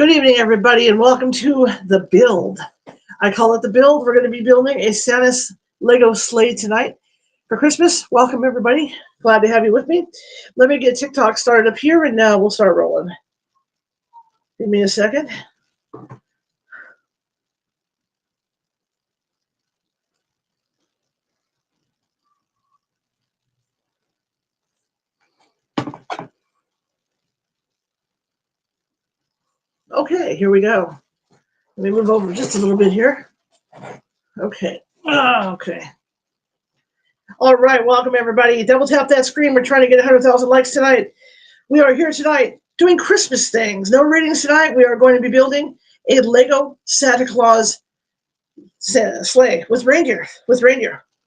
Good evening, everybody, and welcome to the build. I call it the build. We're going to be building a Santa's Lego sleigh tonight for Christmas. Welcome, everybody. Glad to have you with me. Let me get TikTok started up here, and now we'll start rolling. Give me a second. Okay, here we go. Let me move over just a little bit here. Okay. Okay. All right, welcome, everybody. Double tap that screen. We're trying to get 100,000 likes tonight. We are here tonight doing Christmas things. No readings tonight. We are going to be building a Lego Santa Claus sleigh with reindeer.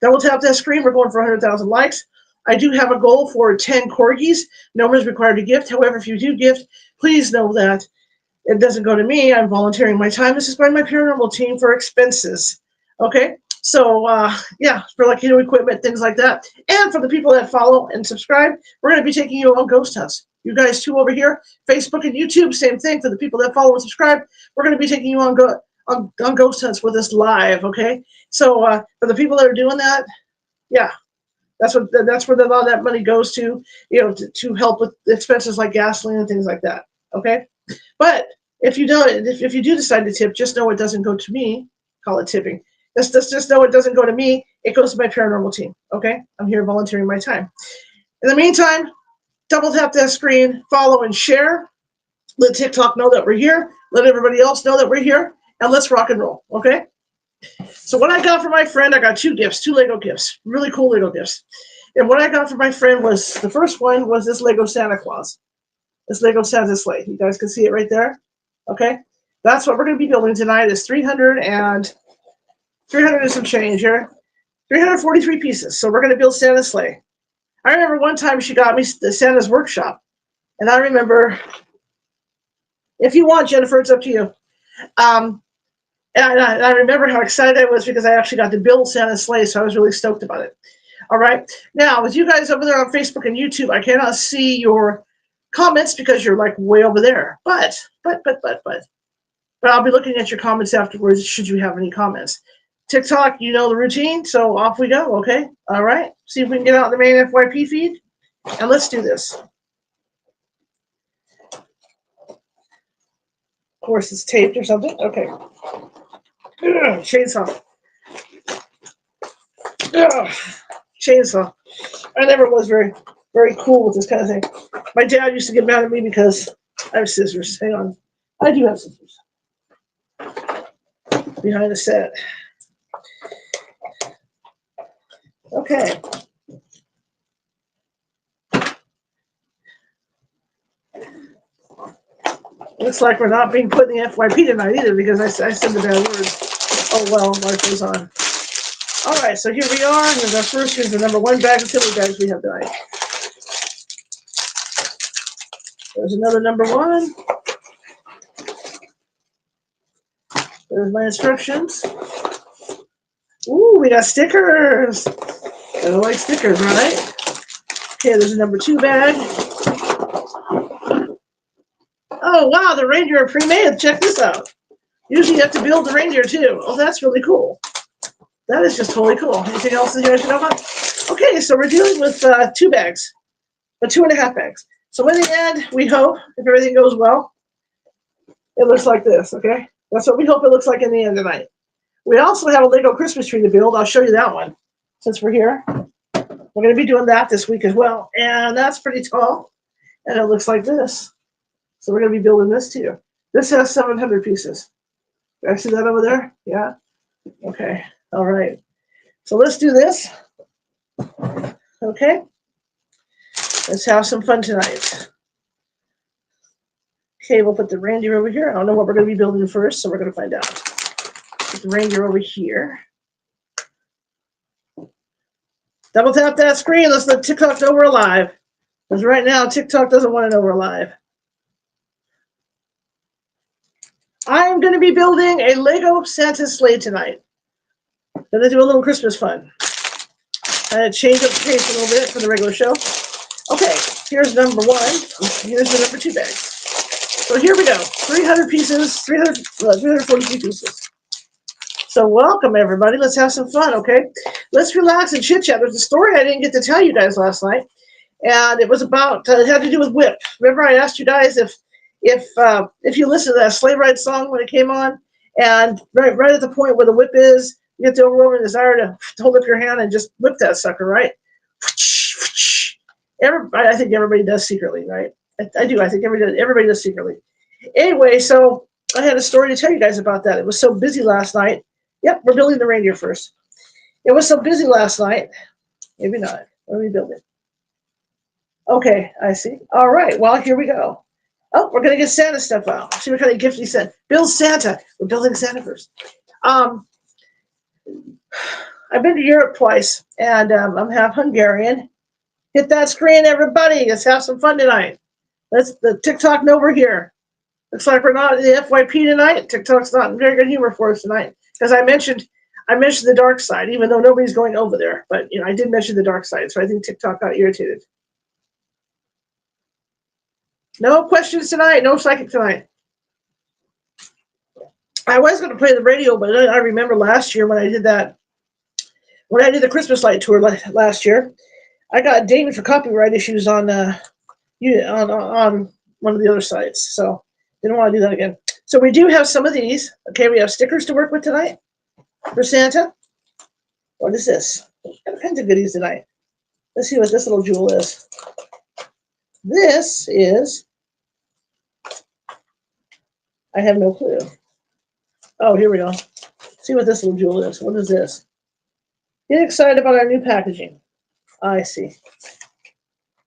Double tap that screen. We're going for 100,000 likes. I do have a goal for 10 corgis. No one is required to gift. However, if you do gift, please know that it doesn't go to me. I'm volunteering my time. This is by my paranormal team for expenses. Okay? So, yeah, for like, equipment, things like that. And for the people that follow and subscribe, we're going to be taking you on ghost hunts. You guys too over here, Facebook and YouTube, same thing. For the people that follow and subscribe, we're going to be taking you on ghost hunts with us live, okay? So, for the people that are doing that, yeah, that's where a lot of that money goes to, to help with expenses like gasoline and things like that, okay? But if you do decide to tip, just know it doesn't go to me. Call it tipping. Just know it doesn't go to me. It goes to my paranormal team. Okay, I'm here volunteering my time. In the meantime, double tap that screen, follow and share. Let TikTok know that we're here. Let everybody else know that we're here, and let's rock and roll. Okay. So what I got for my friend, I got two Lego gifts, really cool Lego gifts. And what I got for my friend was, the first one was this Lego Santa Claus. This Lego Santa sleigh. You guys can see it right there. Okay, that's what we're going to be building tonight. Is 300 and some change here. 343 pieces. So we're going to build Santa's sleigh. I remember one time she got me the Santa's workshop, and I remember, if you want, Jennifer, it's up to you. And I remember how excited I was because I actually got to build Santa's sleigh, so I was really stoked about it. All right, now with you guys over there on Facebook and YouTube, I cannot see your comments because you're like way over there. But I'll be looking at your comments afterwards should you have any comments. TikTok, you know the routine, so off we go, okay? All right, see if we can get out the main FYP feed, and let's do this. Of course, it's taped or something. Okay. Chainsaw. Chainsaw. I never was very cool with this kind of thing. My dad used to get mad at me because I have scissors. Hang on. I do have scissors. Behind the set. Okay. Looks like we're not being put in the FYP tonight either because I said the bad words. Oh well, life goes on. All right, so here we are. Here's our first. Here's the number one bag of silly bags we have tonight. There's another number one. There's my instructions. Ooh, we got stickers. I like stickers, right? Okay, there's a number two bag. Oh, wow, the reindeer are pre-made. Check this out. Usually you have to build the reindeer, too. Oh, that's really cool. That is just totally cool. Anything else in here I should know about? Okay, so we're dealing with two bags, but 2.5 bags. So in the end, we hope, if everything goes well, it looks like this, okay? That's what we hope it looks like in the end tonight. We also have a Lego Christmas tree to build. I'll show you that one since we're here. We're going to be doing that this week as well. And that's pretty tall. And it looks like this. So we're going to be building this too. This has 700 pieces. Do I see that over there? Yeah? Okay. All right. So let's do this. Okay. Let's have some fun tonight. Okay, we'll put the reindeer over here. I don't know what we're going to be building first, so we're going to find out. Put the reindeer over here. Double tap that screen. Let's let TikTok know we're alive. Because right now, TikTok doesn't want to know we're alive. I am going to be building a Lego Santa sleigh tonight. Going to do a little Christmas fun. I had to change up the pace a little bit for the regular show. Okay, here's number one. Here's the number two bag. So here we go. 300 pieces, 342 pieces. So welcome, everybody. Let's have some fun, okay? Let's relax and chit-chat. There's a story I didn't get to tell you guys last night, and it was about, it had to do with whip. Remember I asked you guys if you listen to that sleigh ride song when it came on, and right at the point where the whip is, you get the overwhelming desire to hold up your hand and just whip that sucker, right? I think everybody does secretly, right? I do. I think everybody does secretly. Anyway, so I had a story to tell you guys about that. It was so busy last night. Yep, we're building the reindeer first. It was so busy last night. Maybe not. Let me build it. Okay, I see. All right, well, here we go. Oh, we're going to get Santa stuff out. See what kind of gift he sent. Build Santa. We're building Santa first. I've been to Europe twice, and I'm half Hungarian. Hit that screen, everybody. Let's have some fun tonight. Let's the TikTok know we're here. Looks like we're not in the FYP tonight. TikTok's not in very good humor for us tonight because I mentioned the dark side, even though nobody's going over there. But I did mention the dark side, so I think TikTok got irritated. No questions tonight. No psychic tonight. I was going to play the radio, but I remember last year when I did that, when I did the Christmas light tour last year, I got dinged for copyright issues on one of the other sites. So didn't want to do that again. So we do have some of these. Okay, we have stickers to work with tonight for Santa. What is this? All kinds of goodies tonight. Let's see what this little jewel is. This is, I have no clue. Oh, here we go. See what this little jewel is. What is this? Get excited about our new packaging. I see.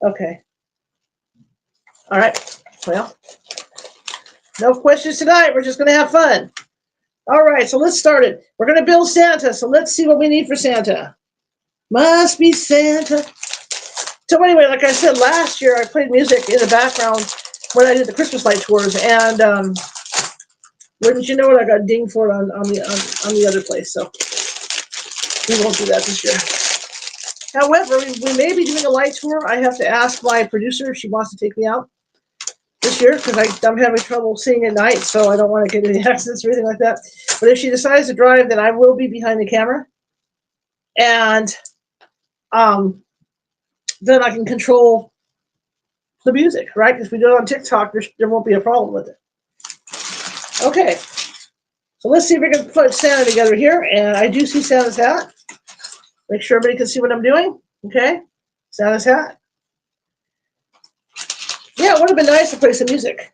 Okay. All right. Well, no questions tonight. We're just going to have fun. All right. So let's start it. We're going to build Santa. So let's see what we need for Santa. Must be Santa. So anyway, like I said, last year I played music in the background when I did the Christmas light tours, and wouldn't you know it, I got dinged for it on the other place. So we won't do that this year. However, we may be doing a light tour. I have to ask my producer if she wants to take me out this year because I'm having trouble seeing at night, so I don't want to get any accidents or anything like that. But if she decides to drive, then I will be behind the camera, and then I can control the music, right? Because if we do it on TikTok, there won't be a problem with it. Okay, so let's see if we can put Santa together here, and I do see Santa's hat. Make sure everybody can see what I'm doing. Okay, Santa's hat. Yeah, it would have been nice to play some music.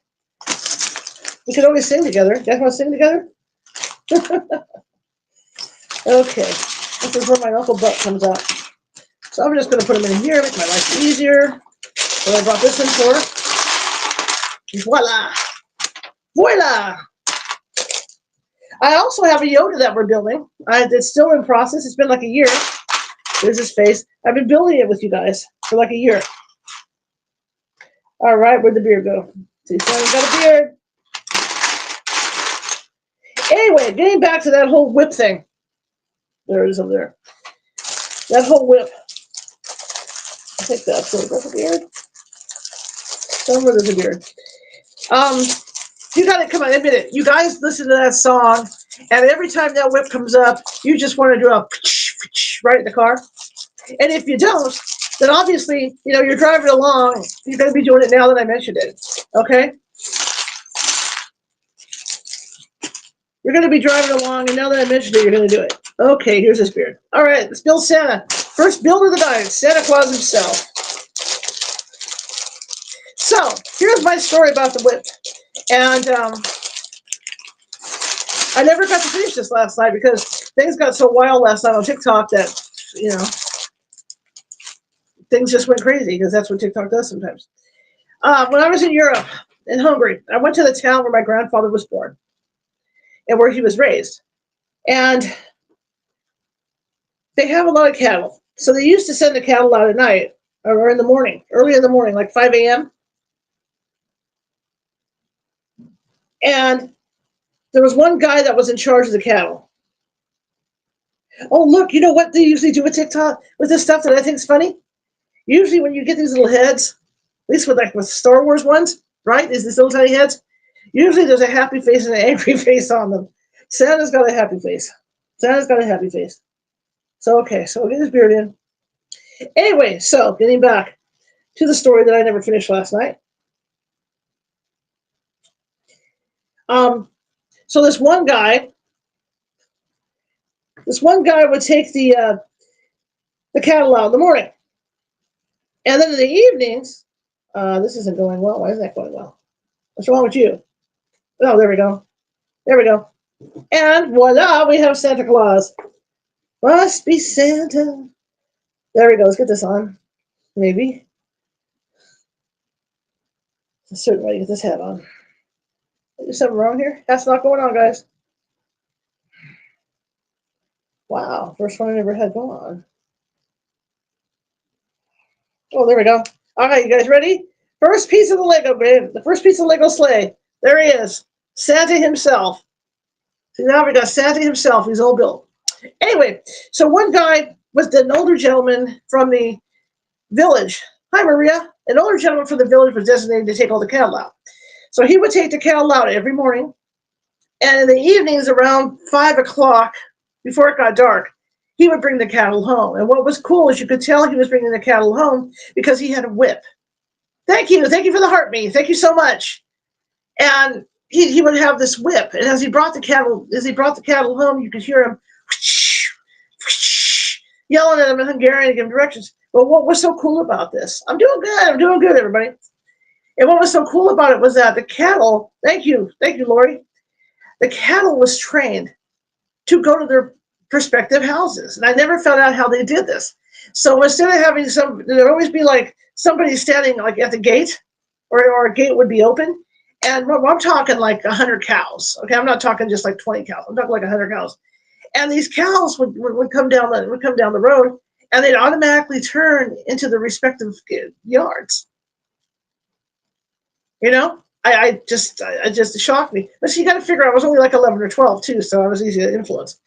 We could always sing together. You guys want to sing together? Okay, this is where my Uncle Buck comes out. So I'm just going to put them in here, make my life easier. So I brought this in for. Voila! Voila! I also have a Yoda that we're building. It's still in process. It's been like a year. There's his face. I've been building it with you guys for like a year. All right, where'd the beard go? See, Santa's got a beard. Anyway, getting back to that whole whip thing. There it is over there. That whole whip. I think that's a beard. Somewhere there's a beard. You gotta come on, admit it. You guys listen to that song, and every time that whip comes up, you just want to do a right in the car. And if you don't, then obviously, you're driving along. You're gonna be doing it now that I mentioned it. Okay? You're gonna be driving along, and now that I mentioned it, you're gonna do it. Okay, here's this beard. All right, let's build Santa. First build of the night, Santa Claus himself. So here's my story about the whip. And I never got to finish this last night because things got so wild last night on TikTok that, things just went crazy because that's what TikTok does sometimes. When I was in Europe, in Hungary, I went to the town where my grandfather was born and where he was raised. And they have a lot of cattle. So they used to send the cattle out at night or in the morning, early in the morning, like 5 a.m. And there was one guy that was in charge of the cattle. Oh, look, you know what they usually do with TikTok, with this stuff that I think is funny? Usually when you get these little heads, at least with Star Wars ones, right? Is these little tiny heads? Usually there's a happy face and an angry face on them. Santa's got a happy face. Santa's got a happy face. So, okay, so we'll get his beard in. Anyway, so getting back to the story that I never finished last night. So this one guy would take the cattle out in the morning, and then in the evenings, this isn't going well. Why isn't that going well? What's wrong with you? Oh, there we go. There we go. And voila, we have Santa Claus. Must be Santa. There we go. Let's get this on. Maybe. There's a certain way to get this hat on. Is something wrong here? That's not going on, guys. Wow. First one I ever had go on. Oh, there we go. All right, you guys ready? First piece of the Lego, babe. The first piece of Lego sleigh. There he is. Santa himself. So now we got Santa himself. He's all built. Anyway, so one guy was an older gentleman from the village. Hi, Maria. An older gentleman from the village was designated to take all the cattle out. So he would take the cattle out every morning. And in the evenings around 5 o'clock, before it got dark, he would bring the cattle home. And what was cool is you could tell he was bringing the cattle home because he had a whip. Thank you. Thank you for the heart me. Thank you so much. And he would have this whip. And as he brought the cattle home, you could hear him yelling at him in Hungarian to give him directions. But what was so cool about this? I'm doing good, everybody. And what was so cool about it was that the cattle, thank you, Lori, the cattle was trained to go to their prospective houses. And I never found out how they did this. So instead of having there'd always be like somebody standing like at the gate, or a gate would be open. And I'm talking like 100 cows. Okay, I'm not talking just like 20 cows. I'm talking like 100 cows. And these cows would come down the road, and they'd automatically turn into the respective yards. You know, I just shocked me. But you got to figure I was only like 11 or 12 too, so I was easy to influence.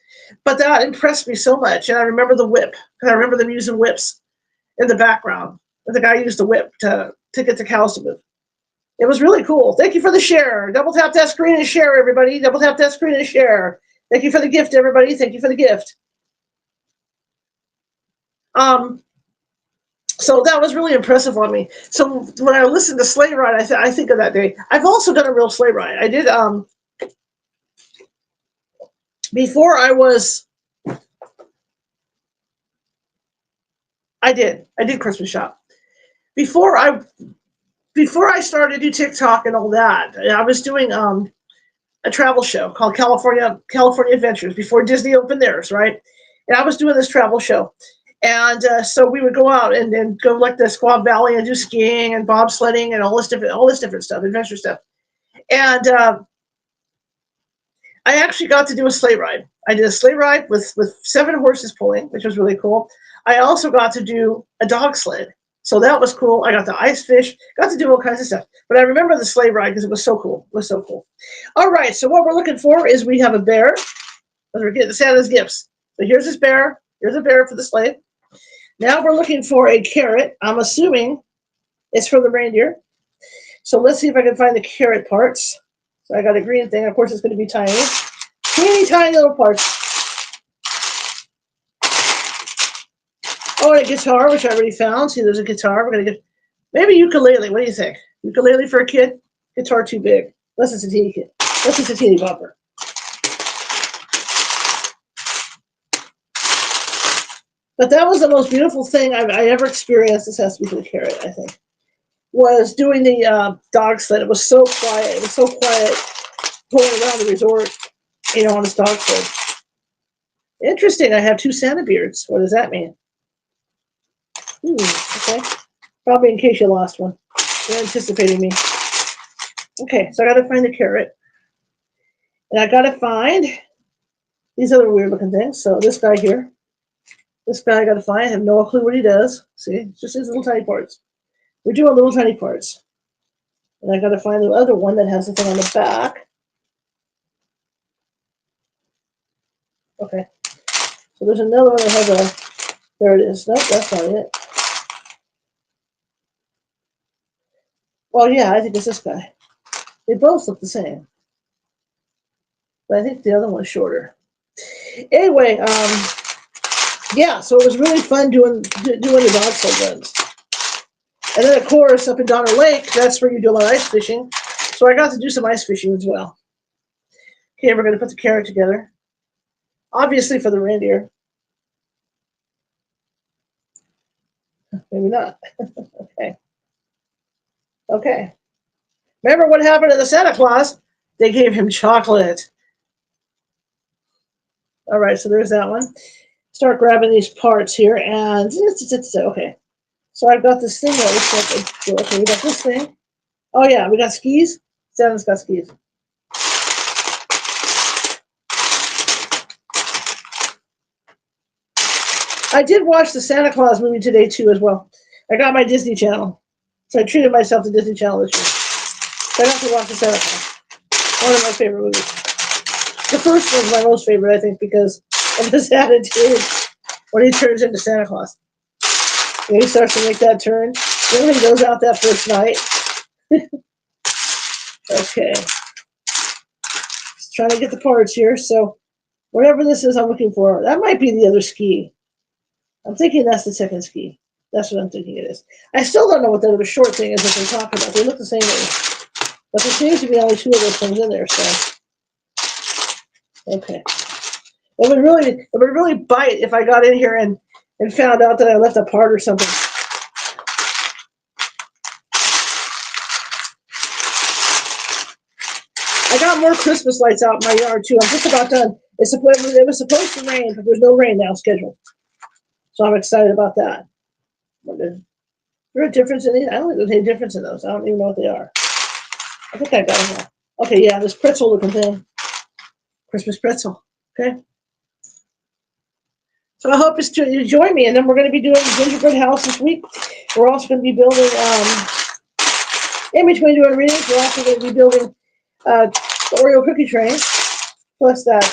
But that impressed me so much, and I remember the whip, and I remember them using whips in the background. And the guy used the whip to get the cows to move. It was really cool. Thank you for the share. Double tap that screen and share, everybody. Double tap that screen and share. Thank you for the gift, everybody. Thank you for the gift. So that was really impressive on me. So when I listen to Sleigh Ride, I think of that day. I've also done a real sleigh ride. I did before I did Christmas shop. Before I started to do TikTok and all that, I was doing a travel show called California Adventures before Disney opened theirs, right? And I was doing this travel show. And so we would go out and go like the Squaw Valley and do skiing and bobsledding and all this different stuff, adventure stuff. And I actually got to do a sleigh ride. I did a sleigh ride with 7 horses pulling, which was really cool. I also got to do a dog sled. So that was cool. I got to ice fish, got to do all kinds of stuff. But I remember the sleigh ride because it was so cool. It was so cool. All right, so what we're looking for is we have a bear. We're getting Santa's gifts. So here's this bear. Here's a bear for the sleigh. Now we're looking for a carrot. I'm assuming it's for the reindeer. So let's see if I can find the carrot parts. So I got a green thing. Of course, it's going to be tiny. Teeny tiny little parts. Oh, and a guitar, which I already found. See, there's a guitar. We're going to get maybe ukulele. What do you think? Ukulele for a kid? Guitar too big. Unless it's a teeny kid. Unless it's a teeny bopper. But that was the most beautiful thing I ever experienced. This has to be for the carrot, I think. Was doing the dog sled. It was so quiet. It was so quiet going around the resort, on this dog sled. Interesting. I have 2 Santa beards. What does that mean? Okay. Probably in case you lost one. You're anticipating me. Okay, so I got to find the carrot. And I got to find these other weird looking things. So this guy here. This guy I got to find. I have no clue what he does. See, it's just his little tiny parts. We're doing little tiny parts. And I got to find the other one that has the thing on the back. Okay. So there's another one that has a, there it is. Nope, that's not it. Well, yeah, I think it's this guy. They both look the same, but I think the other one's shorter. Anyway, yeah, so it was really fun doing the dog sled runs. And then, of course, up in Donner Lake, that's where you do a lot of ice fishing. So I got to do some ice fishing as well. Okay, we're going to put the carrot together. Obviously for the reindeer. Maybe not. Okay. Okay. Remember what happened to the Santa Claus? They gave him chocolate. All right, so there's that one. Start grabbing these parts here, and okay. So I've got this thing that looks like okay, we got this thing. Oh yeah, we got skis. Santa's got skis. I did watch the Santa Claus movie today too as well. I got my Disney Channel, so I treated myself to Disney Channel this year. So I got to watch the Santa Claus. One of my favorite movies. The first one's my most favorite, I think, because of his attitude when he turns into Santa Claus. When he starts to make that turn, then when he goes out that first night. Okay. Just trying to get the parts here. So whatever this is I'm looking for, that might be the other ski. I'm thinking that's the second ski. That's what I'm thinking it is. I still don't know what the other short thing is that they're talking about. They look the same way. But there seems to be only two of those things in there, so. Okay. It would really bite if I got in here and found out that I left a part or something. I got more Christmas lights out in my yard too. I'm just about done. It was supposed to rain, but there's no rain now scheduled. So I'm excited about that. Is there a difference in these? I don't think there's any difference in those. I don't even know what they are. I think I got them all. Okay, yeah, this pretzel looking thing. Christmas pretzel. Okay. So I hope you join me, and then we're going to be doing the gingerbread house this week. We're also going to be building, in between doing readings, we're also going to be building the Oreo cookie train, plus that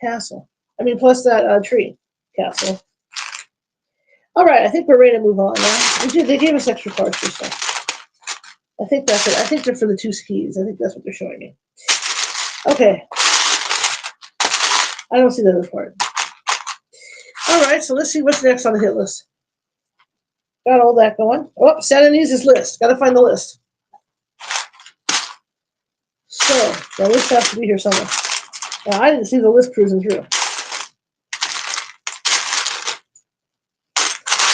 castle. Plus that tree castle. All right, I think we're ready to move on now. They gave us extra parts for stuff. I think that's it. I think they're for the two skis. I think that's what they're showing me. Okay. I don't see the other part. All right, so let's see what's next on the hit list. Got all that going. Oh, Santa needs his list. Got to find the list. So, the list has to be here somewhere. Now, I didn't see the list cruising through.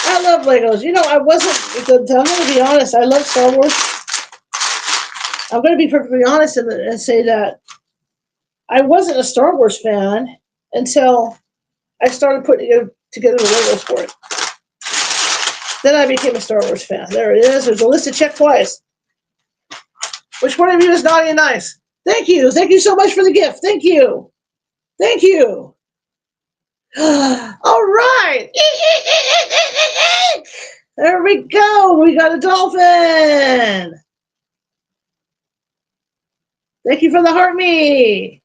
I love Legos. I wasn't, I'm going to be honest, I love Star Wars. I'm going to be perfectly honest and say that I wasn't a Star Wars fan until I started putting together the Legos for it. Then I became a Star Wars fan. There it is. There's a list to check twice. Which one of you is naughty and nice? Thank you. Thank you so much for the gift. Thank you. Thank you. All right. There we go. We got a dolphin. Thank you for the heart me.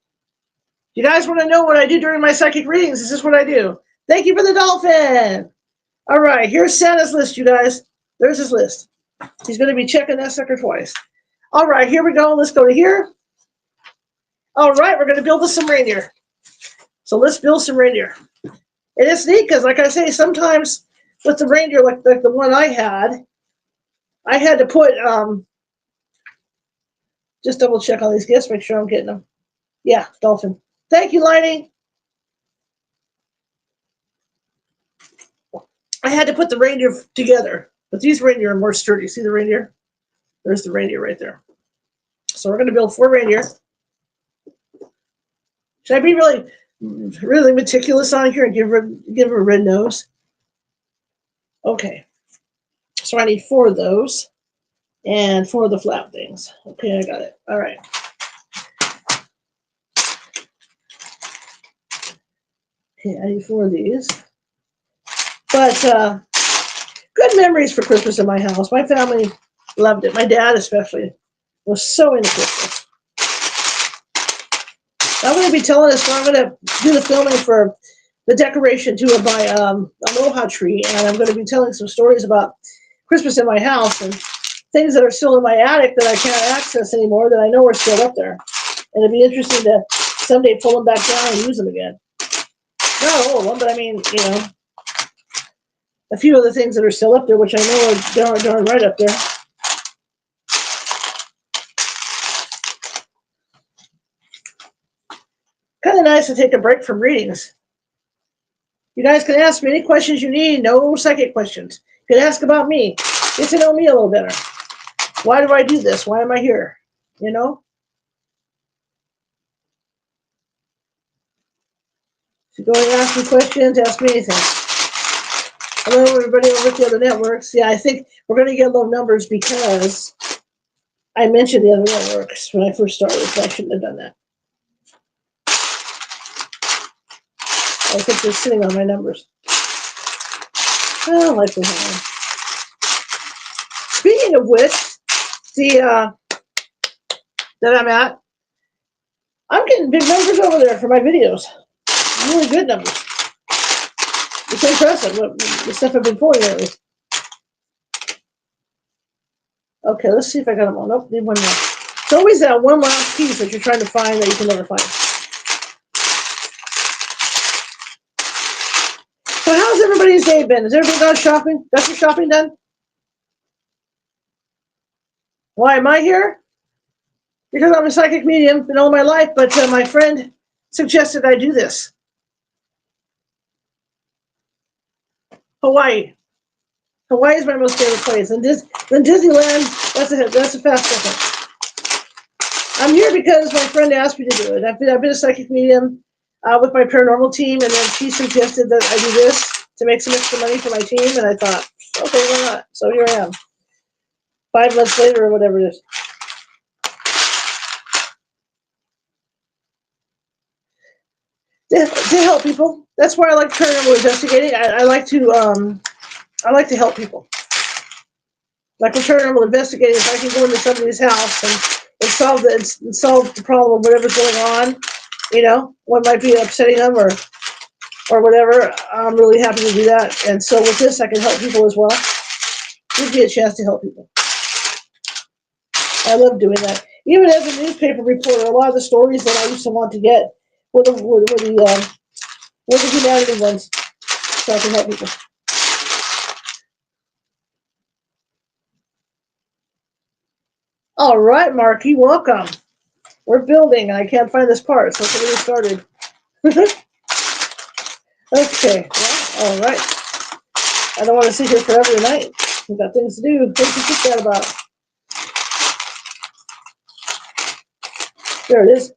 You guys want to know what I do during my psychic readings? This is what I do. Thank you for the dolphin. All right, here's Santa's list, you guys. There's his list. He's going to be checking that sucker twice. All right, here we go. Let's go to here. All right, we're going to build us some reindeer. So let's build some reindeer. And it's neat because, like I say, sometimes with the reindeer, like the one I had to put, just double check on these gifts, make sure I'm getting them. Yeah, dolphin. Thank you, Lining. I had to put the reindeer together, but these reindeer are more sturdy. See the reindeer? There's the reindeer right there. So we're going to build 4 reindeer. Should I be really meticulous on here and give her a red nose? Okay. So I need 4 of those and 4 of the flap things. Okay, I got it. All right. Okay, I need 4 of these. But good memories for Christmas in my house. My family loved it. My dad especially was so into Christmas. I'm going to be telling us when I'm going to do the filming for the decoration too of my Aloha tree, and I'm going to be telling some stories about Christmas in my house. And things that are still in my attic that I can't access anymore that I know are still up there. And it'd be interesting to someday pull them back down and use them again. Not all of them, but I mean, a few of the things that are still up there, which I know are darn right up there. Kind of nice to take a break from readings. You guys can ask me any questions you need. No psychic questions. You can ask about me. Get to know me a little better. Why do I do this? Why am I here? You know? So go and ask me questions. Ask me anything. Hello, everybody over at the other networks. Yeah, I think we're going to get low numbers because I mentioned the other networks when I first started, so I shouldn't have done that. I think they're sitting on my numbers. Well, like we have. Speaking of which, that I'm at, I'm getting big numbers over there for my videos. Really good numbers. It's impressive, the stuff I've been pulling lately. Okay, let's see if I got them all. Nope, need one more. It's always that one last piece that you're trying to find that you can never find. So how's everybody's day been? Has everybody gone shopping? Got your shopping done? Why am I here? Because I'm a psychic medium been all my life, but my friend suggested I do this. Hawaii. Hawaii is my most favorite place. And then Disneyland, that's a fast second. I'm here because my friend asked me to do it. I've been a psychic medium with my paranormal team, and then she suggested that I do this to make some extra money for my team, and I thought, okay, why not? So here I am. 5 months later or whatever it is. To help people. That's why I like paranormal investigating. I like to help people. Like with paranormal investigating, if I can go into somebody's house and solve the problem of whatever's going on, what might be upsetting them or whatever, I'm really happy to do that. And so with this, I can help people as well. Gives me a chance to help people. I love doing that. Even as a newspaper reporter, a lot of the stories that I used to want to get were the humanity ones, so I can help people. All right, Marky, welcome. We're building. I can't find this part, so let's get started. Okay, well, all right. I don't want to sit here forever tonight. We've got things to do, things to chit chat about. There it is.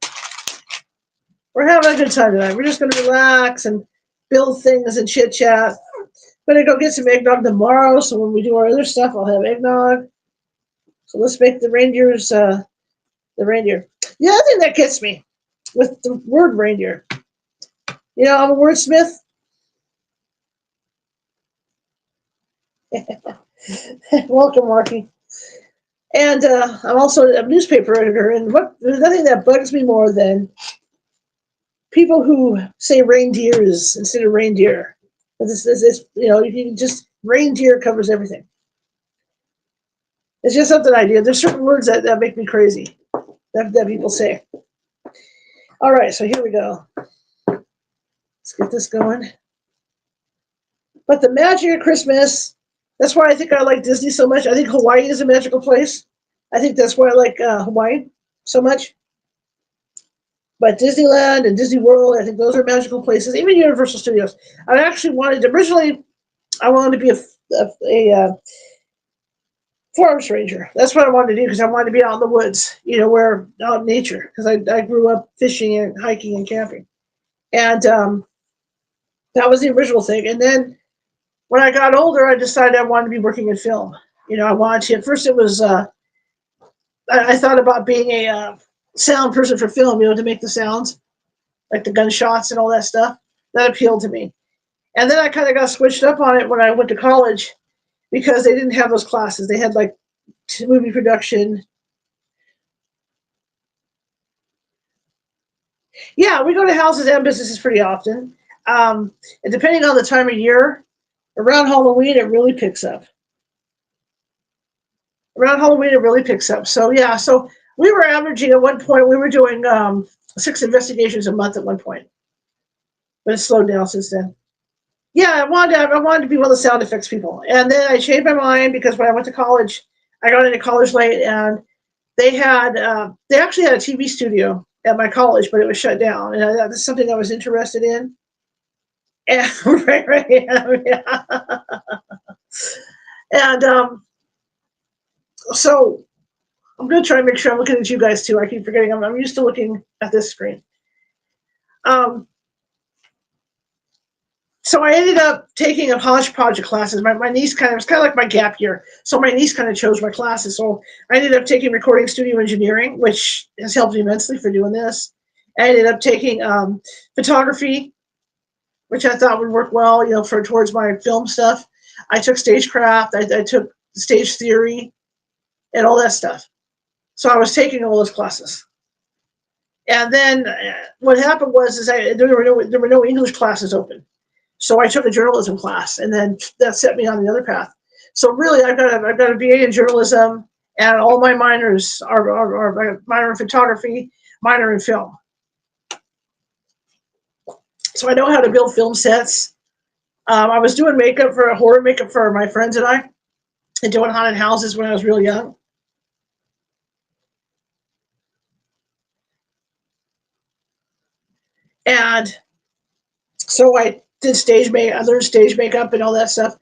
We're having a good time tonight. We're just going to relax and build things and chit chat. I'm going to go get some eggnog tomorrow, so when we do our other stuff, I'll have eggnog. So let's make the reindeers, the reindeer. The other thing that gets me with the word reindeer, I'm a wordsmith. Welcome, Marky. And I'm also a newspaper editor, and there's nothing that bugs me more than people who say reindeers instead of reindeer. You can just, reindeer covers everything. It's just something I do. There's certain words that make me crazy that people say. All right, so here we go. Let's get this going. But the magic of Christmas, that's why I think I like Disney so much. I think Hawaii is a magical place. I think that's why I like Hawaii so much. But Disneyland and Disney World, I think those are magical places. Even Universal Studios. Originally, I wanted to be a forest ranger. That's what I wanted to do because I wanted to be out in the woods, where out in nature. Because I grew up fishing and hiking and camping, and that was the original thing. And then when I got older, I decided I wanted to be working in film. I wanted to. At first, it was I thought about being a sound person for film, to make the sounds, like the gunshots and all that stuff. That appealed to me. And then I kind of got switched up on it when I went to college because they didn't have those classes. They had like movie production. Yeah, we go to houses and businesses pretty often. And depending on the time of year, around Halloween, it really picks up. Around Halloween, it really picks up. So yeah, so we were averaging at one point. We were doing 6 investigations a month at one point, but it's slowed down since then. Yeah, I wanted to be one of the sound effects people, and then I changed my mind because when I went to college, I got into college late, and they actually had a TV studio at my college, but it was shut down, and that's something I was interested in. And right, yeah, yeah. And so I'm gonna try and make sure I'm looking at you guys too. I keep forgetting I'm used to looking at this screen. Um, so I ended up taking a hodgepodge of classes. My niece kind of, it was kind of like my gap year. So my niece kind of chose my classes. So I ended up taking recording studio engineering, which has helped me immensely for doing this. I ended up taking photography, which I thought would work well, for towards my film stuff. I took stagecraft. I took stage theory and all that stuff. So I was taking all those classes. And then what happened was there were no English classes open. So I took a journalism class, and then that set me on the other path. So really, I've got a BA in journalism, and all my minors are minor in photography, minor in film. So I know how to build film sets. I was doing horror makeup for my friends and I, and doing haunted houses when I was real young. And so I learned stage makeup and all that stuff.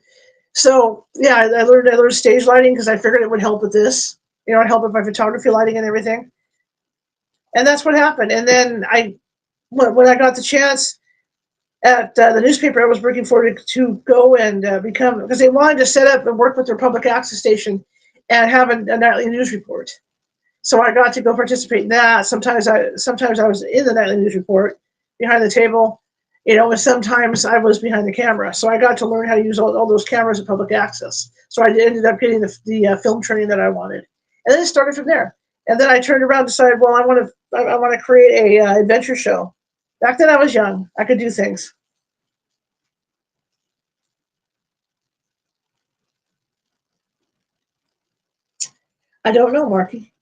So yeah, I learned stage lighting because I figured it would help with this. It'd help with my photography lighting and everything. And that's what happened. And then when I got the chance at the newspaper I was working for to go and become, because they wanted to set up and work with their public access station and have a nightly news report. So I got to go participate in that. Sometimes I was in the nightly news report behind the table, and sometimes I was behind the camera. So I got to learn how to use all those cameras in public access. So I ended up getting the film training that I wanted, and then it started from there. And then I turned around and decided, well, I want to create a adventure show. Back then I was young. I could do things. I don't know, Marky.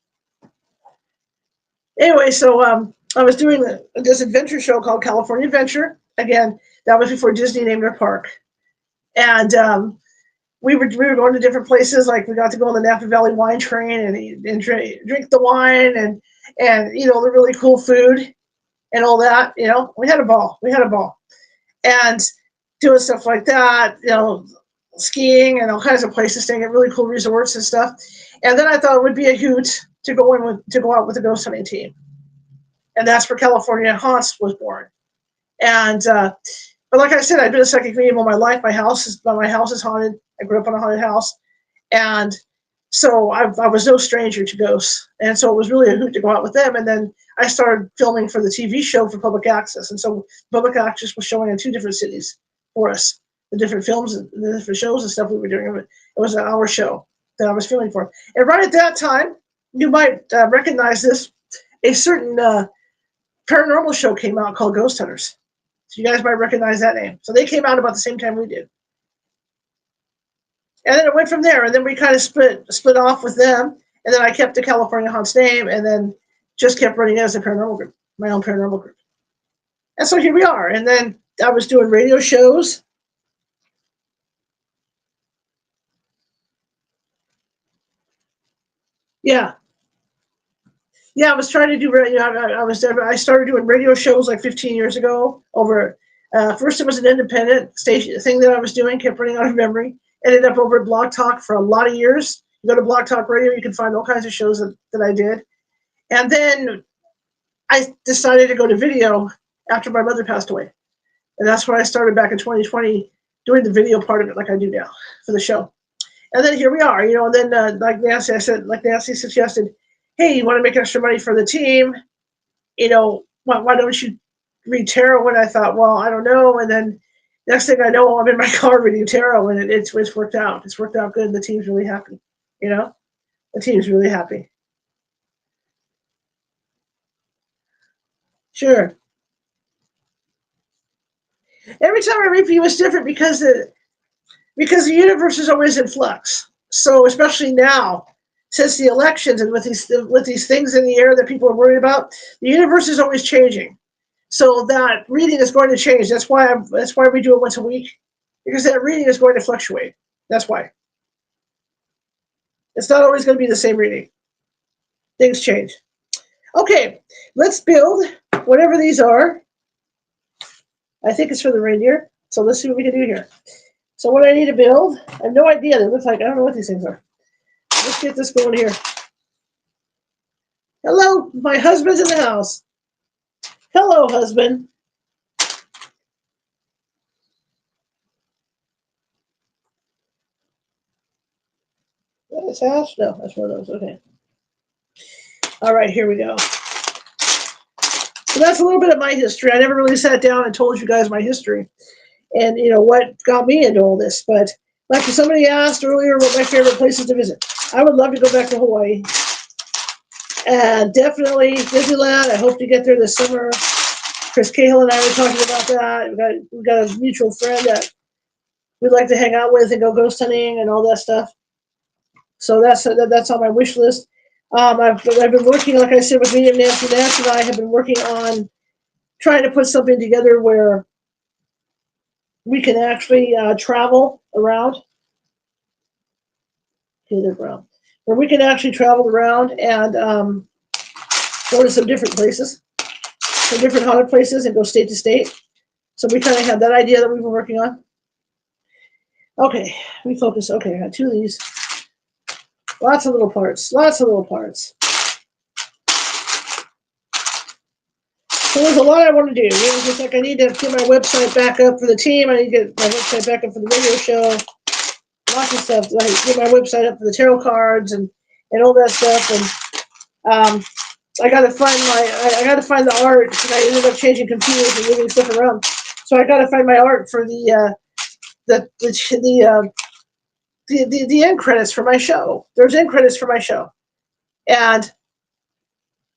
Anyway, so I was doing this adventure show called California Adventure. Again, that was before Disney named their park. And we were going to different places. Like we got to go on the Napa Valley wine train and drink the wine and the really cool food and all that. We had a ball. We had a ball, and doing stuff like that. Skiing and all kinds of places, staying at really cool resorts and stuff. And then I thought it would be a hoot to go out with a ghost hunting team, and that's where California Haunts was born. And but like I said, I've been a psychic medium all my life. My house is haunted. I grew up in a haunted house, and so I was no stranger to ghosts. And so it was really a hoot to go out with them. And then I started filming for the TV show for public access. And so public access was showing in 2 different cities for us, the different films and the different shows and stuff we were doing. It was an hour show that I was filming for. And right at that time, you might recognize this. A certain paranormal show came out called Ghost Hunters. So you guys might recognize that name. So they came out about the same time we did. And then it went from there. And then we kind of split off with them. And then I kept the California Haunts name and then just kept running as a paranormal group, my own paranormal group. And so here we are. And then I was doing radio shows. Yeah. Yeah, I was trying to do, I started doing radio shows like 15 years ago over, first it was an independent station thing that I was doing, kept running out of memory. Ended up over at Blog Talk for a lot of years. You go to Blog Talk Radio, you can find all kinds of shows that I did. And then I decided to go to video after my mother passed away. And that's when I started back in 2020 doing the video part of it like I do now for the show. And then here we are, and then like Nancy suggested, hey, you want to make extra money for the team? Why don't you read tarot? And I thought, well, I don't know. And then next thing I know, I'm in my car reading tarot, and it's worked out. It's worked out good. And the team's really happy. The team's really happy. Sure. Every time I review, it's different because the universe is always in flux. So especially now, since the elections and with these things in the air that people are worried about, the universe is always changing. So that reading is going to change. That's why we do it once a week, because that reading is going to fluctuate. That's why. It's not always going to be the same reading. Things change. Okay, let's build whatever these are. I think it's for the reindeer. So let's see what we can do here. So what I need to build, I have no idea. They look like, I don't know what these things are. Let's get this going here. Hello, my husband's in the house. Hello, husband. His house? No, that's one of those. Okay. All right, here we go. So that's a little bit of my history. I never really sat down and told you guys my history and, what got me into all this. But like somebody asked earlier what my favorite places to visit. I would love to go back to Hawaii. And definitely Disneyland. I hope to get there this summer. Chris Cahill and I were talking about that. We've got a mutual friend that we'd like to hang out with and go ghost hunting and all that stuff. So that's on my wish list. I've been working, like I said, with Medium Nancy Nance, and I have been working on trying to put something together where we can actually travel around. Okay, they're brown. Where we can actually travel around and go to some different places, some different haunted places, and go state to state. So we kind of have that idea that we've been working on. Okay, we focus. Okay, I got two of these. Lots of little parts. Lots of little parts. So there's a lot I want to do. It's just like I need to get my website back up for the team. I need to get my website back up for the radio show. Lots of stuff. Like get my website up for the tarot cards and all that stuff. And I got to find the art. I ended up changing computers and moving stuff around. So I got to find my art for the end credits for my show. There's end credits for my show, and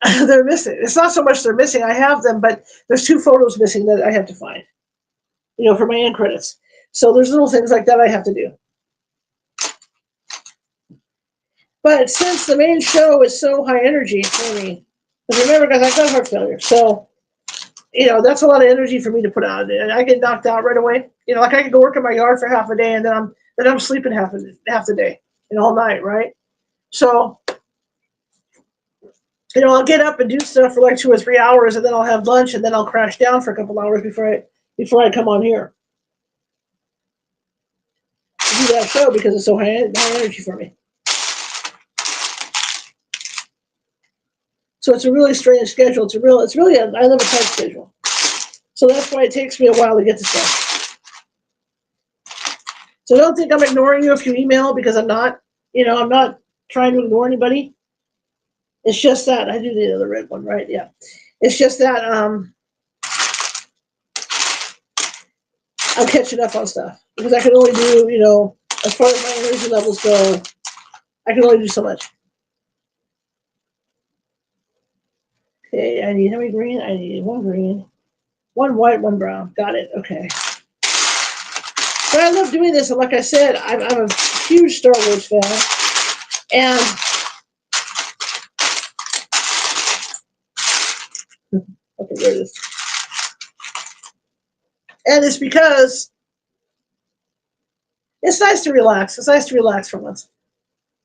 they're missing. It's not so much they're missing. I have them, but there's two photos missing that I have to find, for my end credits. So there's little things like that I have to do. But since the main show is so high energy for me, because remember, guys, I've got heart failure. So, that's a lot of energy for me to put out. And I get knocked out right away. Like I could go work in my yard for half a day and then I'm sleeping half the day and all night, right? So, I'll get up and do stuff for like 2 or 3 hours, and then I'll have lunch, and then I'll crash down for a couple hours before I come on here to do that show because it's so high energy for me. So it's a really strange schedule. I live a tight schedule. So that's why it takes me a while to get to stuff. So don't think I'm ignoring you if you email, because I'm not. I'm not trying to ignore anybody. It's just that I do the other red one, right? Yeah. It's just that I'm catching up on stuff because I can only do, as far as my energy levels go, I can only do so much. Okay, I need how many green? I need one green, one white, one brown. Got it. Okay. But I love doing this, and like I said, I'm a huge Star Wars fan, and okay, there it is. And it's because it's nice to relax. It's nice to relax for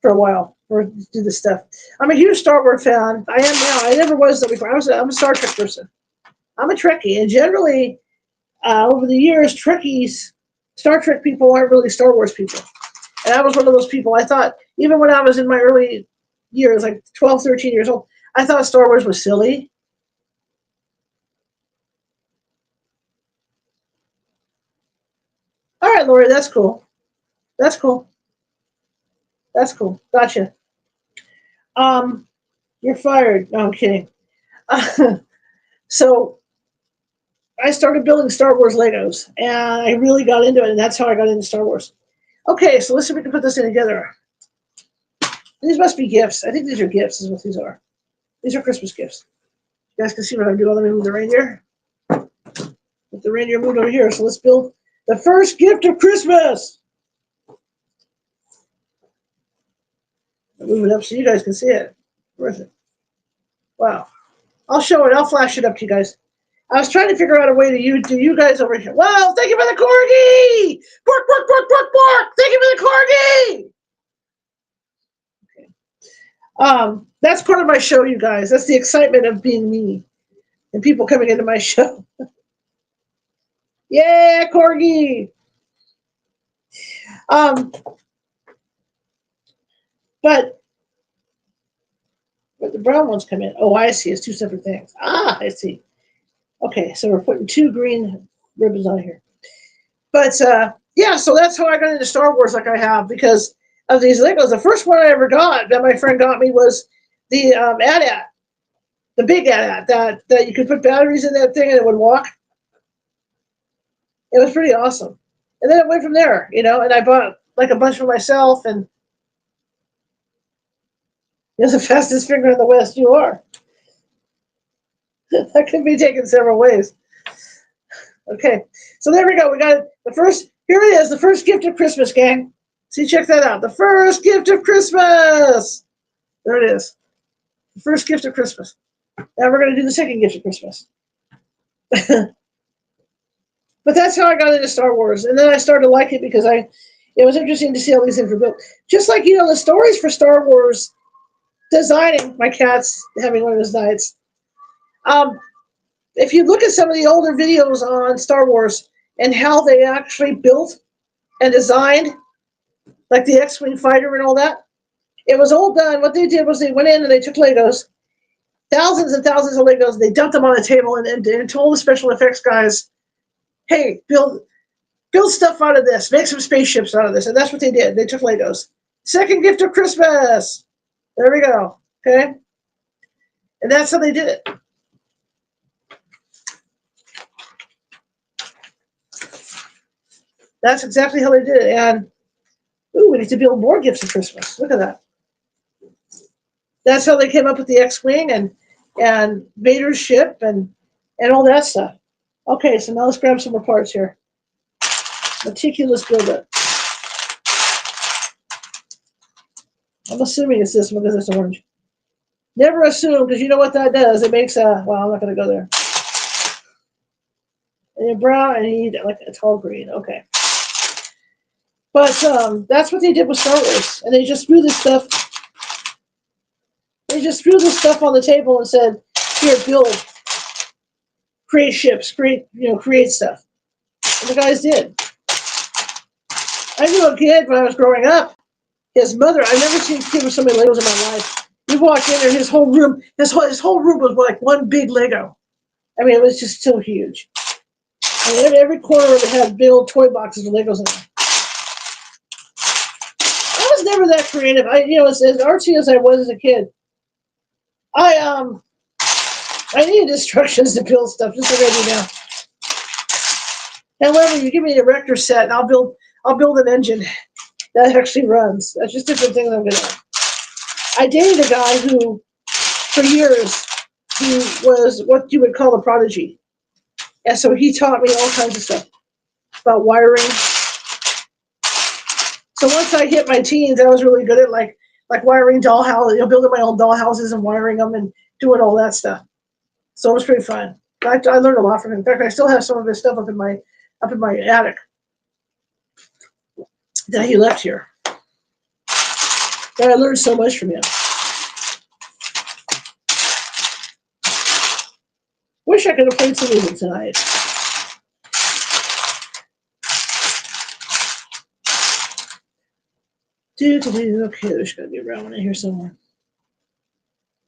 a while, or do this stuff. I'm a huge Star Wars fan. I am now. I never was though before. I'm a Star Trek person. I'm a Trekkie, and generally, over the years, Star Trek people aren't really Star Wars people. And I was one of those people. I thought, even when I was in my early years, like 12, 13 years old, I thought Star Wars was silly. All right, Lori, that's cool. That's cool. That's cool. Gotcha. You're fired. No, I'm kidding. So I started building Star Wars Legos, and I really got into it, and that's how I got into Star Wars. Okay, so let's see if we can put this in together. These must be gifts. I think these are gifts, is what these are. These are Christmas gifts. You guys can see what I'm doing. Let me move the reindeer. Put the reindeer moved over here. So let's build the first gift of Christmas. I'll move it up so you guys can see it. Where is it? Wow. I'll show it. I'll flash it up to you guys. I was trying to figure out a way to do you guys over here. Wow, thank you for the corgi! Bark, bark, bark, bark, bark! Thank you for the corgi! Okay. That's part of my show, you guys. That's the excitement of being me and people coming into my show. Yeah, corgi! But the brown ones come in. Oh, I see. It's two separate things. Ah, I see. Okay, so we're putting two green ribbons on here. But yeah, so that's how I got into Star Wars like I have because of these Legos. The first one I ever got that my friend got me was the AT-AT, the big AT-AT that you could put batteries in that thing and it would walk. It was pretty awesome. And then it went from there, and I bought like a bunch for myself, and you're the fastest finger in the West, you are. That can be taken several ways. Okay, so there we go. We got the first, here it is, the first gift of Christmas, gang. See, check that out. The first gift of Christmas. There it is. The first gift of Christmas. Now we're going to do the second gift of Christmas. But that's how I got into Star Wars. And then I started to like it because it was interesting to see all these things were built. Just like, the stories for Star Wars, designing, my cat's having one of his nights. If you look at some of the older videos on Star Wars and how they actually built and designed, like the X-Wing fighter and all that, it was all done. What they did was they went in and they took Legos, thousands and thousands of Legos, and they dumped them on a table and told the special effects guys, hey, build stuff out of this, make some spaceships out of this. And that's what they did. They took Legos. Second gift of Christmas. There we go. Okay. And that's how they did it. That's exactly how they did it. And, we need to build more gifts for Christmas. Look at that. That's how they came up with the X-Wing and Vader's ship and all that stuff. Okay, so now let's grab some more parts here. Meticulous build-up. I'm assuming it's this one because it's orange. Never assume, because you know what that does. It makes well, I'm not going to go there. And you're brown, and you need like a tall green. Okay. But that's what they did with Star Wars. And they just threw this stuff. They just threw this stuff on the table and said, here, build. Create ships, create stuff. And the guys did. I knew a kid when I was growing up. His mother, I've never seen a kid with so many Legos in my life. You walked in there, his whole room was like one big Lego. I mean, it was just so huge. I mean, every corner of it had big old toy boxes with Legos in them. I was never that creative. As artsy as I was as a kid, I needed instructions to build stuff, just like I do now. However, you give me an erector set, and I'll build an engine that actually runs. That's just different things I'm good at. I dated a guy who, for years, he was what you would call a prodigy. And so he taught me all kinds of stuff about wiring. So once I hit my teens, I was really good at like wiring dollhouses, building my own dollhouses and wiring them and doing all that stuff. So it was pretty fun. I learned a lot from him. In fact, I still have some of his stuff up in my attic that he left here. And I learned so much from him. Wish I could have played some music tonight. Okay, there's got to be a brown one in here somewhere.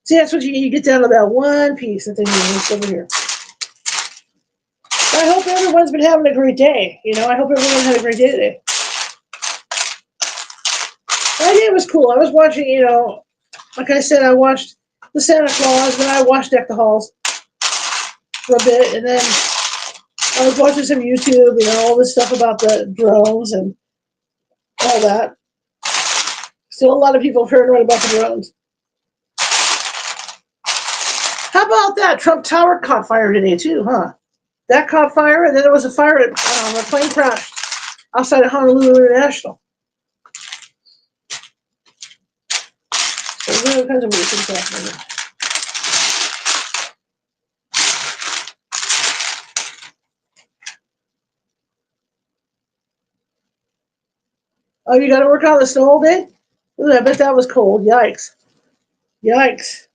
See, that's what you get down to that one piece that they need over here. I hope everyone's been having a great day. I hope everyone had a great day today. My day was cool. I was watching, like I said, I watched the Santa Claus, and then I watched Deck the Halls for a bit, and then I was watching some YouTube, all this stuff about the drones and all that. Still a lot of people paranoid about the drones. How about that? Trump Tower caught fire today too, huh? That caught fire, and then there was a fire at a plane crashed outside of Honolulu International. There's all kinds of weird things happening. Oh, you got to work out the snow all day? Ooh, I bet that was cold. Yikes. Yikes.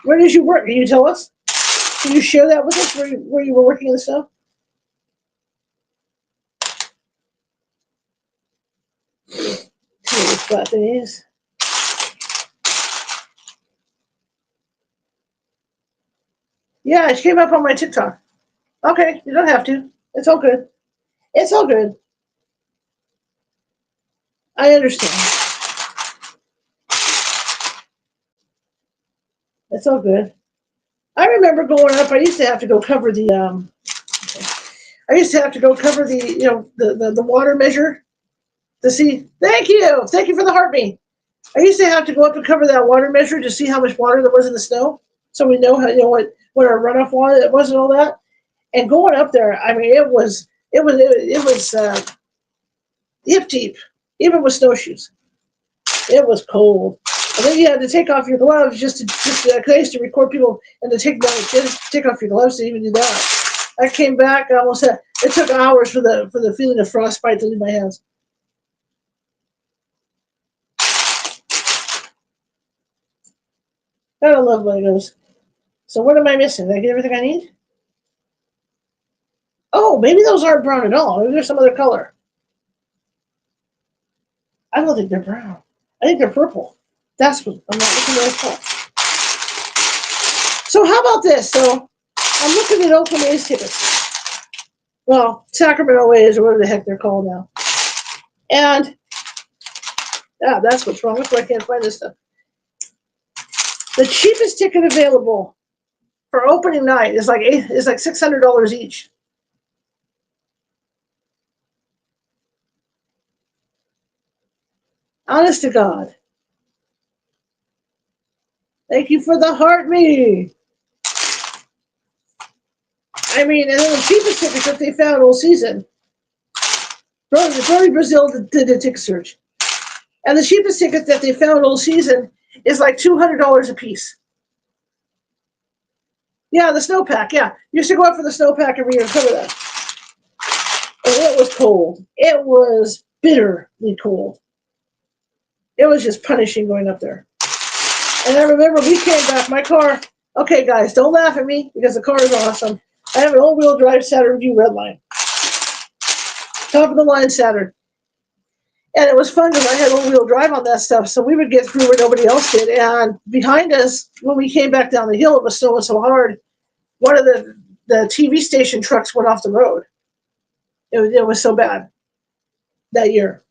Where did you work? Can you tell us? Can you share that with us where you were working in the snow? Flat days. Yeah, it came up on my TikTok. Okay, you don't have to. It's all good. It's all good. I understand. It's all good. I remember growing up. I used to have to go cover the. I used to have to go cover the the water measure to see. Thank you for the heartbeat. I used to have to go up and cover that water measure to see how much water there was in the snow, so we know how what our runoff was and all that. And going up there, I mean, it was hip deep, even with snowshoes. It was cold. And then you had to take off your gloves just because I used to record people and to take off your gloves to even do that. I came back. It took hours for the feeling of frostbite to leave my hands. I don't love Legos. So what am I missing? Did I get everything I need? Oh, maybe those aren't brown at all. Maybe they're some other color. I don't think they're brown. I think they're purple. That's what I'm not looking at color. So how about this? So I'm looking at Oakland A's tickets. Well, Sacramento A's or whatever the heck they're called now. And that's what's wrong. That's why I can't find this stuff. The cheapest ticket available for opening night is like $600 each. Honest to God. Thank you for the heart me. I mean, and then the cheapest tickets that they found all season. Brody Brazil did a ticket search. And the cheapest ticket that they found all season is like $200 a piece. Yeah, the snowpack. Yeah, you should go out for the snowpack every year and cover that. And it was cold. It was bitterly cold. It was just punishing going up there. And I remember we came back. My car. Okay, guys, don't laugh at me because the car is awesome. I have an all-wheel drive Saturn View Redline, top of the line Saturn. And it was fun because I had all-wheel drive on that stuff, so we would get through where nobody else did. And behind us, when we came back down the hill, it was snowing so hard, one of the TV station trucks went off the road. It was so bad that year.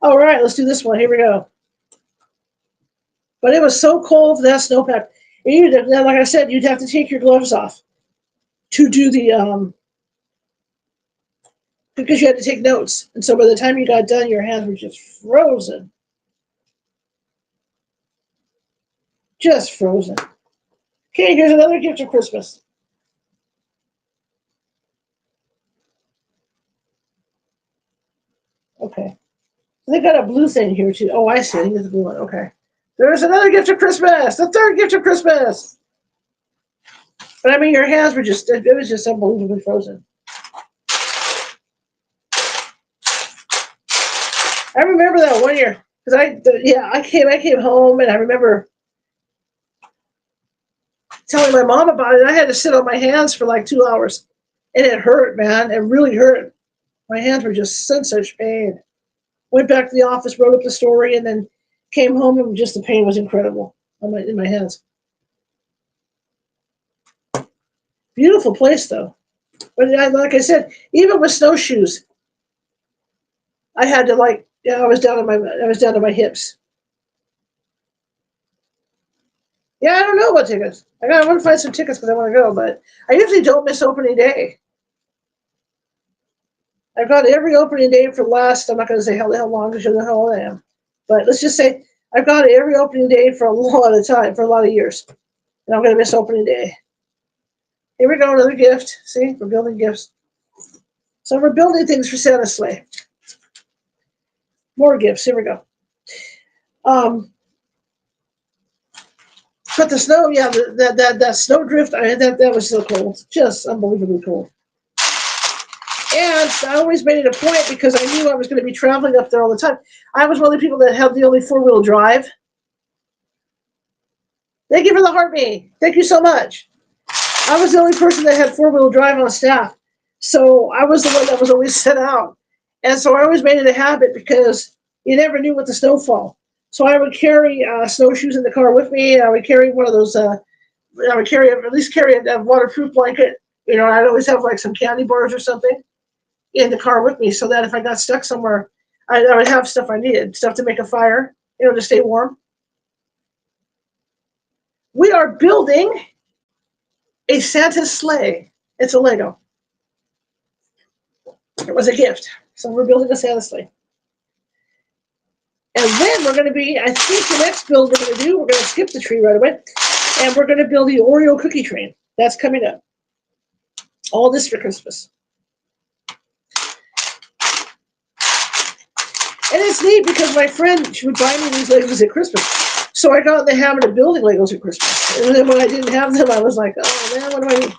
All right, let's do this one. Here we go. But it was so cold for that snowpack. Like I said, you'd have to take your gloves off to do the because you had to take notes. And so by the time you got done, your hands were just frozen. Just frozen. Okay, here's another gift of Christmas. Okay. They got a blue thing here too. Oh, I see. I think it's the blue one. Okay. There's another gift of Christmas. The third gift of Christmas. But I mean, your hands were it was just unbelievably frozen. I remember that one year because I came home and I remember telling my mom about it. I had to sit on my hands for like 2 hours, and it hurt, man. It really hurt. My hands were just in such pain. Went back to the office, wrote up the story, and then came home, and just the pain was incredible in my hands. Beautiful place, though. But like I said, even with snowshoes, I had to I was down to my hips. Yeah, I don't know about tickets. I want to find some tickets because I want to go, but I usually don't miss opening day. I've got every opening day for the last. I'm not going to say how long because you know how old I am, but let's just say I've got every opening day for a lot of time, for a lot of years, and I'm going to miss opening day. Here we go, another gift. See, we're building gifts. So we're building things for Santa's sleigh. More gifts. Here we go. But the snow, yeah, that snow drift, that was so cool. Just unbelievably cool. And I always made it a point because I knew I was going to be traveling up there all the time. I was one of the people that had the only 4-wheel drive. Thank you for the heartbeat. Thank you so much. I was the only person that had 4-wheel drive on staff. So I was the one that was always sent out. And so I always made it a habit because you never knew what the snowfall. So I would carry snowshoes in the car with me. I would carry one of those, I would carry, at least carry a waterproof blanket. You know, I'd always have like some candy bars or something in the car with me so that if I got stuck somewhere, I would have stuff I needed, stuff to make a fire, you know, to stay warm. We are building a Santa sleigh. It's a Lego. It was a gift. So we're building a Santa sleigh. And then we're going to be, I think the next build we're going to do, we're going to skip the tree right away, and we're going to build the Oreo cookie train. That's coming up. All this for Christmas. And it's neat because my friend, she would buy me these Legos at Christmas. So I got in the habit of building Legos at Christmas. And then when I didn't have them, I was like, oh man, what do I need?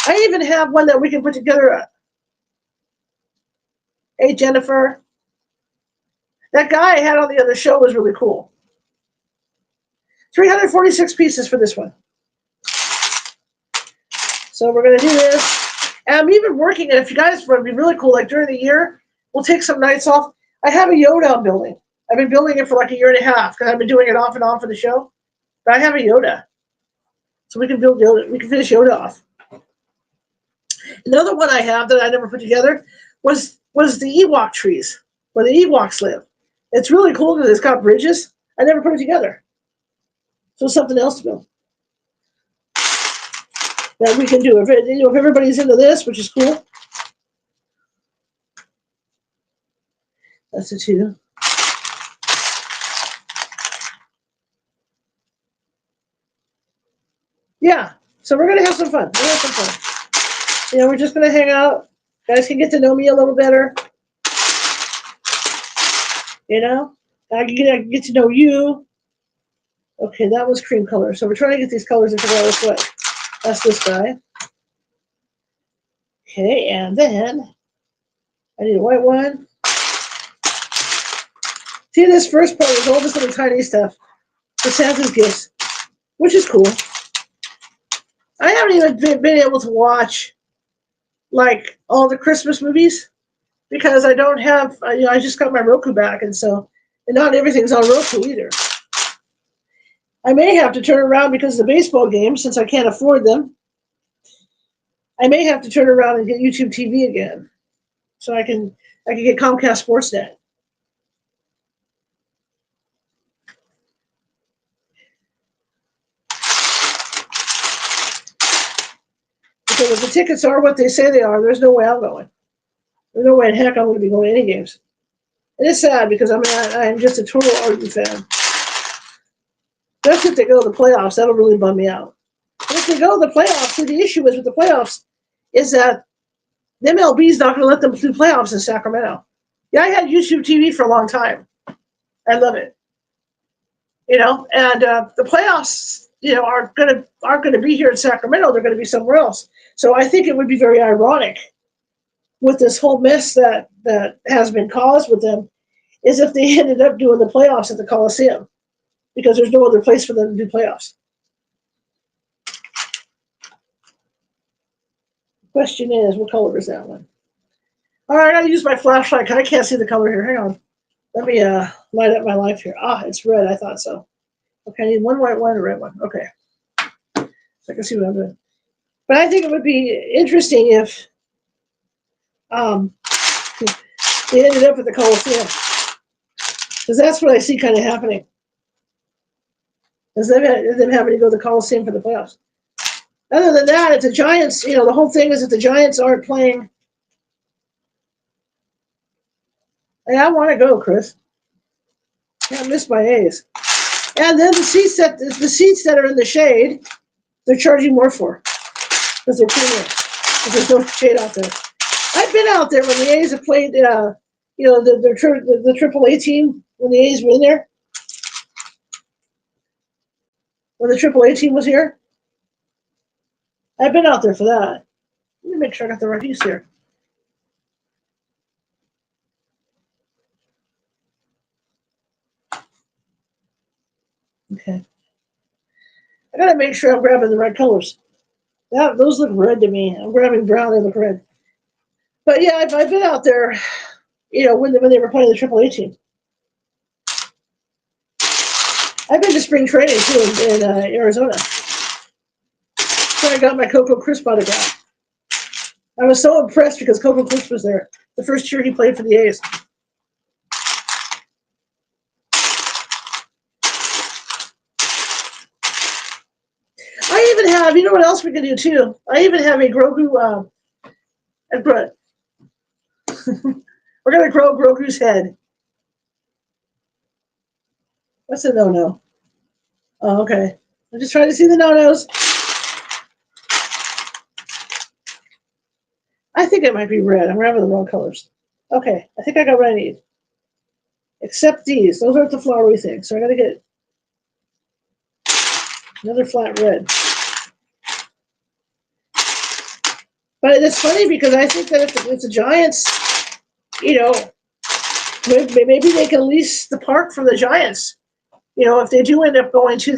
I even have one that we can put together. Hey, Jennifer. That guy I had on the other show was really cool. 346 pieces for this one. So we're going to do this. And I'm even working, and if you guys want to be really cool, like during the year, we'll take some nights off. I have a Yoda I'm building. I've been building it for like a year and a half because I've been doing it off and on for the show. But I have a Yoda. So we can build Yoda. We can finish Yoda off. Another one I have that I never put together was the Ewok trees, where the Ewoks live. It's really cool because it's got bridges. I never put it together. So it's something else to build that we can do. If everybody's into this, which is cool. That's the 2. Yeah. So we're gonna have some fun. We're gonna have some fun. You know, we're just gonna hang out. You guys can get to know me a little better. You know, I can get to know you. Okay, that was cream color. So we're trying to get these colors and figure out which way. That's this guy. Okay, and then I need a white one. See, this first part is all this little tiny stuff for Santa's gifts, which is cool. I haven't even been able to watch like all the Christmas movies because I don't have, you know, I just got my Roku back, and not everything's on Roku either. I may have to turn around because of the baseball game, since I can't afford them. I may have to turn around and get YouTube TV again, so I can get Comcast Sportsnet. Because if the tickets are what they say they are, there's no way I'm going. There's no way in heck I'm going to be going to any games. And it's sad because I'm just a total Arden fan. That's if they go to the playoffs. That'll really bum me out. And if they go to the playoffs, see, the issue is with the playoffs is that the MLB is not going to let them do playoffs in Sacramento. Yeah, I had YouTube TV for a long time. I love it. You know, and the playoffs, you know, aren't going to be here in Sacramento. They're going to be somewhere else. So I think it would be very ironic with this whole mess that has been caused with them, is if they ended up doing the playoffs at the Coliseum, because there's no other place for them to do playoffs. Question is, what color is that one? All right, I gotta use my flashlight. I can't see the color here. Hang on. Let me light up my life here. Ah, it's red. I thought so. Okay, I need one white one and a red one. Okay. So I can see what I'm doing. But I think it would be interesting if they ended up at the Coliseum. Because that's what I see kind of happening. Is them having to go to the Coliseum for the playoffs. Other than that, if the Giants, you know, the whole thing is if the Giants aren't playing. Hey, I want to go, Chris. I miss my A's. And then the seats that are in the shade, they're charging more for because they're premium. Because there's no shade out there. I've been out there when the A's have played, the AAA team, when the A's were in there, when the AAA team was here. I've been out there for that. Let me make sure I got the right piece here. Okay. I gotta make sure I'm grabbing the right colors. Those look red to me. I'm grabbing brown, they look red. But yeah, I've been out there, when they were playing the AAA team. I've been to spring training too in Arizona. So I got my Coco Crisp autograph. I was so impressed because Coco Crisp was there the first year he played for the A's. I even have, you know what else we can do too? I even have a Grogu, we're going to grow Grogu's head. What's a no-no? Oh, okay. I'm just trying to see the no-nos. I think it might be red. I'm grabbing the wrong colors. Okay, I think I got what I need. Except these. Those aren't the flowery things. So I got to get another flat red. But it's funny because I think that if the Giants, maybe they can lease the park from the Giants. If they do end up going to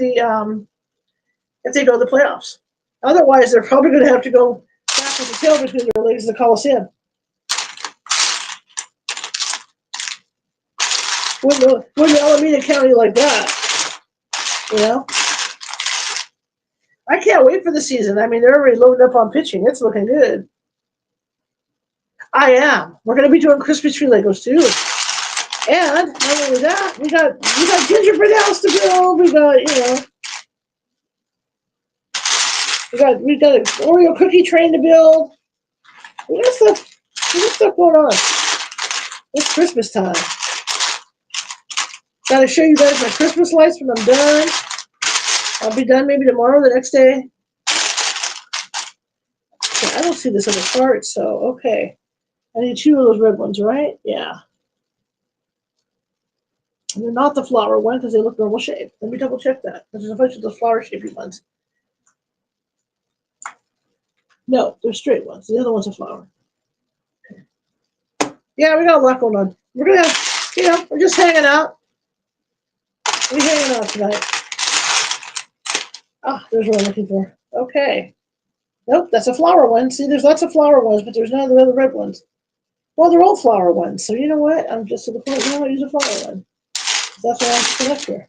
if they go to the playoffs. Otherwise, they're probably going to have to go back with the tail between their legs to the Coliseum. Wouldn't Alameda County like that? I can't wait for the season. I mean, they're already loaded up on pitching. It's looking good. I am. We're going to be doing Christmas tree Legos too. And not only that, we got gingerbread house to build. We got we got an Oreo cookie train to build. We got stuff going on. It's Christmas time. Got to show you guys my Christmas lights when I'm done. I'll be done maybe tomorrow, the next day. Okay, I don't see this on the chart, so okay. I need 2 of those red ones, right? Yeah. And they're not the flower one because they look normal shape. Let me double check that. There's a bunch of those flower shaped ones. No, they're straight ones. The other one's a flower. Okay. Yeah, we got a lot going on. We're gonna have, we're just hanging out. We're hanging out tonight. Ah, there's what I'm looking for. Okay. Nope, that's a flower one. See, there's lots of flower ones, but there's none of the other red ones. Well, they're all flower ones, so you know what? I'm just to the point now I use a flower one. That's what I'm putting up here.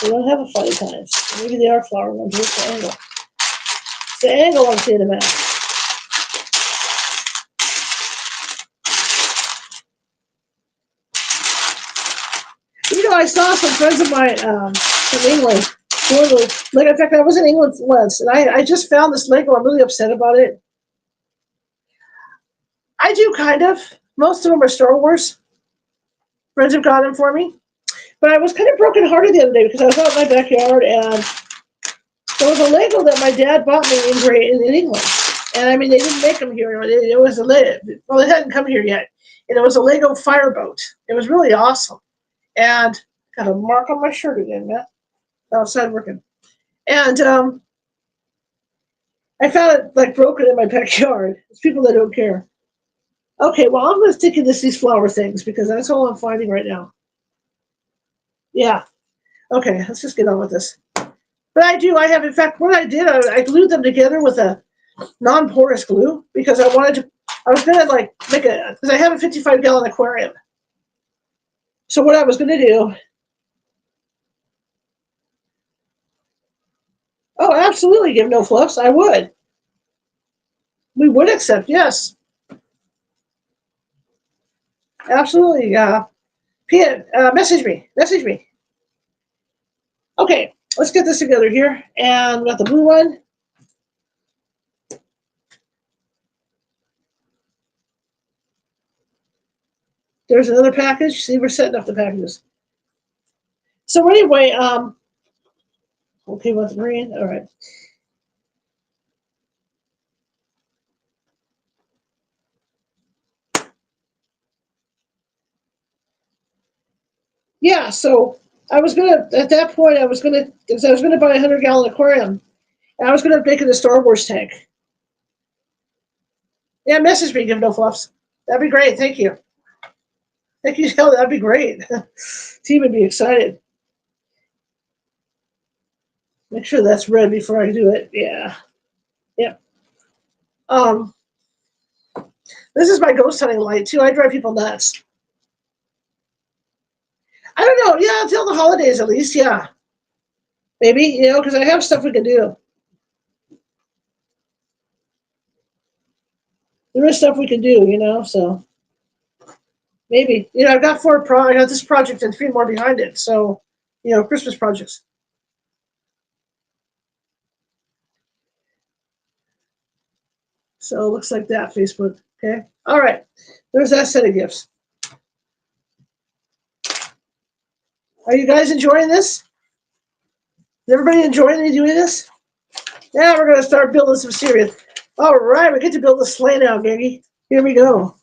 They don't have a funny times. Maybe they are flower ones. Where's the angle? It's the angle I'm seeing them at. I saw some friends of mine from England. In fact, I was in England once, and I just found this Lego. I'm really upset about it. I do kind of. Most of them are Star Wars. Friends have got them for me. But I was kind of brokenhearted the other day because I was out in my backyard and there was a Lego that my dad bought me in England. And I mean, they didn't make them here. It was it hadn't come here yet. And it was a Lego fireboat. It was really awesome. And got a mark on my shirt again, man. Outside working. And I found it like broken in my backyard. It's people that don't care. Okay, well, I'm going to stick into these flower things because that's all I'm finding right now. Yeah. Okay, let's just get on with this. But in fact, what I did, I glued them together with a non-porous glue because I was going to because I have a 55-gallon aquarium. So what I was going to do, oh, absolutely give no fluffs. I would. We would accept, yes. Absolutely. Message me. Okay, let's get this together here. And we got the blue one. There's another package. See, we're setting up the packages. So anyway, okay, with the green. All right. Yeah, so I was gonna at that point because I was gonna buy a 100-gallon aquarium and I was gonna make it a Star Wars tank. Yeah, message me, give no fluffs. That'd be great. Thank you. Thank you, Hell. That'd be great. Team would be excited. Make sure that's red before I do it. Yeah. Yep. Um, this is my ghost hunting light too. I drive people nuts. I don't know. Yeah, until the holidays at least. Yeah, maybe because I have stuff we can do. There is stuff we can do. So maybe I've got I got this project and 3 more behind it. So Christmas projects. So it looks like that, Facebook. Okay. All right. There's that set of gifts. Are you guys enjoying this? Is everybody enjoying doing this? Yeah, we're going to start building some serious. All right. We get to build a sleigh now, Gaggy. Here we go.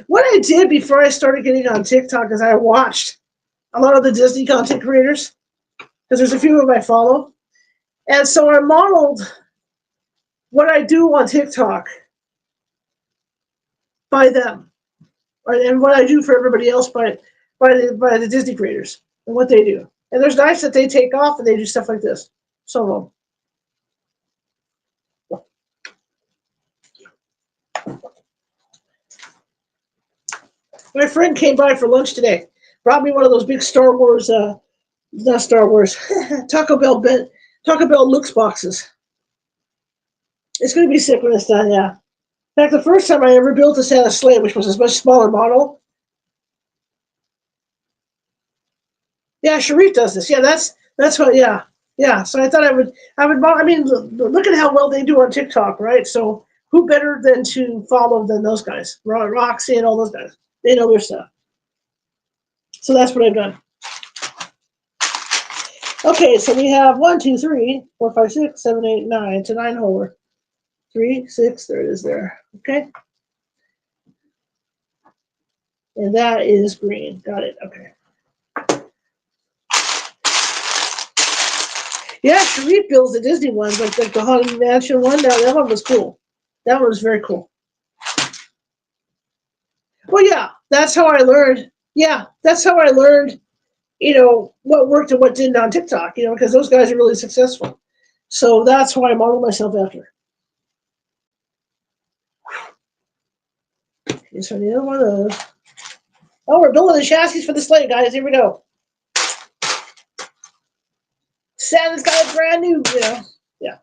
What I did before I started getting on TikTok is I watched a lot of the Disney content creators because there's a few of them I follow. And so I modeled what I do on TikTok by them, and what I do for everybody else by the Disney creators and what they do. And there's nights that they take off and they do stuff like this. Some of them. My friend came by for lunch today. Brought me one of those big Star Wars, not Star Wars, Taco Bell Lux boxes. It's going to be sick when it's done, yeah. In fact, the first time I ever built a Santa Sleigh, which was a much smaller model. Yeah, Sharif does this. Yeah, that's what. Yeah, yeah. So I thought I would. I mean, look at how well they do on TikTok, right? So who better than to follow than those guys, Roxy and all those guys? They know their stuff. So that's what I've done. Okay, so we have 1, 2, 3, 4, 5, 6, 7, 8, 9. It's a 9-holer. 3, 6. There it is. There. Okay. And that is green. Got it. Okay. Yeah, Sharif builds the Disney ones, like the Haunted Mansion one. That one was cool. That one was very cool. Well, yeah, that's how I learned. Yeah, that's how I learned, what worked and what didn't on TikTok, because those guys are really successful. So that's who I model myself after. Okay, so the other one of those. Oh, we're building the chassis for the sleigh, guys. Here we go. Santa's got a brand new, Yeah.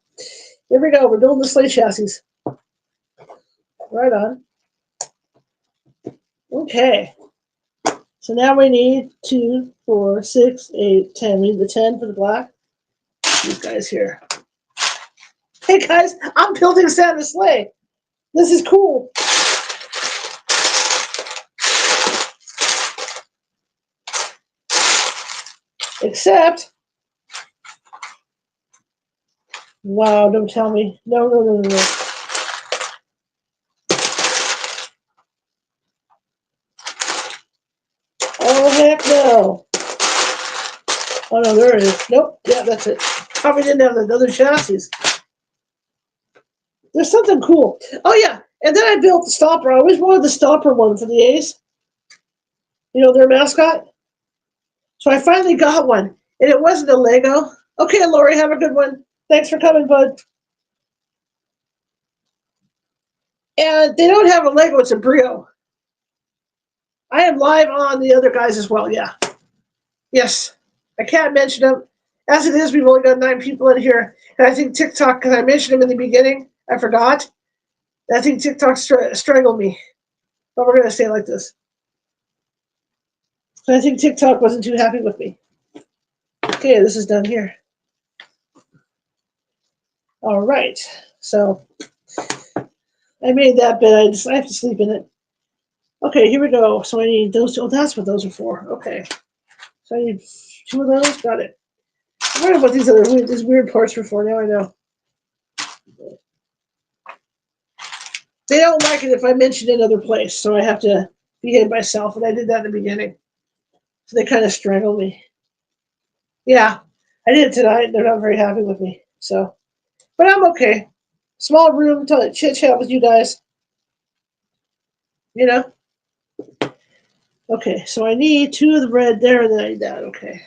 Here we go. We're building the sleigh chassis. Right on. Okay. So now we need 2, 4, 6, 8, 10. We need the 10 for the black. These guys here. Hey guys, I'm building Santa's sleigh. This is cool. Except, wow, don't tell me. No. Oh, heck no. Oh, no, there it is. Nope. Yeah, that's it. Probably didn't have the other chassis. There's something cool. Oh, yeah. And then I built the stopper. I always wanted the stopper one for the A's. Their mascot. So I finally got one. And it wasn't a Lego. Okay, Lori, have a good one. Thanks for coming, bud. And they don't have a Lego, it's a Brio. I am live on the other guys as well, yeah. Yes. I can't mention them. As it is, we've only got 9 people in here. And I think TikTok, because I mentioned them in the beginning, I forgot. I think TikTok strangled me. But we're going to say it like this. So I think TikTok wasn't too happy with me. Okay, this is done here. All right. So I made that bed. I have to sleep in it. Okay, here we go. So I need those 2. Oh, that's what those are for. Okay. So I need 2 of those. Got it. I wonder what these weird parts were for. Now I know. They don't like it if I mention another place, so I have to behave myself, and I did that in the beginning. So they kind of strangled me. Yeah, I did it tonight. They're not very happy with me. So, but I'm okay. Small room to chit chat with you guys. You know. Okay, so I need 2 of the red there, and then I need that. Okay.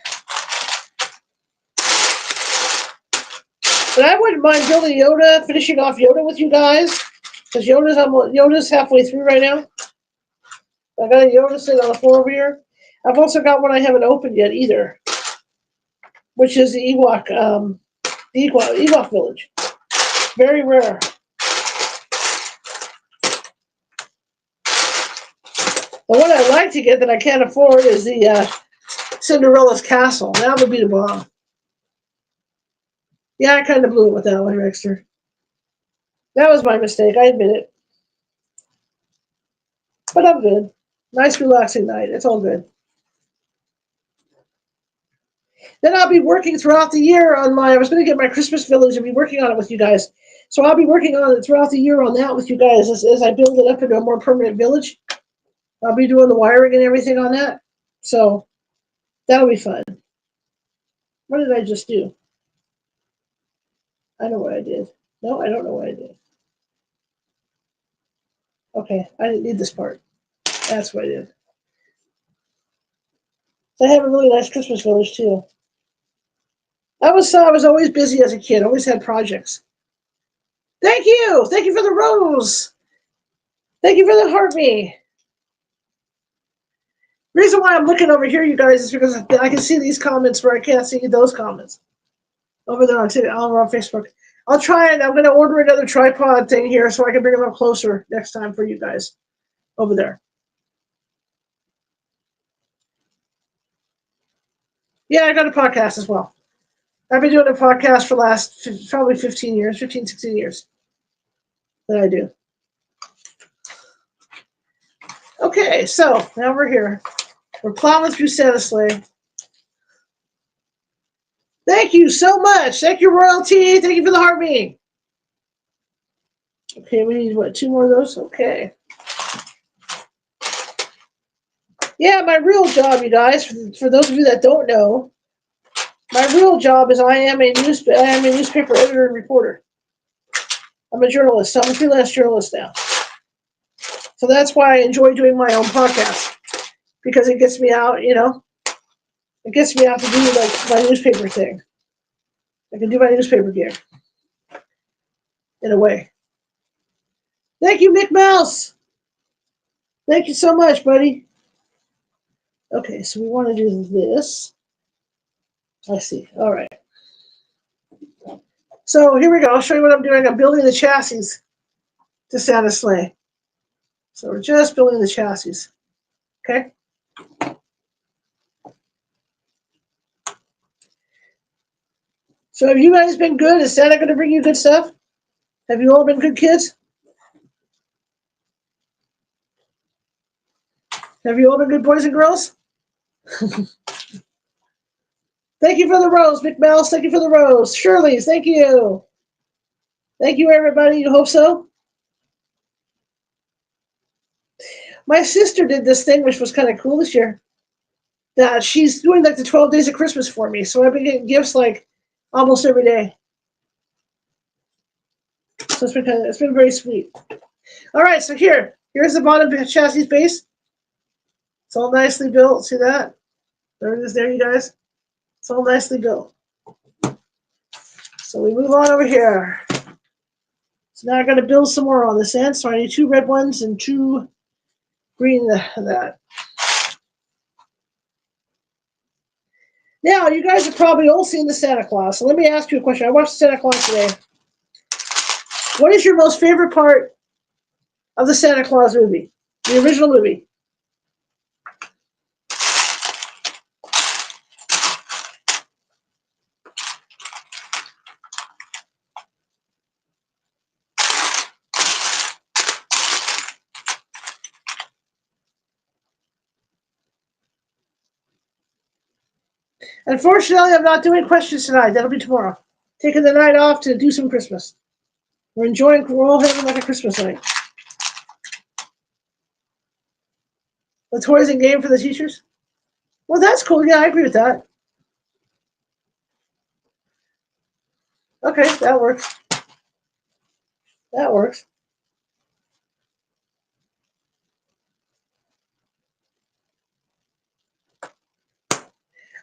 But I wouldn't mind building Yoda, finishing off Yoda with you guys, because Yoda's halfway through right now. I got a Yoda sitting on the floor over here. I've also got one I haven't opened yet either, which is the Ewok village. Very rare. The one I'd like to get that I can't afford is the Cinderella's Castle. That would be the bomb. Yeah, I kind of blew it with that one, Rexter. That was my mistake. I admit it. But I'm good. Nice, relaxing night. It's all good. Then I'll be working throughout the year on I was going to get my Christmas village and be working on it with you guys. So I'll be working on it throughout the year on that with you guys as I build it up into a more permanent village. I'll be doing the wiring and everything on that. So that'll be fun. What did I just do? I know what I did. No, I don't know what I did. Okay, I didn't need this part. That's what I did. So I have a really nice Christmas village too. I was always busy as a kid. Always had projects. Thank you. Thank you for the rose. Thank you for the heart me. The reason why I'm looking over here, you guys, is because I can see these comments where I can't see those comments. Over there on Facebook. I'll try and I'm going to order another tripod thing here so I can bring them up closer next time for you guys over there. Yeah, I got a podcast as well. I've been doing a podcast for the last probably 15 years, 15, 16 years that I do. Okay, so now we're here. We're plowing through Santa Sleigh. Thank you so much. Thank you, Royalty. Thank you for the heart me. Okay, we need, what, 2 more of those? Okay. Yeah, my real job, you guys, for those of you that don't know, my real job is I am a newspaper editor and reporter. I'm a journalist. I'm a freelance journalist now. So that's why I enjoy doing my own podcast, because it gets me out, It gets me out to do like my newspaper thing. I can do my newspaper gig in a way. Thank you, Mick Mouse. Thank you so much, buddy. Okay, so we want to do this. I see. All right. So here we go. I'll show you what I'm doing. I'm building the chassis to Santa Sleigh. So we're just building the chassis. Okay. So have you guys been good? Is Santa going to bring you good stuff? Have you all been good kids? Have you all been good boys and girls? Thank you for the rose, Mick Mouse. Thank you for the rose. Shirley's, thank you. Thank you, everybody. You hope so? My sister did this thing, which was kind of cool this year. That she's doing like the 12 days of Christmas for me. So I've been getting gifts like almost every day. So it's been very sweet. All right, so here's the bottom chassis base. It's all nicely built. See that? There it is there, you guys. It's all nicely built. So we move on over here. So now I'm going to build some more on this end. So I need 2 red ones and 2 green that. Now, you guys have probably all seen the Santa Claus. So let me ask you a question. I watched Santa Claus today. What is your most favorite part of the Santa Claus movie? The original movie? Unfortunately, I'm not doing questions tonight. That'll be tomorrow. Taking the night off to do some Christmas. We're all having like a Christmas night. The toys and game for the teachers? Well, that's cool. Yeah, I agree with that. Okay, that works. That works.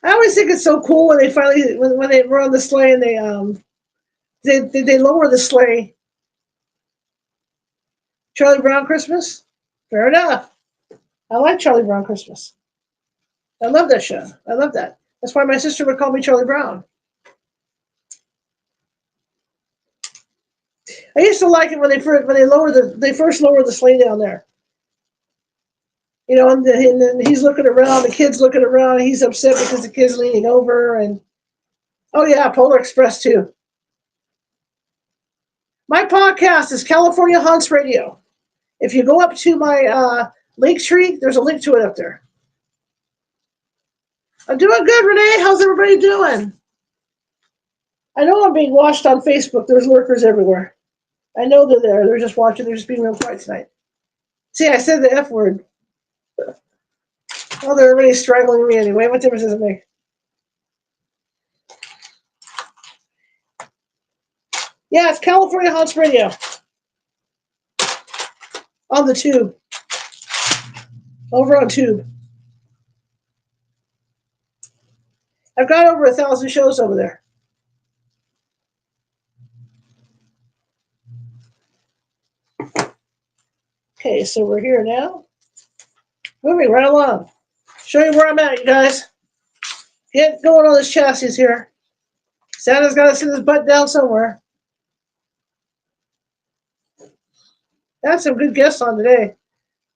I always think it's so cool when they finally when they run the sleigh and they lower the sleigh. Charlie Brown Christmas? Fair enough. I like Charlie Brown Christmas. I love that show. I love that. That's why my sister would call me Charlie Brown. I used to like it when they first lowered the sleigh down there. You know, and then he's looking around, the kid's looking around, and he's upset because the kid's leaning over, and oh yeah, Polar Express too. My podcast is California Haunts Radio. If you go up to my link tree, there's a link to it up there. I'm doing good, Renee. How's everybody doing? I know I'm being watched on Facebook. There's lurkers everywhere. I know they're there. They're just watching. They're just being real quiet tonight. See, I said the F word. Well, they're already strangling me anyway. What difference does it make? Yeah, it's California Haunts Radio. On the tube. Over on tube. I've got over 1,000 shows over there. Okay, so we're here now. Moving right along. Show you where I'm at, you guys. Get going on this chassis here. Santa's got to sit his butt down somewhere. That's some good guests on today.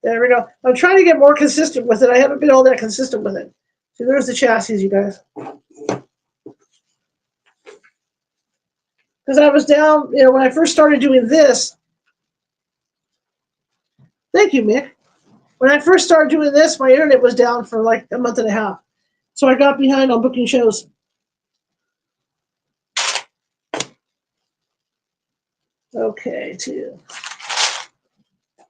There we go. I'm trying to get more consistent with it. I haven't been all that consistent with it. So there's the chassis, you guys. Because I was down, when I first started doing this. Thank you, Mick. When I first started doing this, my internet was down for like a month and a half. So I got behind on booking shows. Okay, too.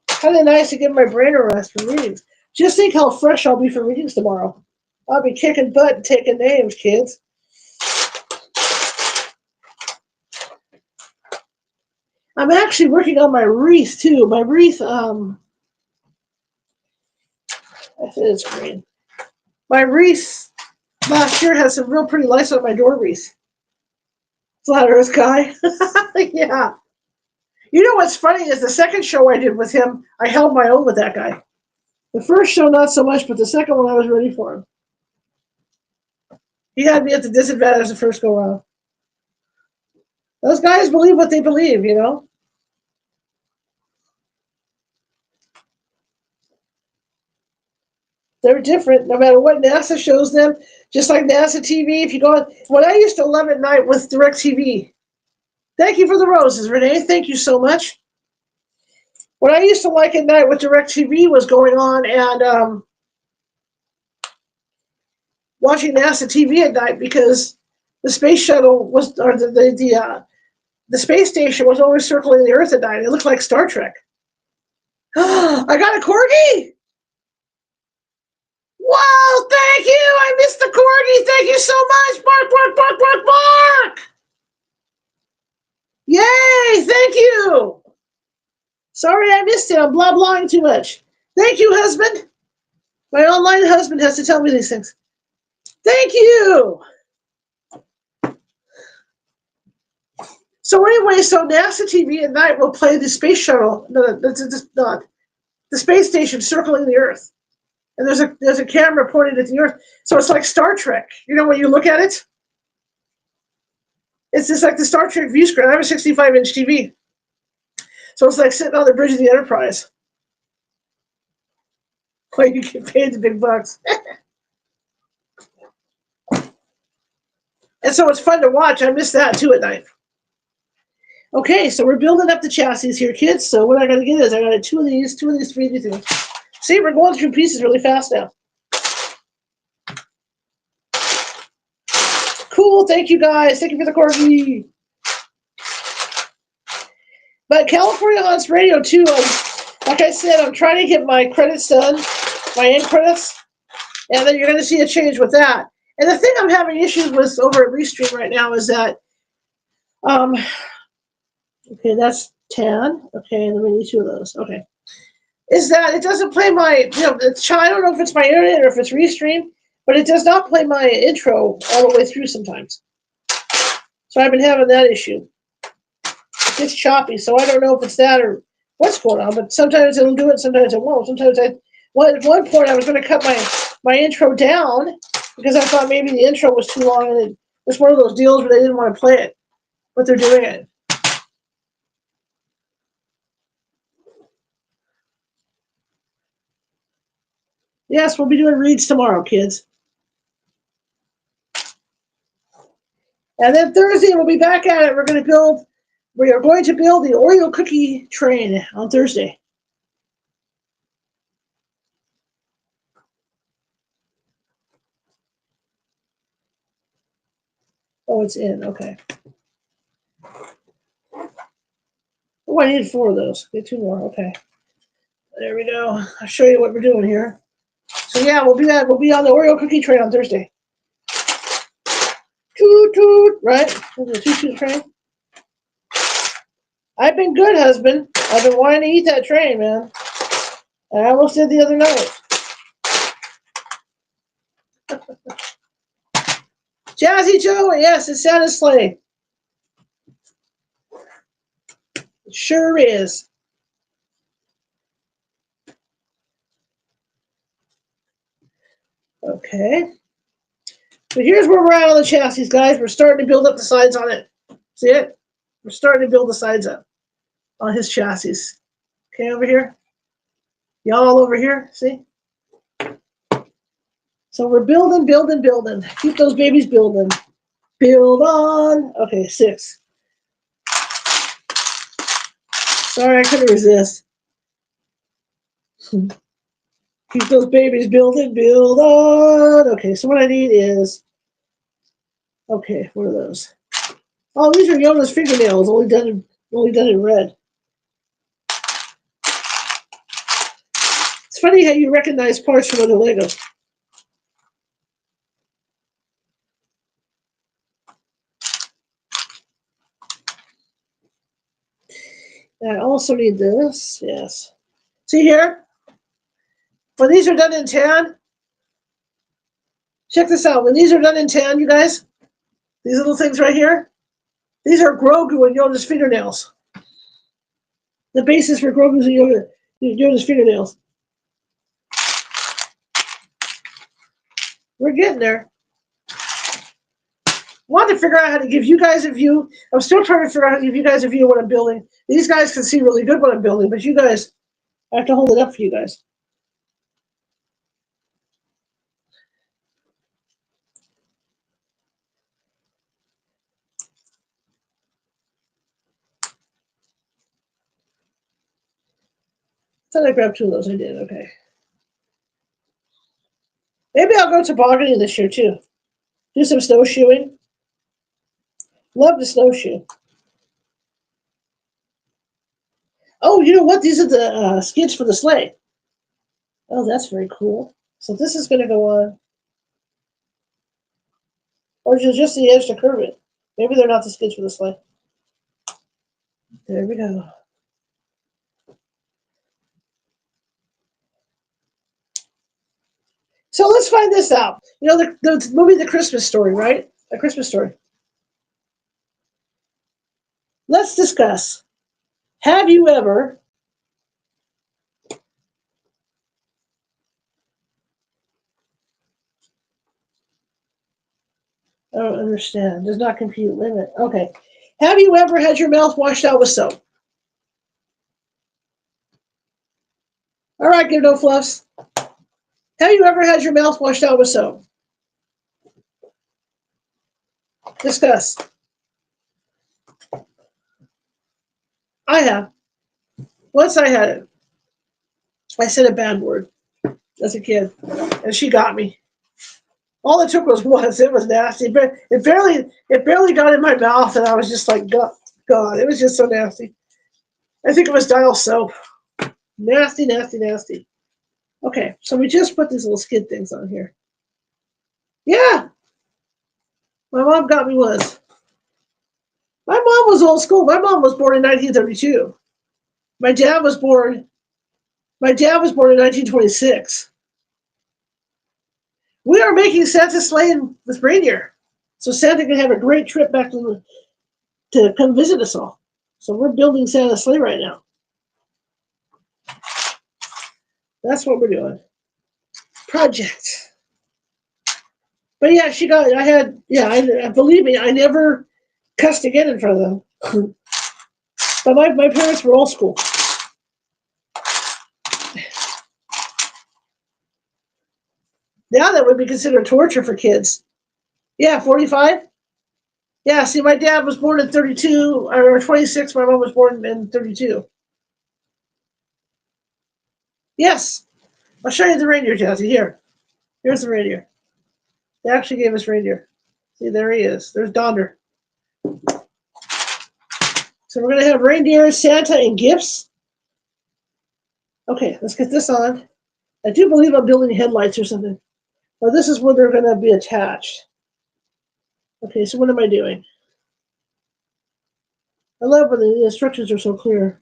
Kind of nice to give my brain a rest for readings. Just think how fresh I'll be for readings tomorrow. I'll be kicking butt and taking names, kids. I'm actually working on my wreath, too. My wreath, I said it's green. My wreath last year had some real pretty lights on my door wreath. Flat Earth guy. Yeah. You know what's funny is the second show I did with him, I held my own with that guy. The first show, not so much, but the second one, I was ready for him. He had me at the disadvantage the first go round. Those guys believe what they believe, They're different no matter what NASA shows them. Just like NASA TV, if you go on, what I used to love at night with DirecTV. Thank you for the roses, Renee. Thank you so much. What I used to like at night with DirecTV was going on and watching NASA TV at night because the space shuttle was, or the space station was always circling the Earth at night. It looked like Star Trek. I got a corgi. Whoa, thank you. I missed the corgi. Thank you so much. Bark, bark, bark, bark, bark. Yay, thank you. Sorry I missed it. I'm blah-blahing too much. Thank you, husband. My online husband has to tell me these things. Thank you. So anyway, so NASA TV at night will play the space shuttle, the space station circling the Earth. And there's a camera pointed at the Earth. So it's like Star Trek. When you look at it? It's just like the Star Trek view screen. I have a 65-inch TV. So it's like sitting on the bridge of the Enterprise. Where you get paid the big bucks. And so it's fun to watch. I miss that too at night. Okay, so we're building up the chassis here, kids. So what I got to get is I got two of these, three of these things. See, we're going through pieces really fast now. Cool, thank you guys. Thank you for the corgi. But California Haunts Radio too, like I said, I'm trying to get my credits done my ink credits, and then you're going to see a change with that. And the thing I'm having issues with over at Restream right now is that, okay, that's 10. Okay, let me need 2 of those. Okay. Is that it doesn't play my, I don't know if it's my internet or if it's Restream, but it does not play my intro all the way through sometimes. So I've been having that issue. It gets choppy, so I don't know if it's that or what's going on, but sometimes it'll do it, sometimes it won't. Sometimes at one point I was going to cut my intro down because I thought maybe the intro was too long, and it was one of those deals where they didn't want to play it, but they're doing it. Yes, we'll be doing reads tomorrow, kids. And then Thursday we'll be back at it. We are going to build the Oreo cookie train on Thursday. Oh, it's in. Okay. Oh, I need 4 of those. Get 2 more. Okay. There we go. I'll show you what we're doing here. So yeah, we'll be on the Oreo cookie train on Thursday. Toot toot, right? The toot toot train. I've been good, husband. I've been wanting to eat that train, man. I almost did the other night. Jazzy Joe, yes, it's Santa's sleigh. It sure is. Okay. So here's where we're at on the chassis, guys. We're starting to build up the sides on it. See it? We're starting to build the sides up on his chassis. Okay, over here. Y'all over here, see? So we're building. Keep those babies building. Build on. Okay, 6. Sorry, I couldn't resist. Keep those babies building. Build on. Okay, so what I need is, okay, what are those? Oh, these are Yoda's fingernails, only done in red. It's funny how you recognize parts from other Legos. I also need this, yes. See here? When these are done in tan, check this out. When these are done in tan, you guys, these little things right here, these are Grogu and Yoda's fingernails. The basis for Grogu's and Yoda's fingernails. We're getting there. Want to figure out how to give you guys a view. I'm still trying to figure out how to give you guys a view of what I'm building. These guys can see really good what I'm building, but you guys, I have to hold it up for you guys. I thought I grabbed 2 of those. I did. Okay. Maybe I'll go tobogganing this year too. Do some snowshoeing. Love to snowshoe. Oh, you know what? These are the skids for the sleigh. Oh, that's very cool. So this is going to go on. Or is it just the edge to curve it? Maybe they're not the skids for the sleigh. There we go. So let's find this out. You know, the movie The Christmas Story, right? A Christmas Story. Let's discuss. Have you ever I don't understand. Does not compute limit. Okay. Have you ever had your mouth washed out with soap? All right, give no fluffs. Have you ever had your mouth washed out with soap? Discuss. I have. Once I had it. I said a bad word as a kid, and she got me. All it took was once. It was nasty, but it barely got in my mouth, and I was just like, God, it was just so nasty. I think it was Dial soap. Nasty, nasty, nasty. Okay, so we just put these little skid things on here. Yeah, my mom got me was. My mom was old school. My mom was born in 1932. My dad was born. My dad was born in 1926. We are making Santa's sleigh with reindeer, so Santa can have a great trip back to come visit us all. So we're building Santa's sleigh right now. That's what we're doing. Project. But yeah, she got. I had. Yeah, believe me, I never cussed again in front of them. But my parents were old school. Now that would be considered torture for kids. Yeah, 45. Yeah, see, my dad was born in 32 or 26. My mom was born in 32. Yes, I'll show you the reindeer, Jazzy. Here, here's the reindeer. They actually gave us reindeer. See, there he is. There's Donder. So we're gonna have reindeer, Santa, and gifts. Okay, let's get this on. I do believe I'm building headlights or something. Well, this is where they're gonna be attached. Okay, so what am I doing? I love when the instructions are so clear.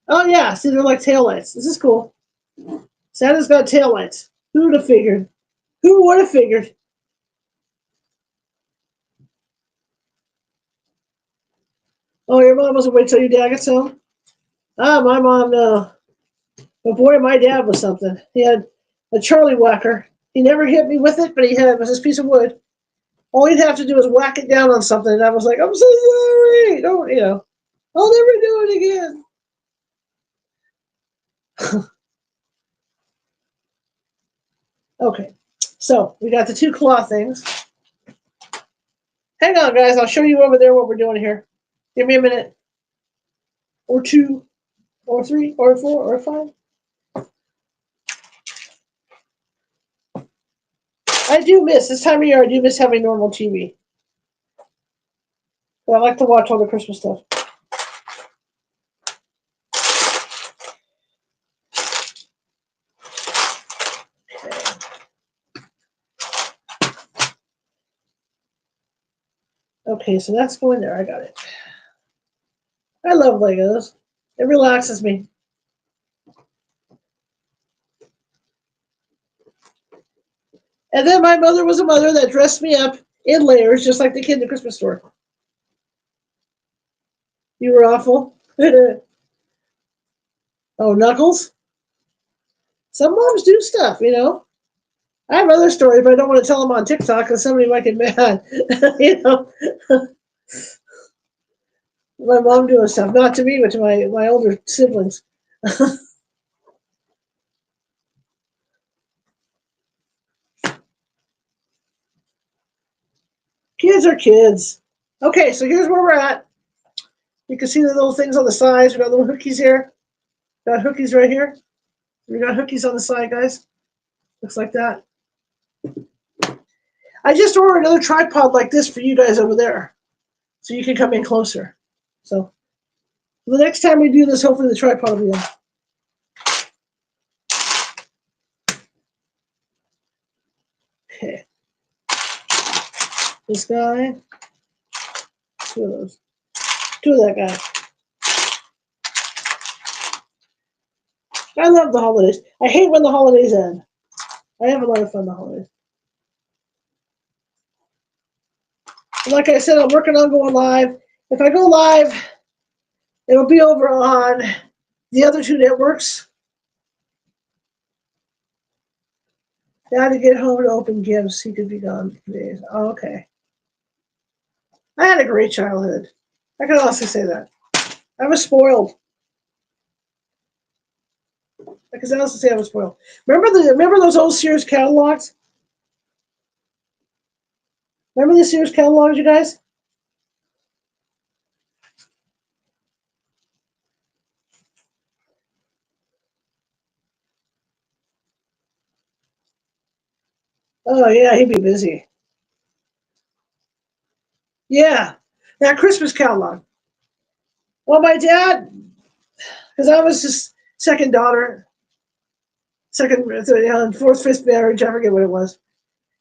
Oh yeah, see, they're like taillights. This is cool. Santa's got taillights. Who would have figured? Who would have figured? Oh, your mom doesn't wait till your dad gets home? Ah, my mom, no. But boy, my dad was something. He had a Charlie whacker. He never hit me with it, but it was this piece of wood. All he'd have to do is whack it down on something, and I was like, I'm so sorry. Don't, I'll never do it again. Okay, so we got the two claw things. Hang on, guys. I'll show you over there what we're doing here. Give me a minute, or two, or three, or four, or five. I do miss this time of year. I do miss having normal TV. But I like to watch all the Christmas stuff. Okay, so that's going there. I got it. I love Legos. It relaxes me. And then my mother was a mother that dressed me up in layers, just like the kid in the Christmas store. You were awful. Oh, Knuckles? Some moms do stuff. I have other stories, but I don't want to tell them on TikTok because somebody might get mad. My mom doing stuff, not to me, but to my older siblings. Kids are kids. Okay, so here's where we're at. You can see the little things on the sides. We got little hookies here. Got hookies right here. We got hookies on the side, guys. Looks like that. I just ordered another tripod like this for you guys over there, so you can come in closer. So the next time we do this, hopefully the tripod will be in. Okay. This guy. Two of those. Two of that guy. I love the holidays. I hate when the holidays end. I have a lot of fun the holidays. Like I said, I'm working on going live. If I go live, it'll be over on the other two networks. Now to get home to open gifts, he could be gone for days. Oh, okay. I had a great childhood. I can honestly say that. I was spoiled. I can honestly say I was spoiled. Remember those old Sears catalogs? Remember the Sears catalogs, you guys? Oh yeah, he'd be busy. Yeah, that Christmas catalog. Well, my dad, because I was his second daughter, fourth, fifth marriage. I forget what it was.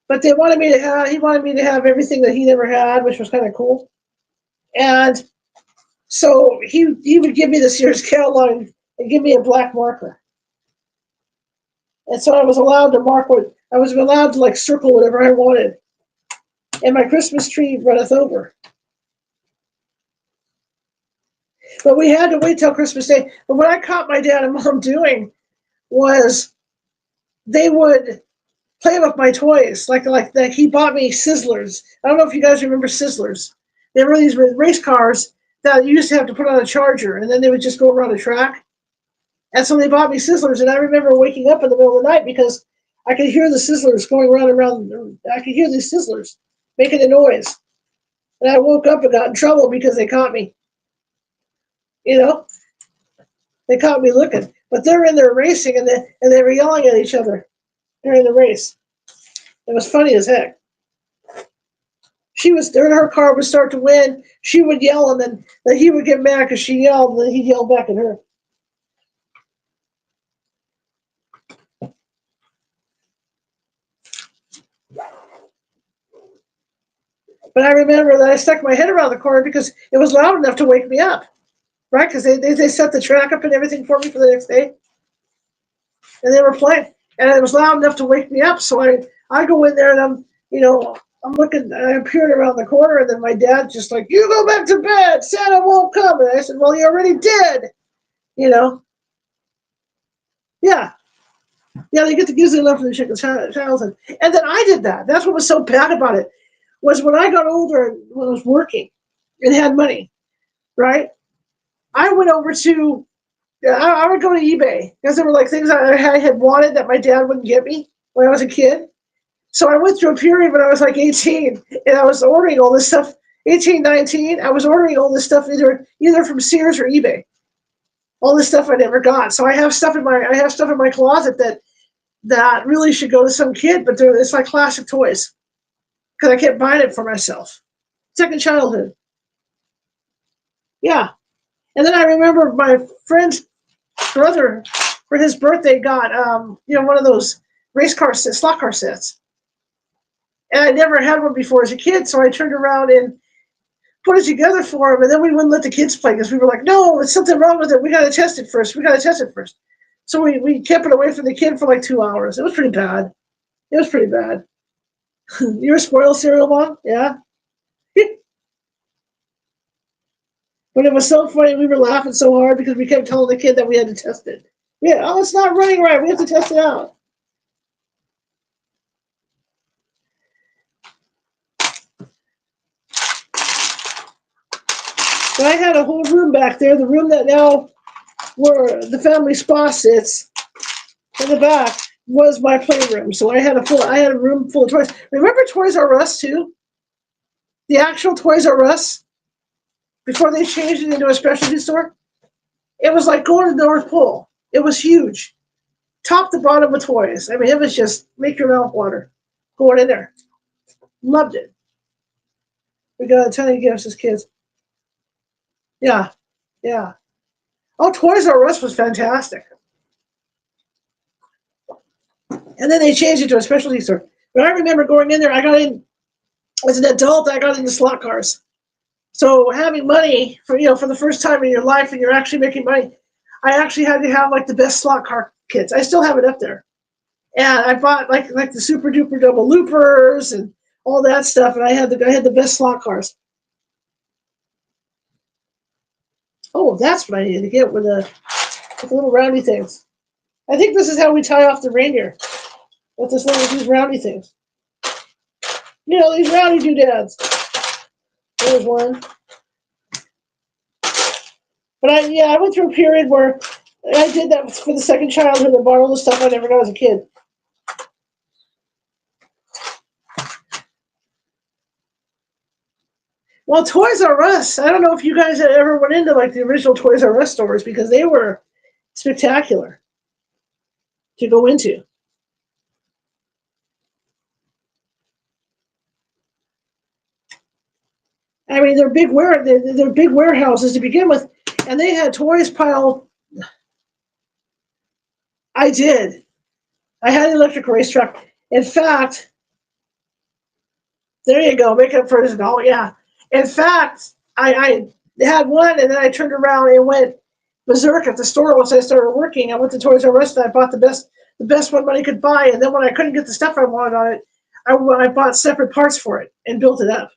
But he wanted me to have everything that he never had, which was kind of cool. And so he would give me the Sears catalog and give me a black marker. And so I was allowed to like circle whatever I wanted. And my Christmas tree runneth over. But we had to wait till Christmas Day. But what I caught my dad and mom doing was they would play with my toys. Like he bought me Sizzlers. I don't know if you guys remember Sizzlers. They were these race cars that you used to have to put on a charger, and then they would just go around a track. And so they bought me Sizzlers, and I remember waking up in the middle of the night because I could hear the Sizzlers going around. I could hear these Sizzlers making a noise. And I woke up and got in trouble because they caught me. You know? They caught me looking. But they're in there racing, and they were yelling at each other during the race. It was funny as heck. Her car would start to win. She would yell, and then he would get mad because she yelled, and then he'd yell back at her. But I remember that I stuck my head around the corner because it was loud enough to wake me up, right? Because they set the track up and everything for me for the next day, and they were playing, and it was loud enough to wake me up. So I go in there, and I'm looking, I'm peering around the corner, and then my dad's just like, "You go back to bed. Santa won't come." And I said, "Well, he already did." Yeah. Yeah, they get to use it enough for the child's childhood. And then I did that. That's what was so bad about it, was when I got older, when I was working and had money, right? I went over to, I would go to eBay because there were like things I had wanted that my dad wouldn't get me when I was a kid. So I went through a period when I was like 18 and I was ordering all this stuff, 18, 19, I was ordering all this stuff either from Sears or eBay. All this stuff I never got. So I have stuff in my closet that really should go to some kid, but it's like classic toys because I kept buying it for myself. Second childhood. Yeah. And then I remember my friend's brother, for his birthday, got one of those slot car sets. And I never had one before as a kid, so I turned around and put it together for him, and then we wouldn't let the kids play because we were like, no, there's something wrong with it. We got to test it first. So we kept it away from the kid for like 2 hours. It was pretty bad. You're a spoiled cereal mom? Yeah? But it was so funny. We were laughing so hard because we kept telling the kid that we had to test it. Yeah, oh, it's not running right. We have to test it out. But I had a whole room back there, the room that now where the family spa sits in the back was my playroom. So I had a room full of toys. Remember Toys R Us too? The actual Toys R Us before they changed it into a specialty store? It was like going to the North Pole. It was huge. Top to bottom with toys. I mean, it was just make your mouth water going in there. Loved it. We got a ton of gifts as kids. Yeah. Yeah. Oh, Toys R Us was fantastic. And then they changed it to a specialty store. But I remember going in there, I got in, as an adult, I got into slot cars. So having money for the first time in your life and you're actually making money, I actually had to have like the best slot car kits. I still have it up there. And I bought like the super duper double loopers and all that stuff, and I had the best slot cars. Oh, that's what I needed to get with the little roundy things. I think this is how we tie off the reindeer. With these roundy things. These roundy doodads. There's one. But I went through a period where I did that for the second childhood and bought all the stuff I never got as a kid. Well, Toys R Us, I don't know if you guys ever went into like the original Toys R Us stores because they were spectacular to go into. I mean, they're big warehouses to begin with, and they had toys piled. I did. I had an electric race truck. In fact, there you go. Make up for it. Oh, yeah. In fact, I had one, and then I turned around and went berserk at the store once I started working. I went to Toys R Us and I bought the best one money could buy. And then when I couldn't get the stuff I wanted on it, I bought separate parts for it and built it up.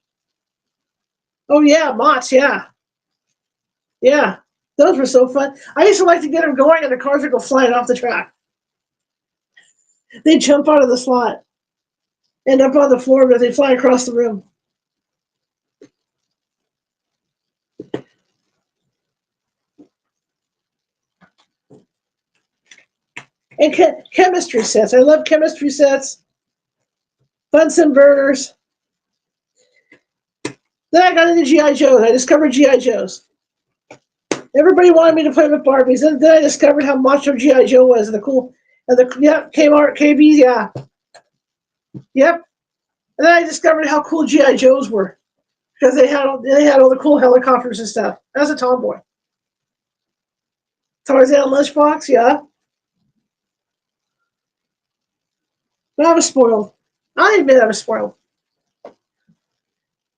Oh yeah, Mott's, yeah, yeah. Those were so fun. I used to like to get them going, and the cars would go flying off the track. They'd jump out of the slot, end up on the floor, but they'd fly across the room. And chemistry sets. I love chemistry sets. Bunsen burners. Then I got into G.I. Joes. I discovered G.I. Joes. Everybody wanted me to play with Barbies. And then I discovered how macho G.I. Joe was and the cool, and the, yeah, Kmart, KBs, yeah. Yep. And then I discovered how cool G.I. Joes were because they had all the cool helicopters and stuff. I was a tomboy. Tarzan lunchbox, yeah. But I was spoiled. I admit I was spoiled.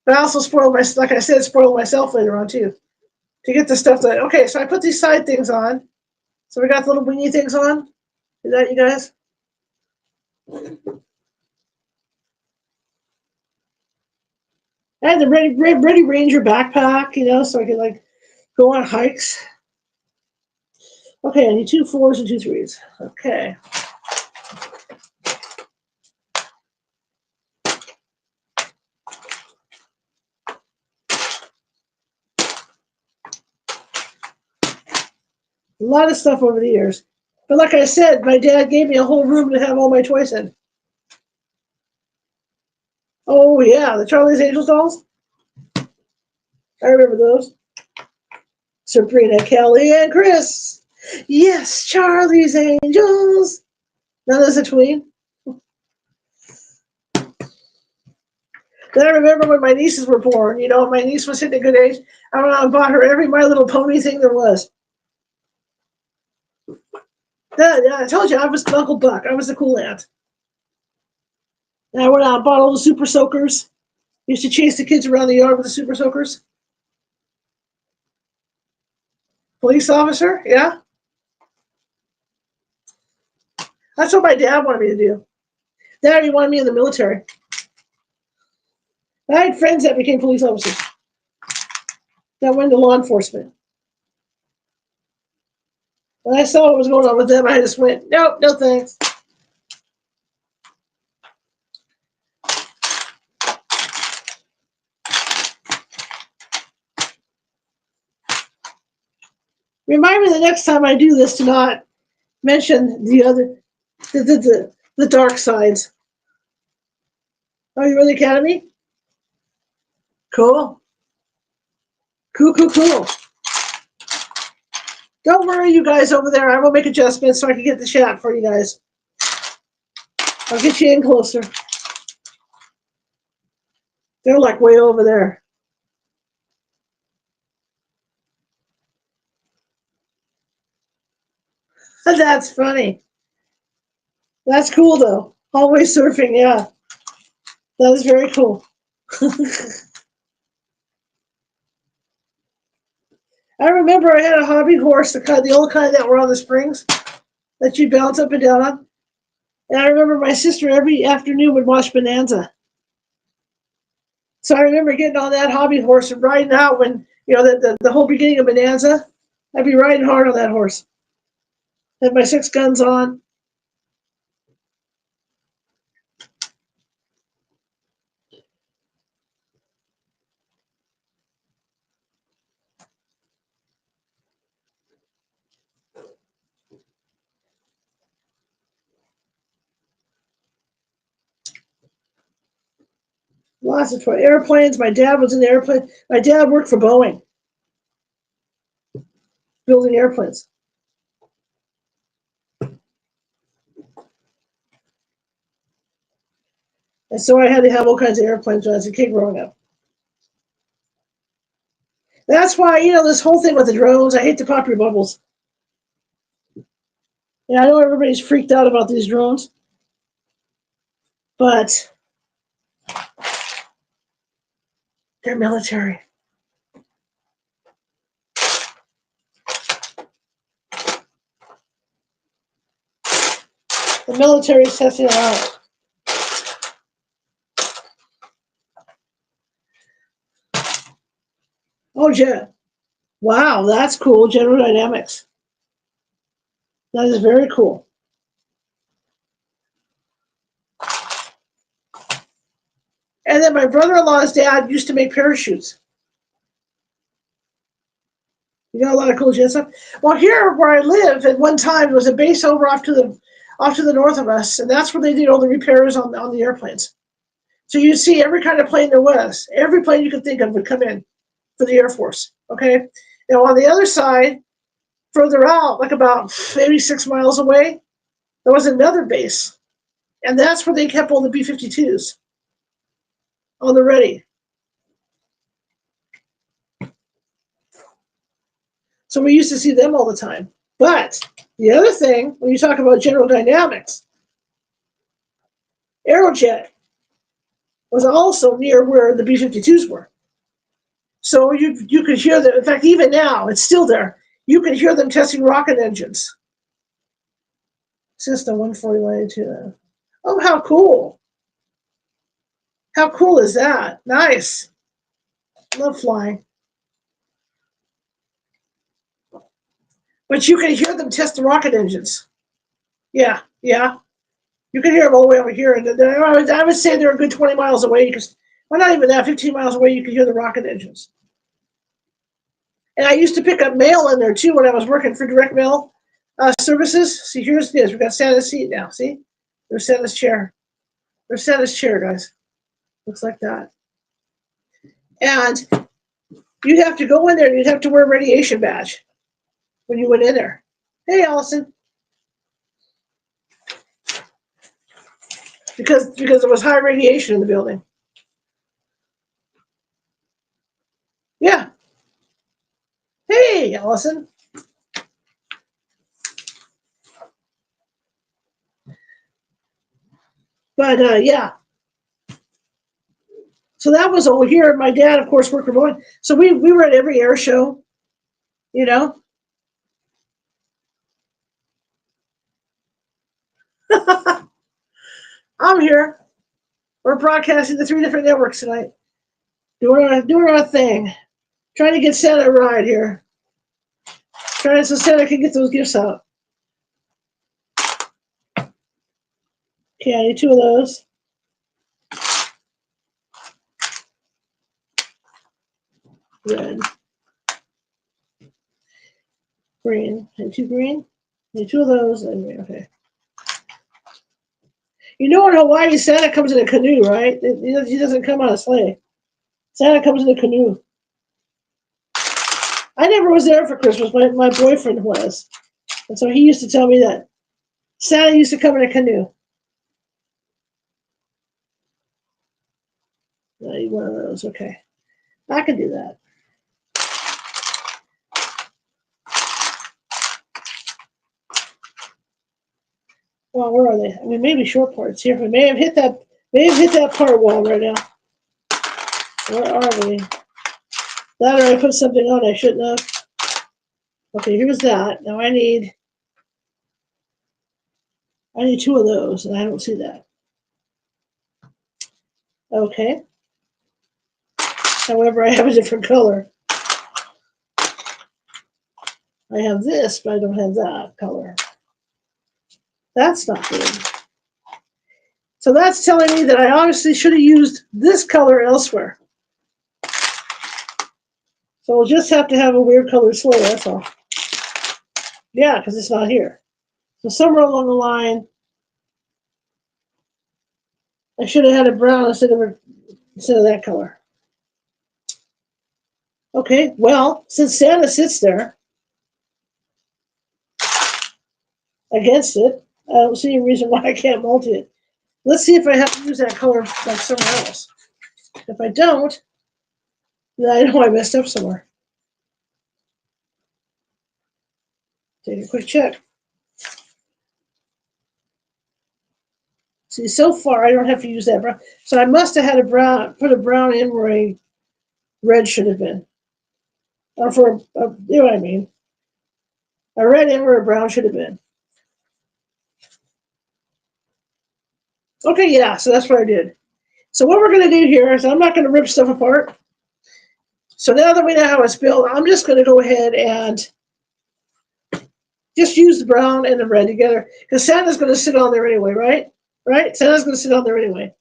But I also spoiled like I said, spoiled myself later on too. To get the stuff that, okay, so I put these side things on. So we got the little wingy things on. Is that you guys? I had the Ready Ranger backpack, so I could like go on hikes. Okay, I need 2 4s and 2 3s. Okay. A lot of stuff over the years. But like I said, my dad gave me a whole room to have all my toys in. Oh, yeah, the Charlie's Angels dolls. I remember those. Sabrina, Kelly, and Chris. Yes, Charlie's Angels. Now there's a tween. Then I remember when my nieces were born. My niece was hitting a good age. I went out and bought her every My Little Pony thing there was. Yeah, I told you I was Uncle Buck. I was the cool aunt. And I went out and bought all the super soakers. Used to chase the kids around the yard with the super soakers. Police officer, yeah. That's what my dad wanted me to do. Dad, he wanted me in the military. I had friends that became police officers that went into law enforcement. When I saw what was going on with them, I just went, nope, no thanks. Remind me the next time I do this to not mention the dark sides. Oh, you were in the academy? Cool. Cool. Don't worry, you guys over there. I will make adjustments so I can get the chat for you guys. I'll get you in closer. They're like way over there. That's funny. That's cool, though. Always surfing, yeah. That is very cool. I remember I had a hobby horse, the old kind that were on the springs that you bounce up and down on. And I remember my sister every afternoon would watch Bonanza. So I remember getting on that hobby horse and riding out when, the whole beginning of Bonanza. I'd be riding hard on that horse. Had my 6 guns on. Lots of airplanes. My dad was in the airplane. My dad worked for Boeing, building airplanes. And so I had to have all kinds of airplanes when I was a kid growing up. That's why, this whole thing with the drones, I hate to pop your bubbles. Yeah, I know everybody's freaked out about these drones, but they're military. The military is testing it out. Oh, yeah. Wow, that's cool. General Dynamics. That is very cool. And then my brother-in-law's dad used to make parachutes. You got a lot of cool jet stuff. Well, here where I live, at one time there was a base over off to the north of us, and that's where they did all the repairs on the airplanes. So you see every kind of plane there was. Every plane you could think of would come in for the Air Force. Okay. Now on the other side, further out, like about maybe 6 miles away, there was another base, and that's where they kept all the B-52s on the ready. So we used to see them all the time. But the other thing, when you talk about General Dynamics, Aerojet was also near where the B-52s were. So you could hear them. In fact, even now, it's still there. You can hear them testing rocket engines. System 14182. Oh, how cool. How cool is that? Nice. Love flying. But you can hear them test the rocket engines. Yeah, yeah. You can hear them all the way over here. And I would say they're a good 20 miles away. Because, well, not even that, 15 miles away, you can hear the rocket engines. And I used to pick up mail in there, too, when I was working for direct mail services. See, here's this. We've got Santa's seat now. See? There's Santa's chair. There's Santa's chair, guys. Looks like that. And you'd have to go in there and you'd have to wear a radiation badge when you went in there. Hey, Allison. Because there was high radiation in the building. Yeah. Hey, Allison. But yeah. So that was over here. My dad, of course, worked remote. So we were at every air show, you know. I'm here. We're broadcasting the 3 different networks tonight. Doing our thing. Trying to get Santa a ride here. Trying so Santa can get those gifts out. Okay, I need 2 of those. Red. Green. And 2 green. I need 2 of those. Okay. You know in Hawaii, Santa comes in a canoe, right? He doesn't come on a sleigh. Santa comes in a canoe. I never was there for Christmas. My boyfriend was. And so he used to tell me that Santa used to come in a canoe. I need 1 of those. Okay. I can do that. Well, where are they? I mean, maybe short parts here. We may have hit that part wall right now. Where are we? That or I put something on I shouldn't have. Okay, here's that. Now I need 2 of those, and I don't see that. Okay. However, I have a different color. I have this, but I don't have that color. That's not good. So that's telling me that I obviously should have used this color elsewhere. So we'll just have to have a weird colored sleigh, that's all. Yeah, because it's not here. So somewhere along the line, I should have had a brown instead of that color. Okay, well, since Santa sits there against it, I don't see any reason why I can't multi it. Let's see if I have to use that color like somewhere else. If I don't, then I know I messed up somewhere. Take a quick check. See, so far I don't have to use that brown. So I must have had put a brown in where a red should have been. Or you know what I mean. A red in where a brown should have been. Okay, yeah, so that's what I did. So what we're going to do here is I'm not going to rip stuff apart. So now that we know how it's built, I'm just going to go ahead and just use the brown and the red together. Because Santa's going to sit on there anyway, right? Right? Santa's going to sit on there anyway.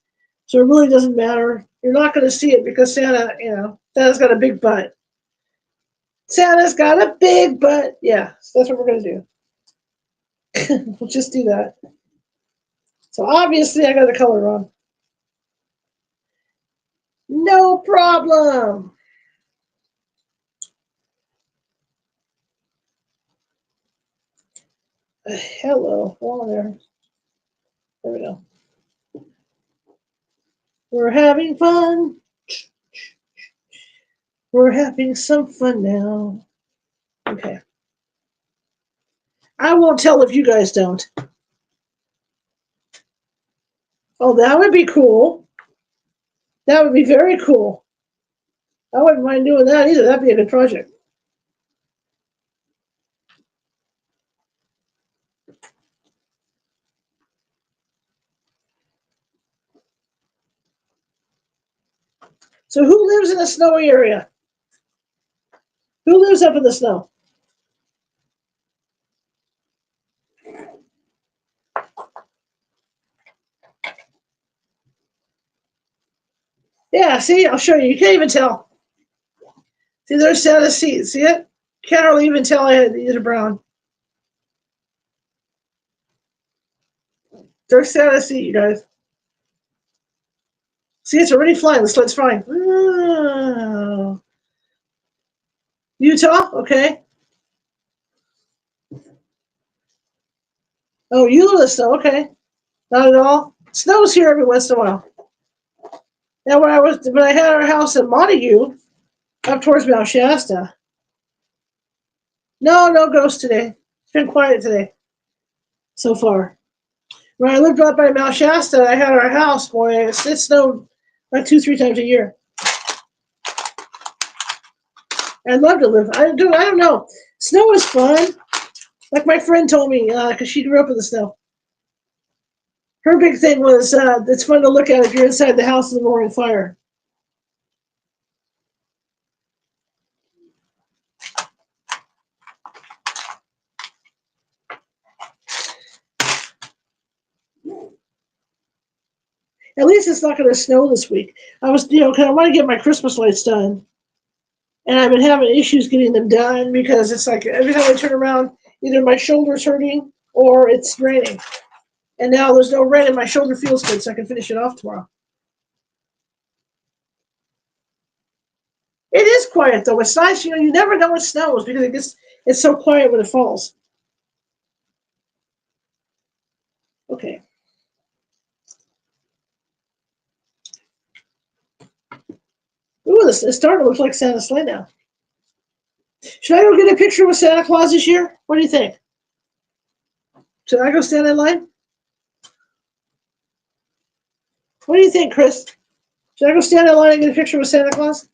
So it really doesn't matter. You're not going to see it because Santa, Santa's got a big butt. Santa's got a big butt. Yeah, so that's what we're going to do. We'll just do that. So obviously I got the color wrong. No problem. Hello. Oh, there. There we go. We're having fun. We're having some fun now. Okay. I won't tell if you guys don't. Oh, that would be cool. That would be very cool. I wouldn't mind doing that either. That'd be a good project. So who lives in a snowy area? Who lives up in the snow? Yeah, see, I'll show you. You can't even tell. See, there's Santa's seat. See it? Can't really even tell I had either brown. There's Santa's seat, you guys. See, it's already flying. The sled's flying. Oh. Utah? Okay. Oh, you live in the snow. Okay. Not at all. Snow's here every once in a while. Now, when I had our house in Montague, up towards Mount Shasta. No ghosts today. It's been quiet today so far. When I lived up by Mount Shasta, I had our house, boy, it snowed like 2-3 times a year. I'd love to live. I don't know. Snow is fun. Like my friend told me, because she grew up in the snow. Her big thing was it's fun to look at if you're inside the house in the roaring fire. At least it's not going to snow this week. I was, because I want to get my Christmas lights done. And I've been having issues getting them done because it's like every time I turn around, either my shoulder's hurting or it's raining. And now there's no rain and my shoulder feels good, so I can finish it off tomorrow. It is quiet though. It's nice, you never know it snows because it's so quiet when it falls. Okay. Ooh, it's starting to look like Santa's sleigh now. Should I go get a picture with Santa Claus this year? What do you think? Should I go stand in line? What do you think, Chris? Should I go stand in line and get a picture with Santa Claus?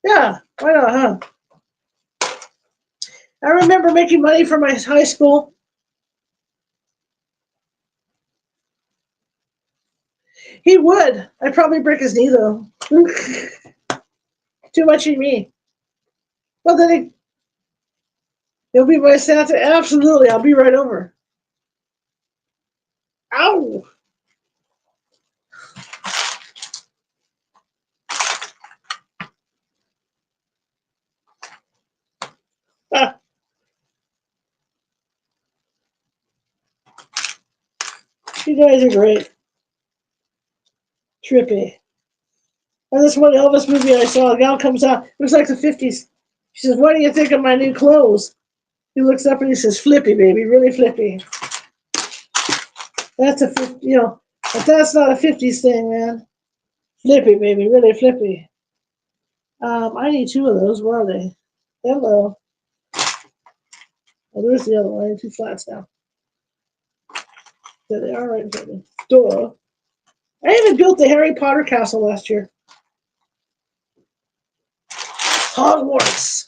Yeah, why not, huh? I remember making money for my high school. He would. I'd probably break his knee, though. Too much in me. Well, then he'll be my Santa. Absolutely, I'll be right over. Ow! Ah, you guys are great. Trippy. And this one Elvis movie I saw, a gal comes out, looks like the 50s. She says, "What do you think of my new clothes?" He looks up and he says, "Flippy, baby, really flippy." That's but that's not a 50s thing, man. Flippy, baby, really flippy. I need 2 of those. Where are they? Hello. Oh, there's the other one. I have two flats now. There they are right in front of me. Duh. I even built the Harry Potter castle last year. Hogwarts.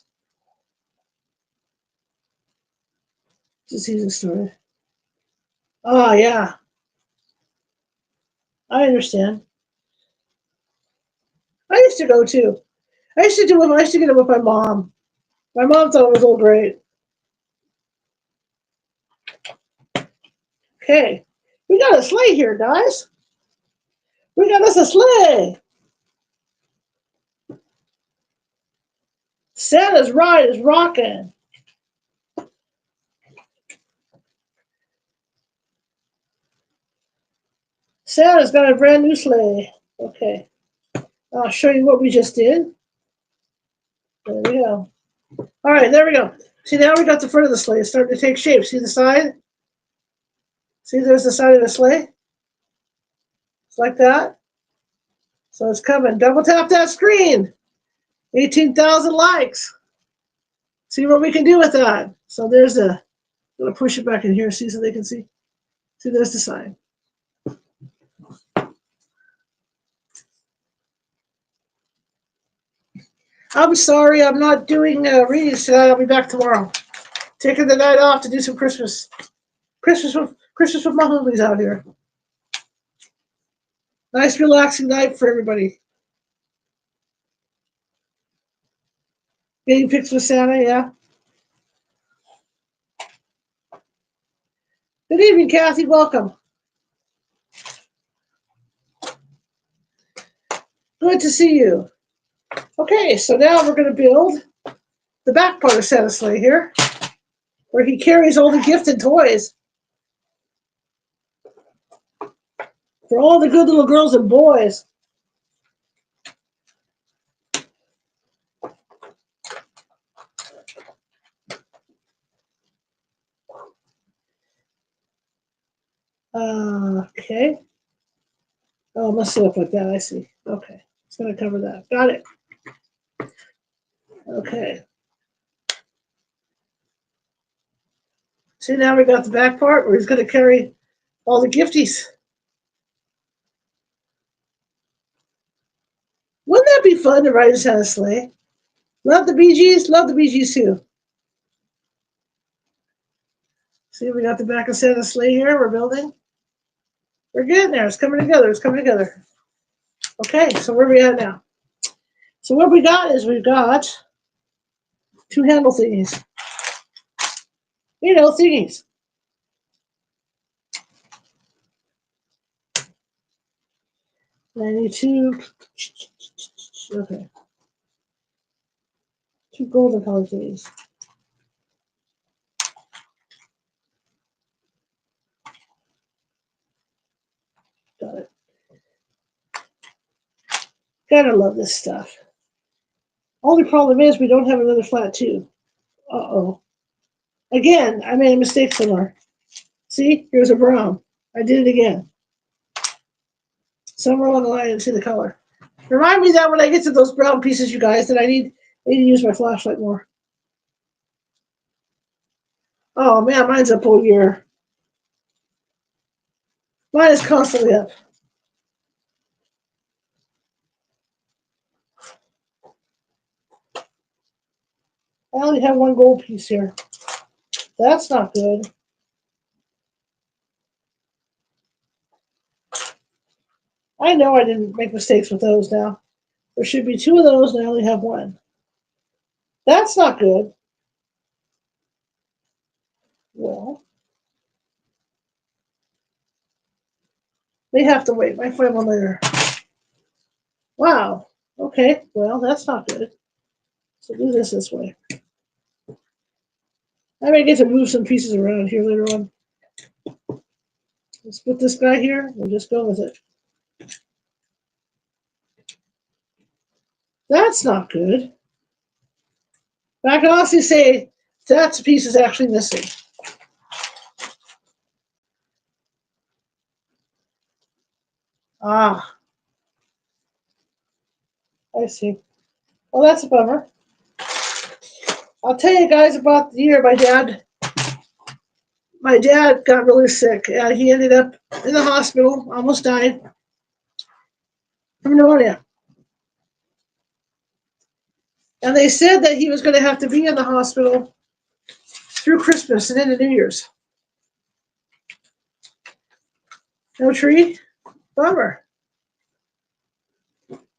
Just easy story. Oh, yeah. I understand. I used to go too. I used to do it. I used to get it with my mom. My mom thought it was all great. Okay. We got a sleigh here, guys. We got us a sleigh. Santa's ride is rocking. Santa's got a brand new sleigh. Okay. I'll show you what we just did. There we go. All right, there we go. See, now we got the front of the sleigh. It's starting to take shape. See the side? See, there's the side of the sleigh? It's like that. So it's coming. Double tap that screen. 18,000 likes. See what we can do with that. So there's the, I'm going to push it back in here, see, so they can see. See, there's the sign. I'm sorry, I'm not doing readings tonight. I'll be back tomorrow. Taking the night off to do some Christmas with my homies out here. Nice, relaxing night for everybody. Getting pics with Santa, yeah. Good evening, Kathy. Welcome. Good to see you. Okay, so now we're going to build the back part of Santa's sleigh here, where he carries all the gifts and toys for all the good little girls and boys. Okay. Oh, it must sit up like that. I see. Okay. It's going to cover that. Got it. Okay. See, now we got the back part where he's going to carry all the gifties. Wouldn't that be fun to ride in Santa's sleigh? Love the Bee Gees. Love the Bee Gees too. See, we got the back of Santa's sleigh here. We're building. We're getting there. It's coming together. It's coming together. Okay, so where are we at now? So what we got is we've got two handle thingies. You know, thingies. And I need two, okay, two golden color thingies. Got it. Gotta love this stuff. Only problem is we don't have another flat tube. Uh-oh. Again, I made a mistake somewhere. See, here's a brown. I did it again. Somewhere along the line, I didn't see the color. Remind me that when I get to those brown pieces, you guys, that I need to use my flashlight more. Oh man, mine's up all year. Mine is constantly up. I only have one gold piece here. That's not good. I know I didn't make mistakes with those now. There should be two of those, and I only have one. That's not good. Well, they have to wait. Might find one later. Wow. Okay. Well, that's not good. So do this way. I may get to move some pieces around here later on. Let's put this guy here. We'll just go with it. That's not good. But I can honestly say that piece is actually missing. Ah, I see. Well, that's a bummer. I'll tell you guys about the year my dad got really sick. He ended up in the hospital, almost died from pneumonia. And they said that he was going to have to be in the hospital through Christmas and into New Year's. No tree? Bummer.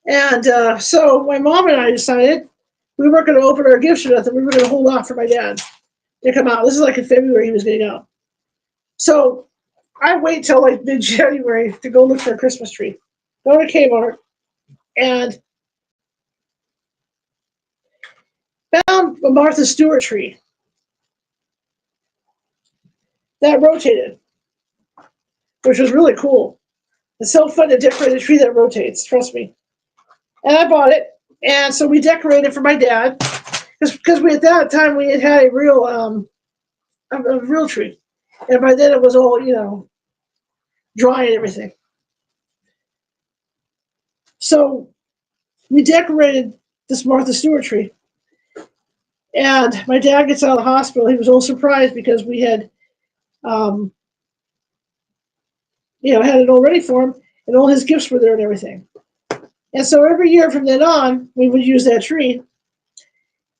And so my mom and I decided we weren't going to open our gifts or nothing. We were going to hold off for my dad to come out. This is like in February he was going to go. So I wait till like mid-January to go look for a Christmas tree. Go to Kmart and found a Martha Stewart tree that rotated, which was really cool. It's so fun to decorate a tree that rotates, trust me. And I bought it, and so we decorated for my dad, because we at that time we had a real tree, and by then it was all dry and everything. So we decorated this Martha Stewart tree, and my dad gets out of the hospital. He was all surprised because we had, had it all ready for him, and all his gifts were there and everything. And so every year from then on, we would use that tree,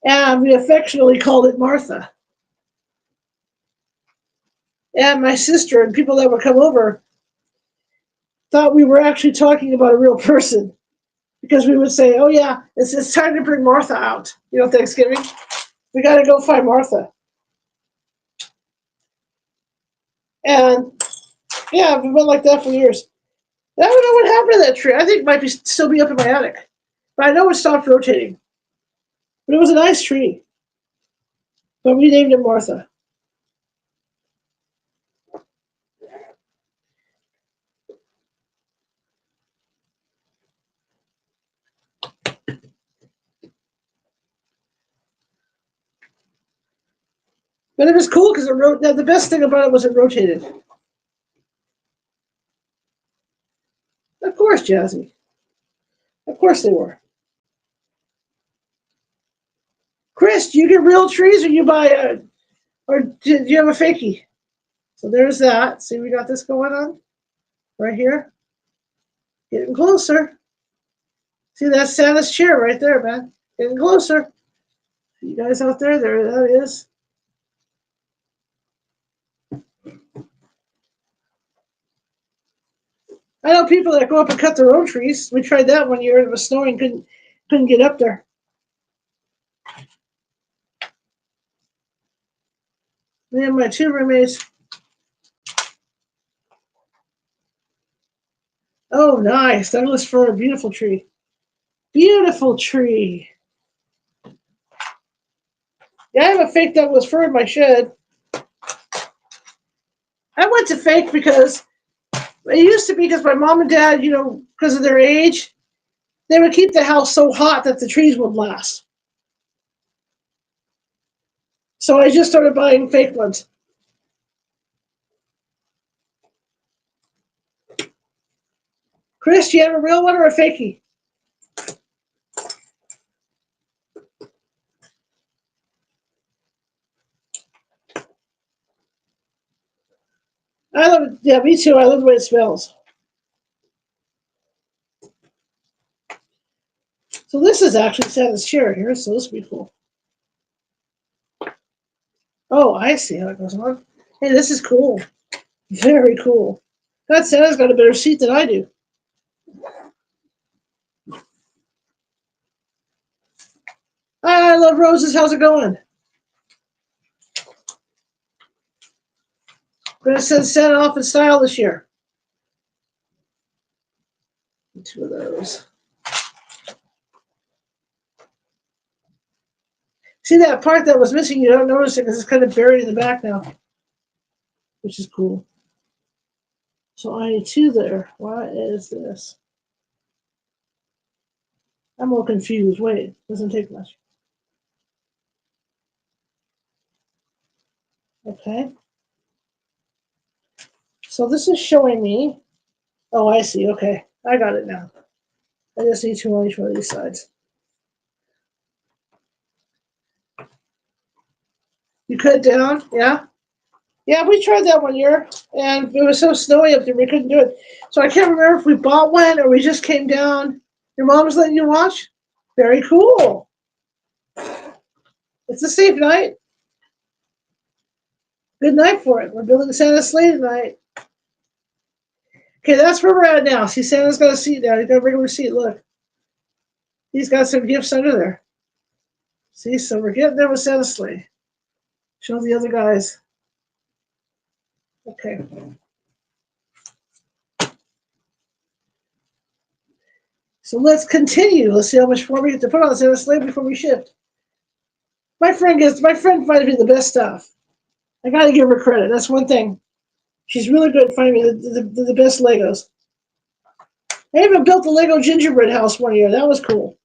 and we affectionately called it Martha. And my sister and people that would come over thought we were actually talking about a real person, because we would say, "Oh yeah, it's time to bring Martha out. Thanksgiving, we got to go find Martha." And yeah, we went like that for years. I don't know what happened to that tree. I think it might still be up in my attic, but I know it stopped rotating. But it was a nice tree. But we named it Martha. But it was cool because the best thing about it was it rotated. Of course, Jazzy. Of course they were. Chris, do you get real trees or you buy or do you have a fakie? So there's that. See, we got this going on right here. Getting closer. See, that's Santa's chair right there, man. Getting closer. You guys out there, there that is. I know people that go up and cut their own trees. We tried that one year. It was snowing, couldn't get up there. Me and my two roommates. Oh, nice. That was for a beautiful tree. Beautiful tree. Yeah, I have a fake that was fur in my shed. I went to fake because it used to be because my mom and dad, because of their age, they would keep the house so hot that the trees would last. So I just started buying fake ones. Chris, do you have a real one or a fakie? I love it. Yeah, me too. I love the way it smells. So this is actually Santa's chair here, so this will be cool. Oh, I see how it goes on. Hey, this is cool. Very cool. God, Santa's got a better seat than I do. I love roses. How's it going? I'm going to send Santa off in style this year. Two of those. See that part that was missing? You don't notice it because it's kind of buried in the back now, which is cool. So I need two there. What is this? I'm all confused. Wait, doesn't take much. Okay. So this is showing me. Oh, I see. Okay, I got it now. I just need two on each one of these sides. You cut it down, yeah? Yeah, we tried that one year, and it was so snowy up there we couldn't do it. So I can't remember if we bought one or we just came down. Your mom was letting you watch? Very cool. It's a safe night. Good night for it. We're building Santa's sleigh tonight. Okay, that's where we're at now. See, Santa's got a seat now. He's got a regular seat. Look. He's got some gifts under there. See, so we're getting there with Santa's sleigh. Show the other guys. Okay. So let's continue. Let's see how much more we get to put on Santa's sleigh before we shift. My friend finds me the best stuff. I gotta give her credit. That's one thing. She's really good at finding me the best Legos. I even built the Lego gingerbread house one year. That was cool.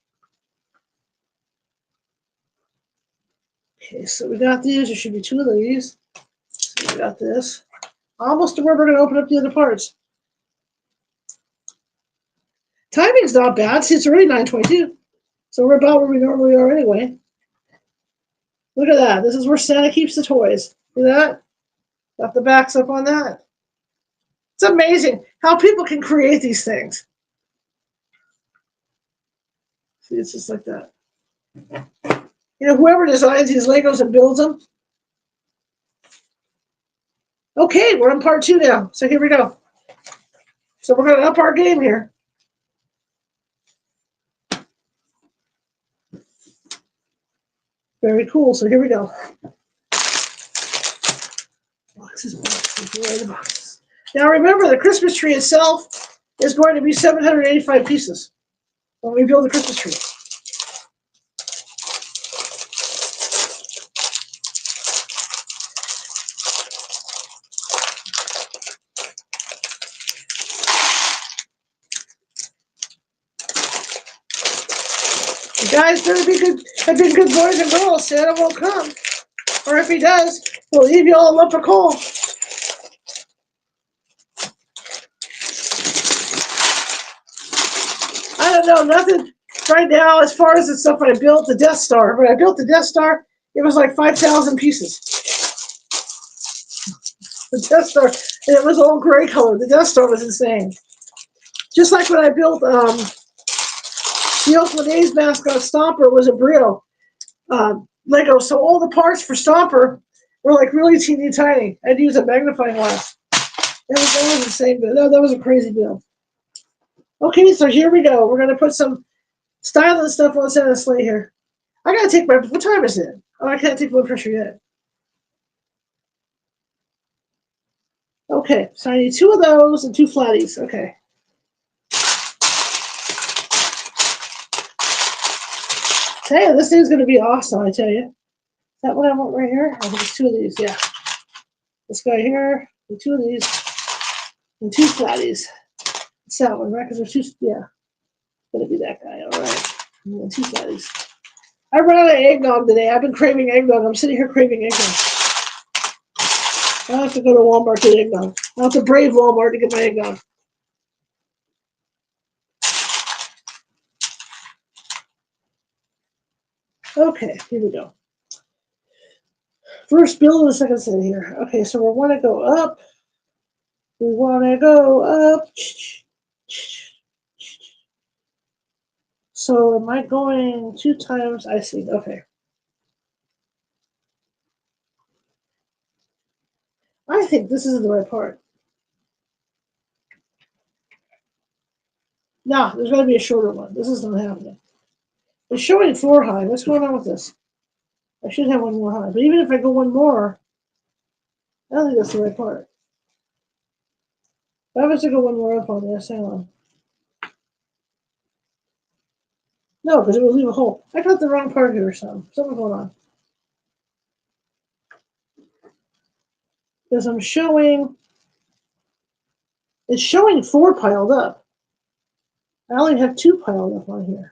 Okay, so we got these. There should be two of these. So we got this. Almost to where we're going to open up the other parts. Timing's not bad. See, it's already 9:22. So we're about where we normally are anyway. Look at that. This is where Santa keeps the toys. See that? Got the backs up on that. It's amazing how people can create these things. See, it's just like that. You know, whoever designs these Legos and builds them. Okay, we're on part 2 now. So here we go. So we're going to up our game here. Very cool. So here we go. Boxes, boxes, boxes. Now remember, the Christmas tree itself is going to be 785 pieces when we build the Christmas tree. You guys better be good. Have been good boys and girls. Santa won't come, or if he does, we'll leave you all a lump of coal. I don't know, nothing right now as far as the stuff I built, the Death Star. When I built the Death Star, it was like 5,000 pieces. The Death Star, and it was all gray color. The Death Star was insane. Just like when I built the Oakland A's mascot Stomper was a Brio Lego, so all the parts for Stomper were like really teeny tiny. I'd use a magnifying glass. That was insane, but that was a crazy build. Okay, so here we go. We're gonna put some styling stuff on Santa's sleigh here. I gotta take my. What time is it? Oh, I can't take blood pressure yet. Okay, so I need 2 of those and 2 flatties. Okay. Hey, this thing's gonna be awesome, I tell you. Is that what I want right here? I think it's 2 of these, yeah. This guy here, and 2 of these, and 2 flatties. It's that one, right? Because there's 2, yeah. Gonna be that guy, all right. And then 2 flatties. I ran out of eggnog today. I've been craving eggnog. I'm sitting here craving eggnog. I have to go to Walmart to get eggnog. I have to brave Walmart to get my eggnog. Okay, here we go. First build and the second set here. Okay, so we want to go up. We want to go up. So am I going 2 times? I see. Okay. I think this is the right part. No, there's got to be a shorter one. This is not happening. It's showing 4 high. What's going on with this? I should have 1 more high. But even if I go 1 more, I don't think that's the right part. I was to go 1 more up on the SLM. No, because it will leave a hole. I got the wrong part here or something. Something's going on. Because I'm showing, it's showing 4 piled up. I only have 2 piled up on here.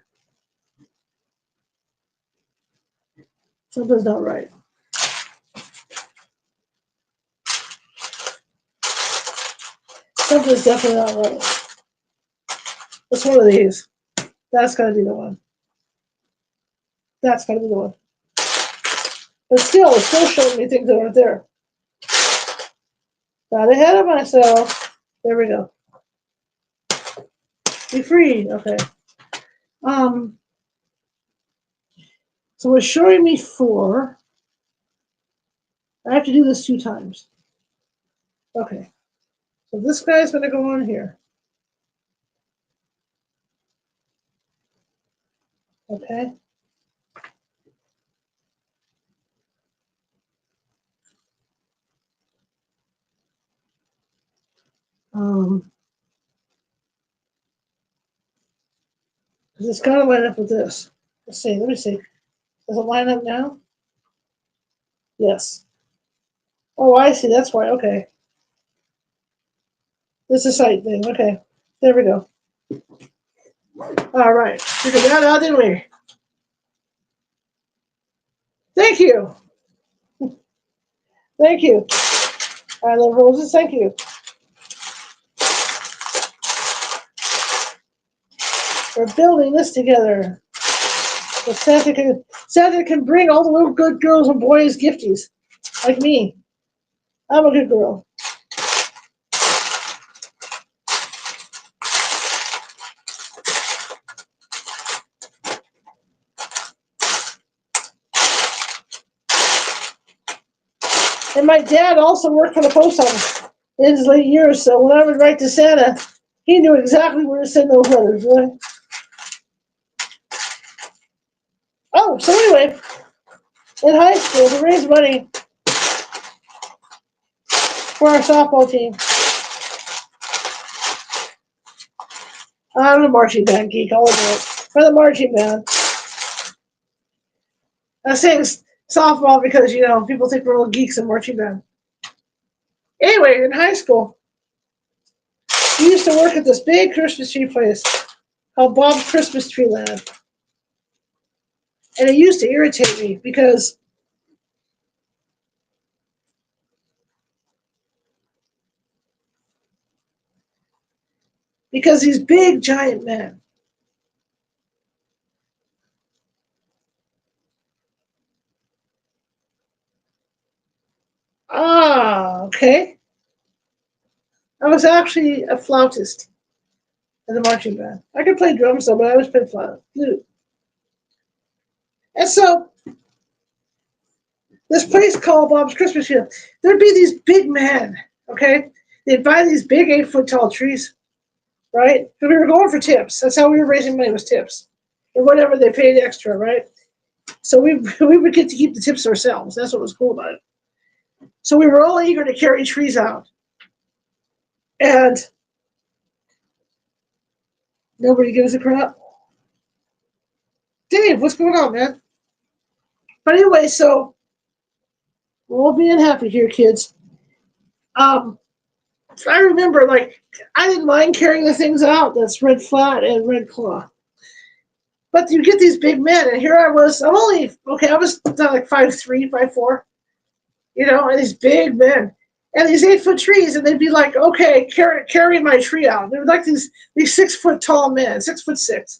Something's not right. Something's definitely not right. It's one of these. That's got to be the one. That's got to be the one. But still, it's still showing me things that aren't there. Got ahead of myself. There we go. Be free. Okay. So it's showing me 4. I have to do this 2 times. Okay. So this guy's going to go on here. Okay. Because it's got to line up with this. Let's see. Let me see. Does it line up now? Yes. Oh, I see. That's why. Okay. This is a site thing. Okay. There we go. All right. Figured that out, didn't we? Thank you. Thank you. I love roses. Thank you. We're building this together. So Santa can bring all the little good girls and boys gifties, like me. I'm a good girl. And my dad also worked for the post office in his late years, so when I would write to Santa, he knew exactly where to send those letters, right? Oh, so anyway, in high school, we raised money for our softball team. I'm a marching band geek, I'll admit it. For the marching band. I say softball because, people think we're all geeks in marching band. Anyway, in high school, we used to work at this big Christmas tree place called Bob's Christmas Tree Land. And it used to irritate me because these big giant men okay. I was actually a flautist in the marching band. I could play drums though, but I was playing flute. And so this place called Bob's Christmas Tree, there'd be these big men, okay? They'd buy these big 8-foot tall trees, right? But we were going for tips. That's how we were raising money, was tips. And whatever they paid extra, right? So we would get to keep the tips ourselves. That's what was cool about it. So we were all eager to carry trees out. And nobody gives a crap. Dave, what's going on, man? But anyway, so we're all being happy here, kids. I remember, I didn't mind carrying the things out. That's red flat and red claw. But you get these big men, and here I was. I was like 5'3", 5'4", and these big men. And these 8-foot trees, and they'd be like, okay, carry my tree out. They were like these 6-foot tall men, 6'6".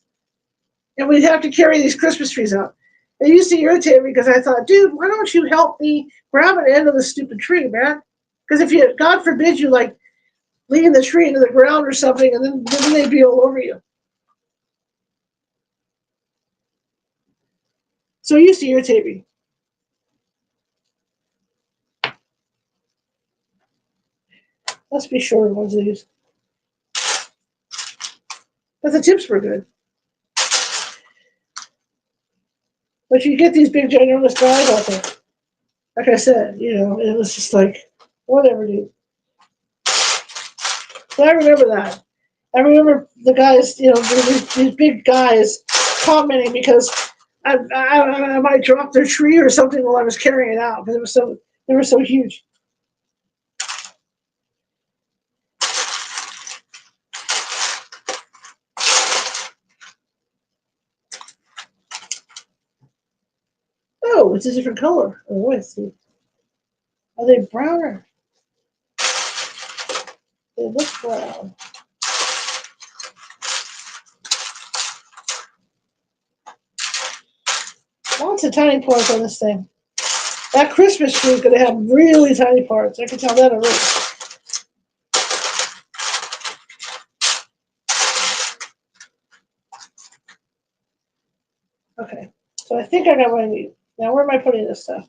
And we'd have to carry these Christmas trees out. It used to irritate me because I thought, dude, why don't you help me grab an end of this stupid tree, man? Because if you, God forbid, you lean the tree into the ground or something, and then they'd be all over you. So it used to irritate me. Let's be short ones of these. But the tips were good. But you get these big, ginormous guys out there. Like I said, it was just like, whatever, dude. But I remember that. I remember the guys, these big guys commenting because I might drop their tree or something while I was carrying it out because they were so huge. Oh, it's a different color. Oh, I see. Are they browner? They look brown. Lots of tiny pores on this thing. That Christmas tree is going to have really tiny parts. I can tell that already. Okay, so I think I got what I need. Now, where am I putting this stuff?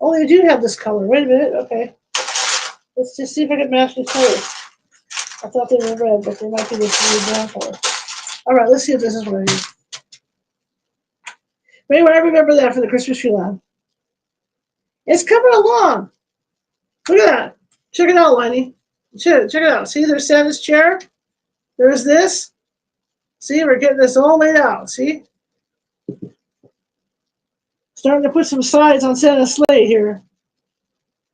Oh, they do have this color. Wait a minute. Okay. Let's just see if I can match these colors. I thought they were red, but they might be this really brown color. All right, let's see if this is what I need. But anyway, I remember that for the Christmas tree line. It's coming along. Look at that. Check it out, Lenny. Check it out. See, there's Santa's chair. There's this. See, we're getting this all laid out. See? Starting to put some sides on Santa's sleigh here.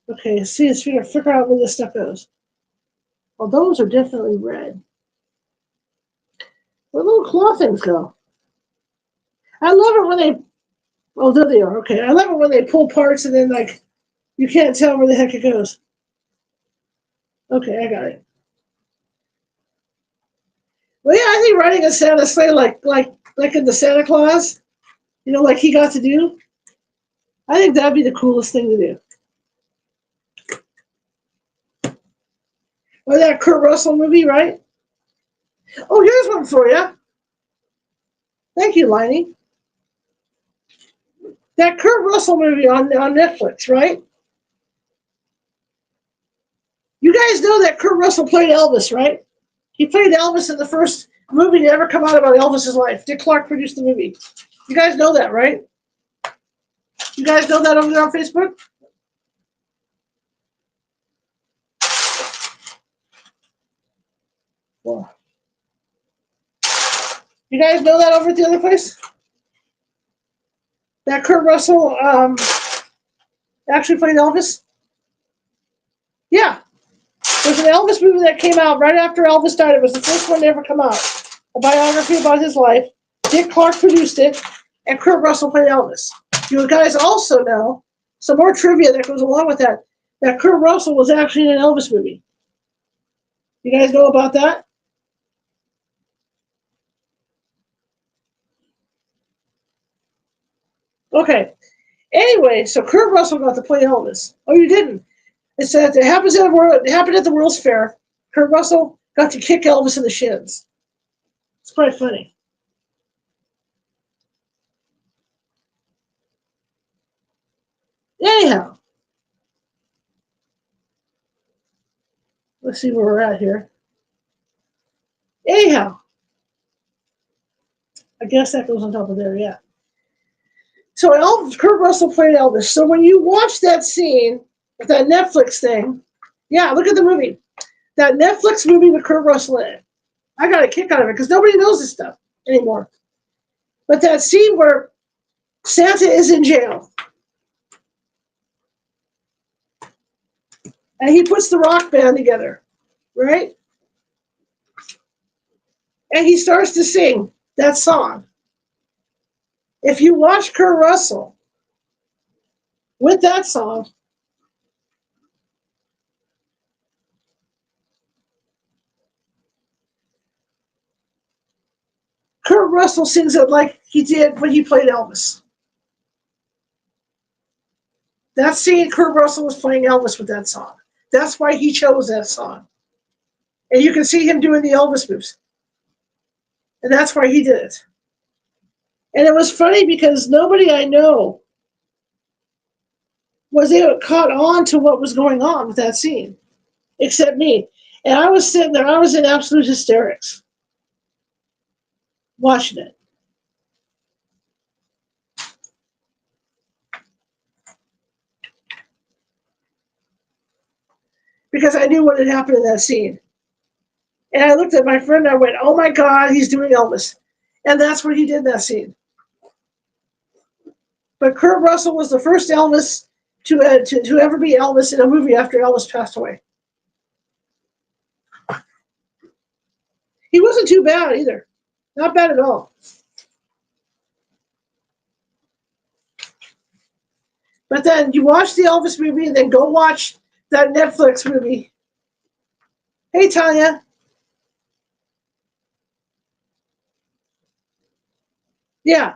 Okay, see, let's figure out where this stuff goes. Well, those are definitely red. Where little claw things go? I love it when they. Oh, there they are. Okay, I love it when they pull parts and then like you can't tell where the heck it goes. Okay, I got it. Well, yeah, I think riding a Santa sleigh like in the Santa Claus, like he got to do. I think that'd be the coolest thing to do. Or that Kurt Russell movie, right? Oh, here's one for you. Thank you, Liney. That Kurt Russell movie on Netflix, right? You guys know that Kurt Russell played Elvis, right? He played Elvis in the first movie to ever come out about Elvis's life. Dick Clark produced the movie. You guys know that, right? You guys know that over there on Facebook? Well, you guys know that over at the other place? That Kurt Russell actually played Elvis? Yeah. There's an Elvis movie that came out right after Elvis died. It was the first one to ever come out. A biography about his life. Dick Clark produced it, and Kurt Russell played Elvis. You guys also know some more trivia that goes along with that. That Kurt Russell was actually in an Elvis movie. You guys know about that? Okay. Anyway, so Kurt Russell got to play Elvis. Oh, you didn't? It said it happened at the World's Fair. Kurt Russell got to kick Elvis in the shins. It's quite funny. Anyhow, let's see where we're at here. Anyhow, I guess that goes on top of there, yeah. So Kurt Russell played Elvis. So when you watch that scene with that Netflix thing, yeah, look at the movie. That Netflix movie with Kurt Russell in it. I got a kick out of it because nobody knows this stuff anymore. But that scene where Santa is in jail and he puts the rock band together, right? And he starts to sing that song. If you watch Kurt Russell with that song, Kurt Russell sings it like he did when he played Elvis. That scene, Kurt Russell was playing Elvis with that song. That's why he chose that song. And you can see him doing the Elvis moves. And that's why he did it. And it was funny because nobody I know was caught on to what was going on with that scene, except me. And I was sitting there, I was in absolute hysterics watching it. Because I knew what had happened in that scene. And I looked at my friend and I went, oh my God, he's doing Elvis. And that's what he did in that scene. But Kurt Russell was the first Elvis to ever be Elvis in a movie after Elvis passed away. He wasn't too bad either. Not bad at all. But then you watch the Elvis movie and then go watch that Netflix movie. Hey, Tanya. Yeah.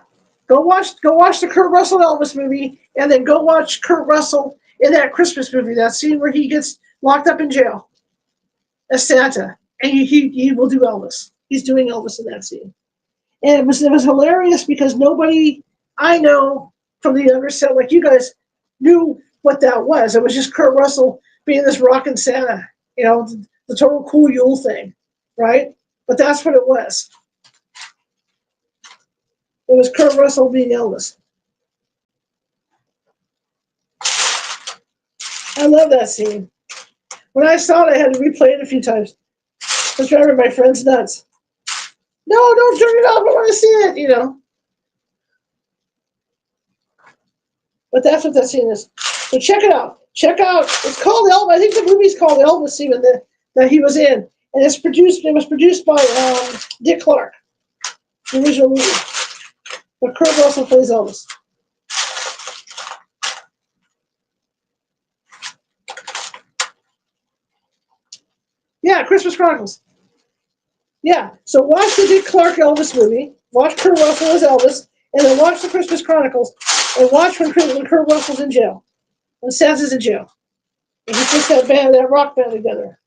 Go watch the Kurt Russell Elvis movie, and then go watch Kurt Russell in that Christmas movie. That scene where he gets locked up in jail as Santa, and he will do Elvis. He's doing Elvis in that scene, and it was hilarious because nobody I know from the younger set like you guys knew what that was. It was just Kurt Russell being this rockin' Santa, the total cool Yule thing, right? But that's what it was. It was Kurt Russell being Elvis. I love that scene. When I saw it, I had to replay it a few times. I was driving my friends nuts. No, don't turn it off. I want to see it, But that's what that scene is. So check it out. Check out. It's called Elvis. I think the movie's called Elvis even that he was in, and it was produced by Dick Clark, the original movie. But Kurt Russell plays Elvis. Yeah, Christmas Chronicles. Yeah, so watch the Dick Clark Elvis movie, watch Kurt Russell as Elvis, and then watch the Christmas Chronicles, and watch when Kurt Russell's in jail, when Santa's in jail. And he puts that rock band together.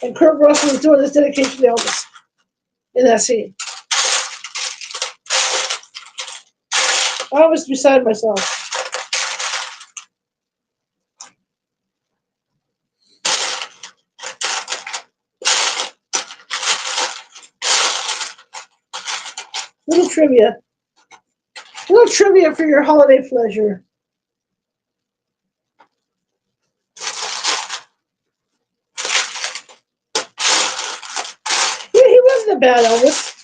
And Kurt Russell is doing his dedication to Elvis in that scene. I was beside myself. Little trivia for your holiday pleasure. Yeah, he wasn't a bad Elvis.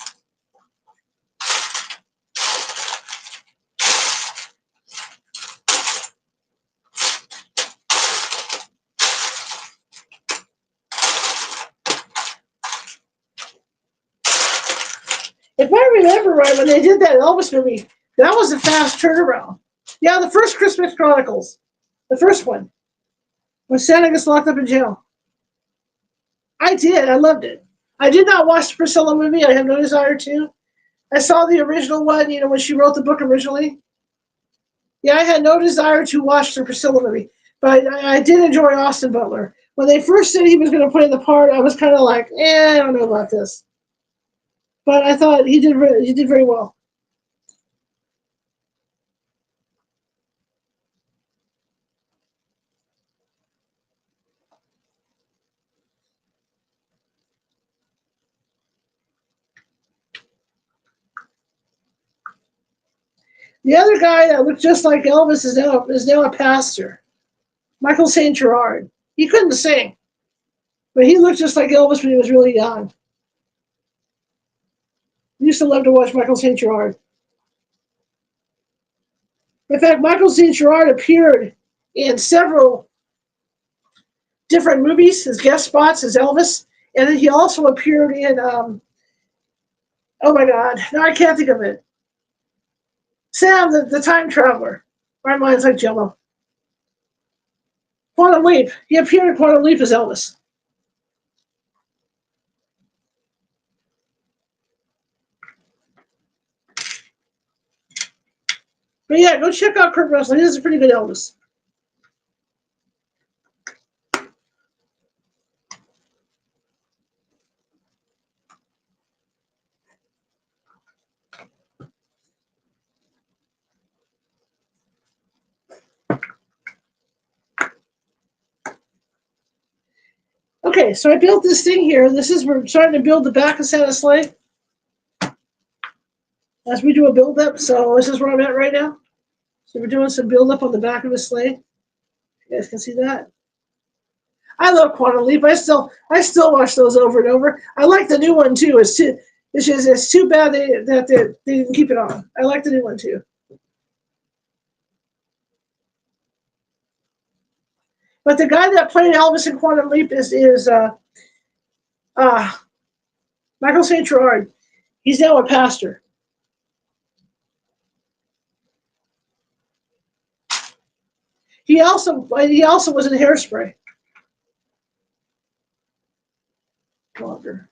If I remember right, when they did that Elvis movie, that was a fast turnaround. Yeah, the first Christmas Chronicles, the first one, when Santa gets locked up in jail. I did. I loved it. I did not watch the Priscilla movie. I have no desire to. I saw the original one, when she wrote the book originally. Yeah, I had no desire to watch the Priscilla movie, but I did enjoy Austin Butler. When they first said he was going to play the part, I was kind of like, I don't know about this. But I thought he did very well. The other guy that looked just like Elvis is now a pastor, Michael St. Gerard. He couldn't sing, but he looked just like Elvis when he was really young. I used to love to watch Michael St. Gerard. In fact, Michael St. Gerard appeared in several different movies as guest spots as Elvis, and then he also appeared in oh my God, now I can't think of it. Sam, the time traveler. My mind's like Jello. Quantum Leap. He appeared in Quantum Leap as Elvis. But yeah, go check out Kurt Russell. He is a pretty good Elvis. Okay, so I built this thing here. We're starting to build the back of Santa's sleigh as we do a build up. So this is where I'm at right now. So we're doing some build up on the back of the sleigh. You guys can see that. I love Quantum Leap. I still watch those over and over. I like the new one too. It's too bad they didn't keep it on. I like the new one too. But the guy that played Elvis in Quantum Leap is Michael St. Gerard. He's now a pastor. He also was in Hairspray. Longer.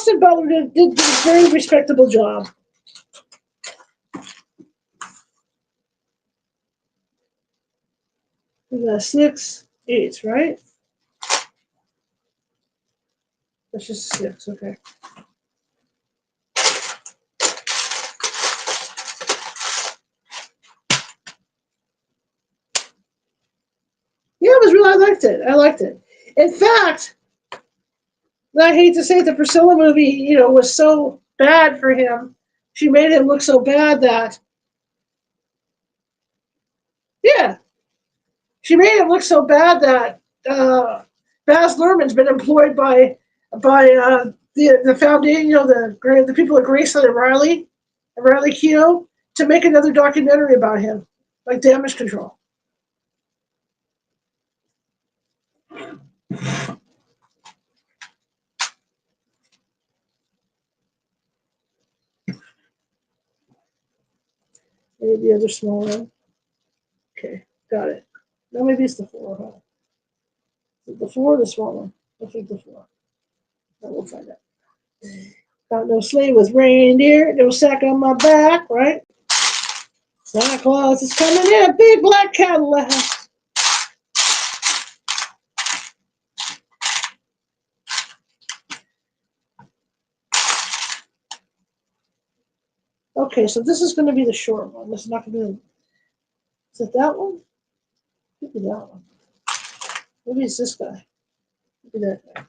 Austin Butler did a very respectable job. We got 6, 8, right? That's just 6, okay. Yeah, it was really, I liked it. I liked it. In fact, I hate to say it, the Priscilla movie, was so bad for him. She made him look so bad that, yeah, she made him look so bad that Baz Luhrmann's been employed by the foundation, the people at Graceland and Riley Keough, to make another documentary about him, like Damage Control. Maybe the other small one. Okay, got it. No, maybe it's the 4, huh? Is it the 4 or the small one? I think the 4. We'll find out. Got no sleigh with reindeer, no sack on my back, right? Santa Claus is coming in a big black Cadillac. Okay, so this is going to be the short one. This is not going to be. Is it that one? Maybe that one. Maybe it's this guy. Maybe that guy.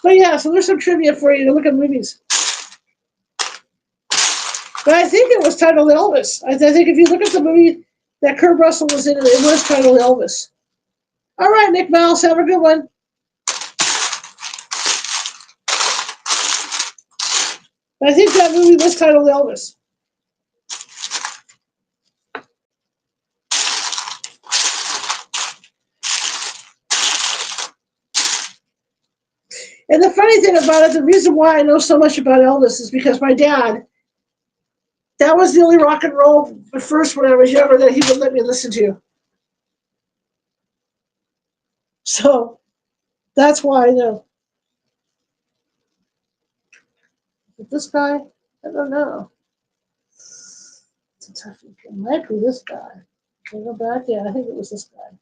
But yeah, so there's some trivia for you to look at movies. But I think it was titled Elvis. I think if you look at the movie that Kurt Russell was in, it was titled Elvis. All right, Nick Mouse, have a good one. But I think that movie was titled Elvis. And the funny thing about it, the reason why I know so much about Elvis is because my dad, that was the only rock and roll at first when I was younger that he would let me listen to. So that's why I know. But this guy, I don't know. It's a toughie. It might be this guy. Can I go back? Yeah, I think it was this guy.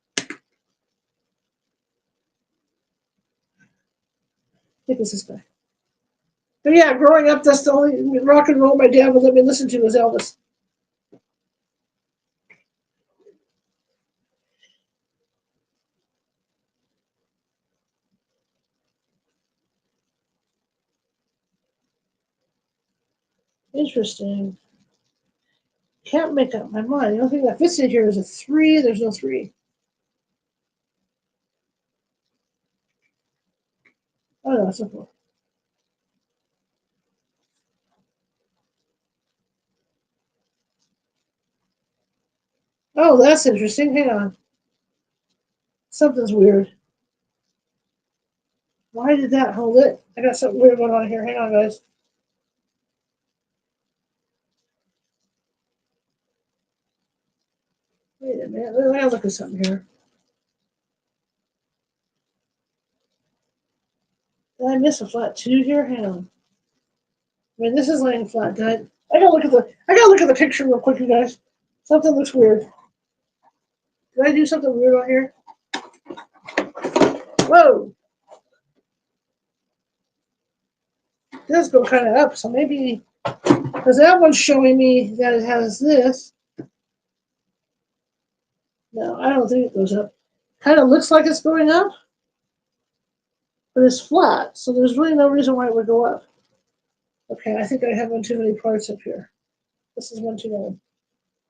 I think it's this guy. But yeah, growing up, that's the only rock and roll my dad would let me listen to was Elvis. Interesting. Can't make up my mind. The only thing that fits in here is a 3. There's no 3. Oh no, it's a 4. Oh, that's interesting. Hang on. Something's weird. Why did that hold it? I got something weird going on here. Hang on, guys. Wait a minute. Let me look at something here. Did I miss a flat 2 here? Hang on. I mean, this is laying flat. I gotta look at the picture real quick, you guys. Something looks weird. Did I do something weird on here? Whoa! It does go kind of up, so maybe because that one's showing me that it has this. No, I don't think it goes up. Kind of looks like it's going up, but it's flat, so there's really no reason why it would go up. Okay, I think I have one too many parts up here. This is one too many.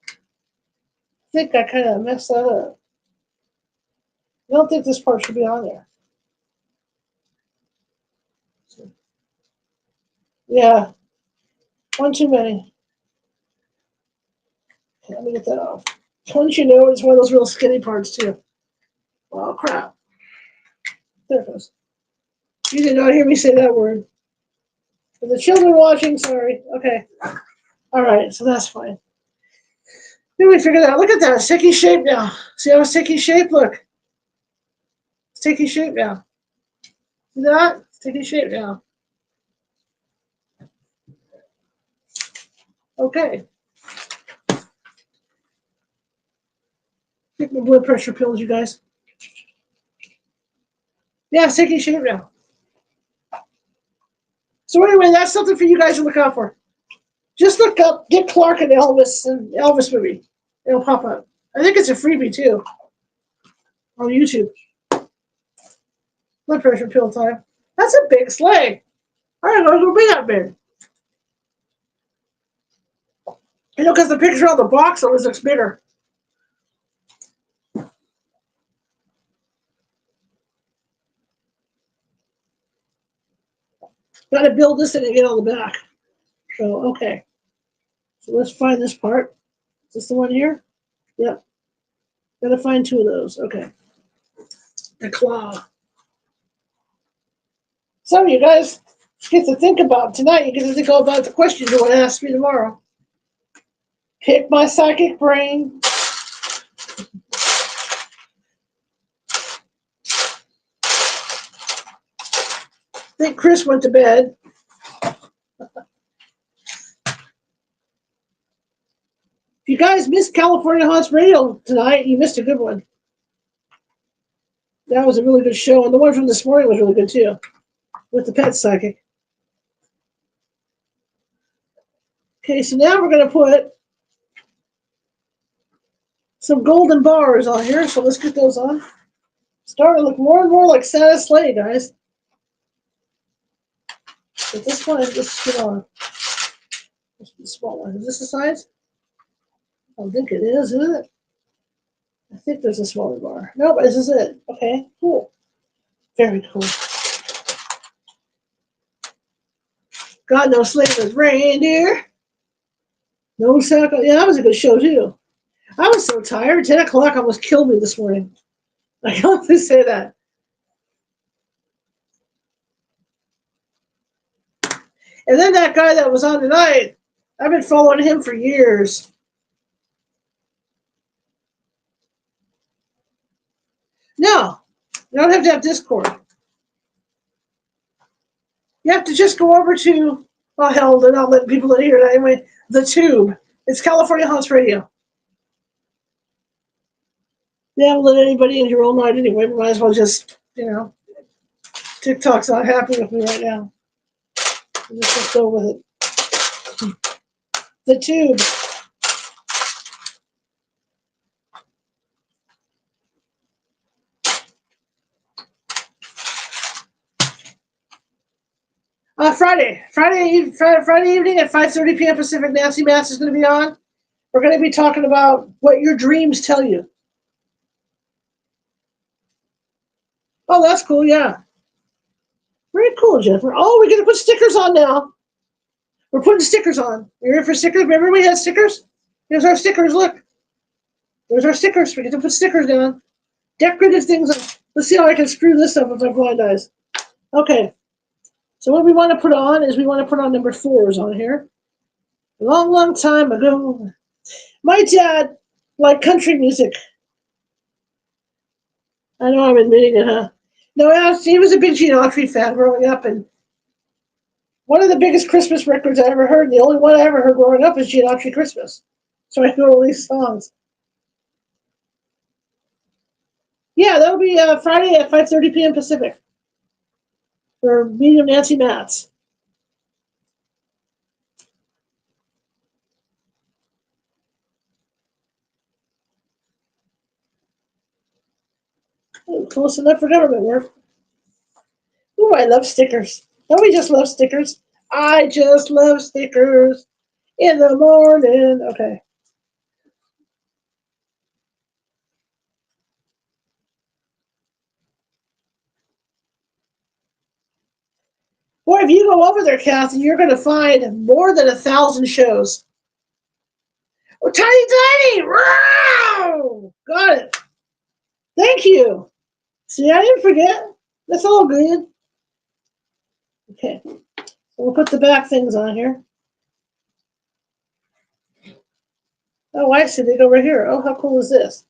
I think I kind of messed that up. I don't think this part should be on there. Yeah, one too many. Okay, let me get that off. Once you know, it's one of those real skinny parts too. Oh crap. There it goes. You did not hear me say that word. For the children watching, sorry. Okay. All right, so that's fine. Then we figured out. Look at that. It's taking shape now. See how it's taking shape? Look. It's taking shape now. See that? It's taking shape now. Okay. Take my blood pressure pills, you guys. Yeah, it's taking shape now. So anyway, that's something for you guys to look out for. Just look up Dick Clark and Elvis movie. It'll pop up. I think it's a freebie too on YouTube. Blood pressure pill time. That's a big sleigh. I didn't know it was going to be that big. You know, because the picture on the box always looks bigger. Got to build this thing and get on the back. So, okay. So let's find this part. Is this the one here? Yep. Got to find two of those. Okay. The claw. So, you guys get to think about tonight. You get to think all about the questions you want to ask me tomorrow. Pick my psychic brain. I think Chris went to bed. If you guys missed California Haunts Radio tonight, you missed a good one. That was a really good show, and the one from this morning was really good too, with the pet psychic. Okay, so now we're going to put some golden bars on here, so let's get those on. Starting to look more and more like Santa's sleigh, guys. But this one is just get on. This is the small one. Is this the size? I think it is, isn't it? I think there's a smaller bar. Nope, this is it. Okay, cool. Very cool. Got no sleigh with reindeer. No Santa. Yeah, that was a good show too. I was so tired. 10 o'clock almost killed me this morning. I can only say that. And then that guy that was on tonight, I've been following him for years. No, you don't have to have Discord. You have to just go over to, oh hell, they're not letting people in here anyway. The Tube. It's California Haunts Radio. They haven't let anybody in here all night anyway. We might as well just, TikTok's not happy with me right now. Just go with it. The Tube. Friday evening at 5:30 p.m. Pacific. Nancy Matz is going to be on. We're going to be talking about what your dreams tell you. Oh, that's cool. Yeah, very cool, Jennifer. Oh, we're going to put stickers on now. We're putting stickers on. You're in for stickers? Remember we had stickers? Here's our stickers. Look, there's our stickers. We get to put stickers down. Decorative things. Let's see how I can screw this up with my blind eyes. Okay. So what we want to put on is we want to put on number 4s on here. A long, long time ago, my dad liked country music. I know I'm admitting it, huh? No, he was a big Gene Autry fan growing up, and one of the biggest Christmas records I ever heard, and the only one I ever heard growing up, is Gene Autry Christmas. So I know all these songs. Yeah, that'll be Friday at 5:30 p.m. Pacific for Medium Nancy Matz. Oh, close enough for government work. Ooh, I love stickers. Don't we just love stickers? I just love stickers in the morning. Okay. Boy, if you go over there, Kathy, you're going to find more than 1,000 shows. Oh, tiny, tiny! Wow! Got it. Thank you. See, I didn't forget. That's all good. Okay. So we'll put the back things on here. Oh, I see. They go right here. Oh, how cool is this?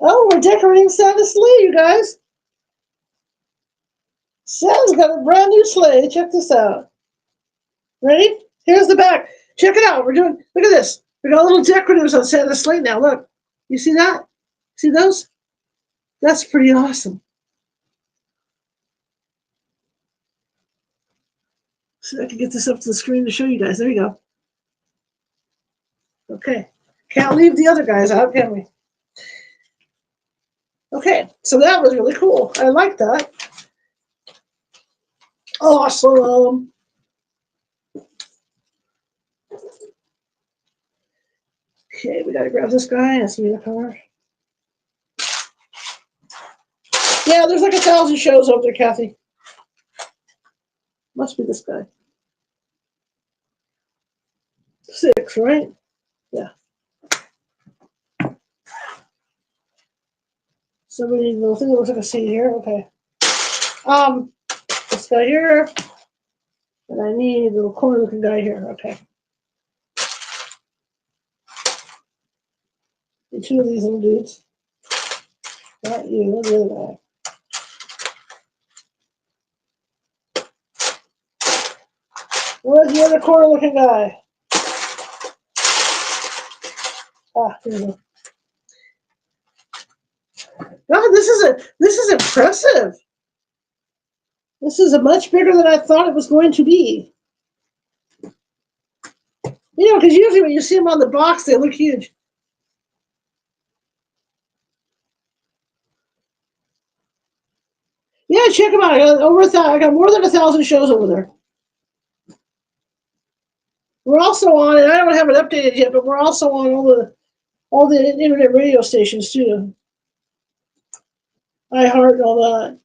Oh, we're decorating Santa's sleigh, you guys. Santa's got a brand new sleigh. Check this out. Ready? Here's the back. Check it out. We're doing, look at this. We got little decoratives on Santa's sleigh now. Look. You see that? See those? That's pretty awesome. So I can get this up to the screen to show you guys. There you go. Okay. Can't leave the other guys out, can we? Okay. So that was really cool. I like that. Awesome. Okay, we gotta grab this guy and see the color. Yeah, there's like 1,000 shows over there, Kathy. Must be this guy. 6, right? Yeah. Somebody needs a little thing that looks like a seed here. Okay. This guy here. And I need a little corner looking guy here. Okay. And 2 of these little dudes. Not you, the other guy. Where's the other corner looking guy? Ah, here we go. God, this is impressive. This is a much bigger than I thought it was going to be. You know, because usually when you see them on the box, they look huge. Yeah, check them out. I got more than 1,000 shows over there. We're also on, and I don't have it updated yet, but we're also on all the internet radio stations too. iHeart and all that.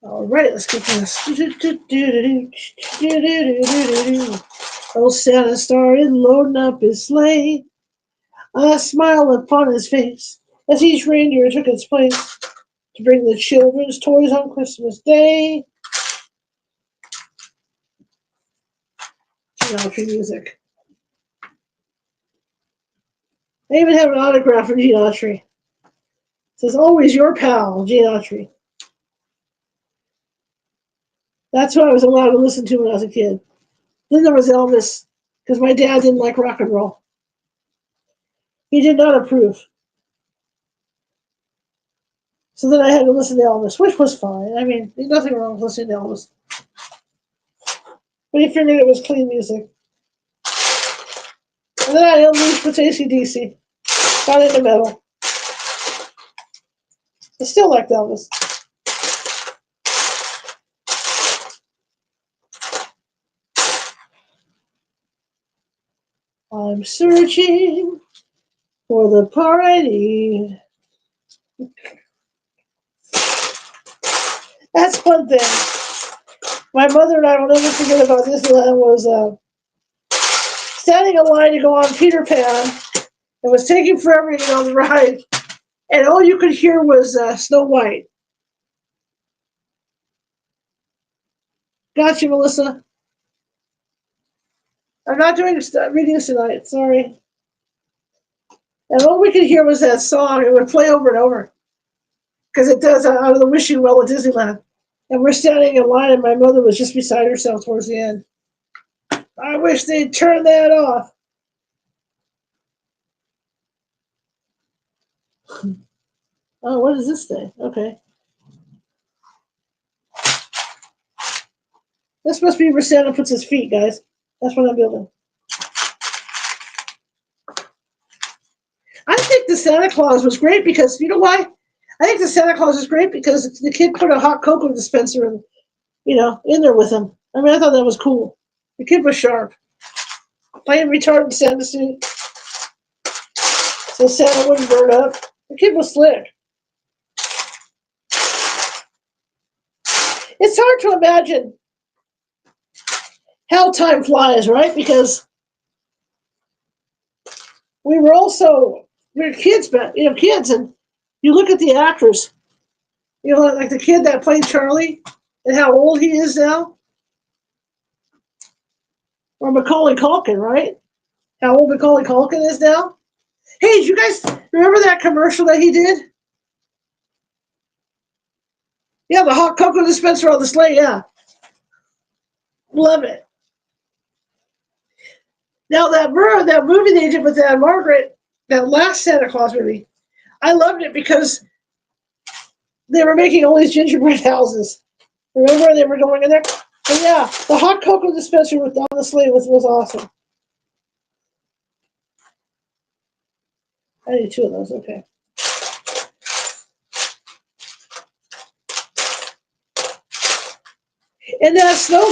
All right, let's get this. Old Santa started loading up his sleigh. A smile upon his face as each reindeer took its place to bring the children's toys on Christmas Day. Geometry music. I even have an autograph for Geometry. It says, always your pal, Geometry. That's what I was allowed to listen to when I was a kid. Then there was Elvis, because my dad didn't like rock and roll. He did not approve. So then I had to listen to Elvis, which was fine. I mean, there's nothing wrong with listening to Elvis. But he figured it was clean music. And then I unleashed with AC/DC. Got into metal. I still liked Elvis. I'm searching for the part I need. That's one thing. My mother and I will never forget about Disneyland was standing in line to go on Peter Pan. It was taking forever to get on the ride. And all you could hear was Snow White. Got you, Melissa. I'm not doing readings tonight, sorry. And all we could hear was that song. It would play over and over. Because it does out of the wishing well at Disneyland. And we're standing in line, and my mother was just beside herself towards the end. I wish they'd turn that off. Oh, what is this thing? Okay. This must be where Santa puts his feet, guys. That's what I'm building. I think the Santa Claus was great because, you know why? I think the Santa Claus is great because the kid put a hot cocoa dispenser in there with him. I mean, I thought that was cool. The kid was sharp. Playing retarded Santa suit so Santa wouldn't burn up. The kid was slick. It's hard to imagine how time flies, right? Because we were kids, but kids, and you look at the actors, like the kid that played Charlie, and how old he is now, or Macaulay Culkin, right? how old Macaulay Culkin is now. Hey, did you guys remember that commercial that he did? Yeah, the hot cocoa dispenser on the sleigh, yeah. Love it. Now that movie they did with Margaret, that last Santa Claus movie, I loved it because they were making all these gingerbread houses. Remember they were going in there? And yeah, the hot cocoa dispenser with on the sleigh was awesome. I need 2 of those, okay. And that snow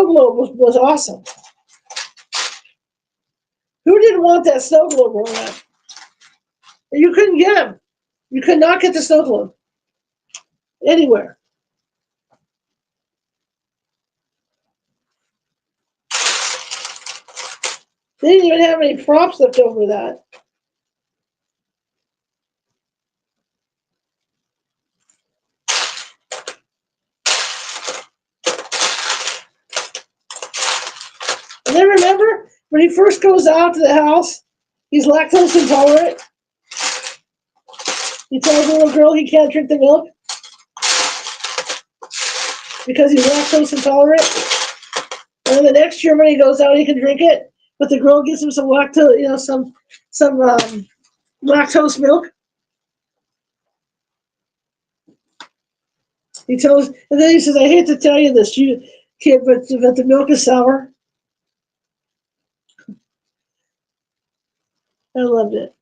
globe was awesome. Who didn't want that snow globe growing up? You couldn't get them. You could not get the snow globe anywhere. They didn't even have any props left over that. And then remember, when he first goes out to the house, he's lactose intolerant. He tells the little girl he can't drink the milk because he's lactose intolerant. And then the next year when he goes out, he can drink it. But the girl gives him some lactose, some lactose milk. He tells, and then he says, "I hate to tell you this, kid, but the milk is sour." I loved it.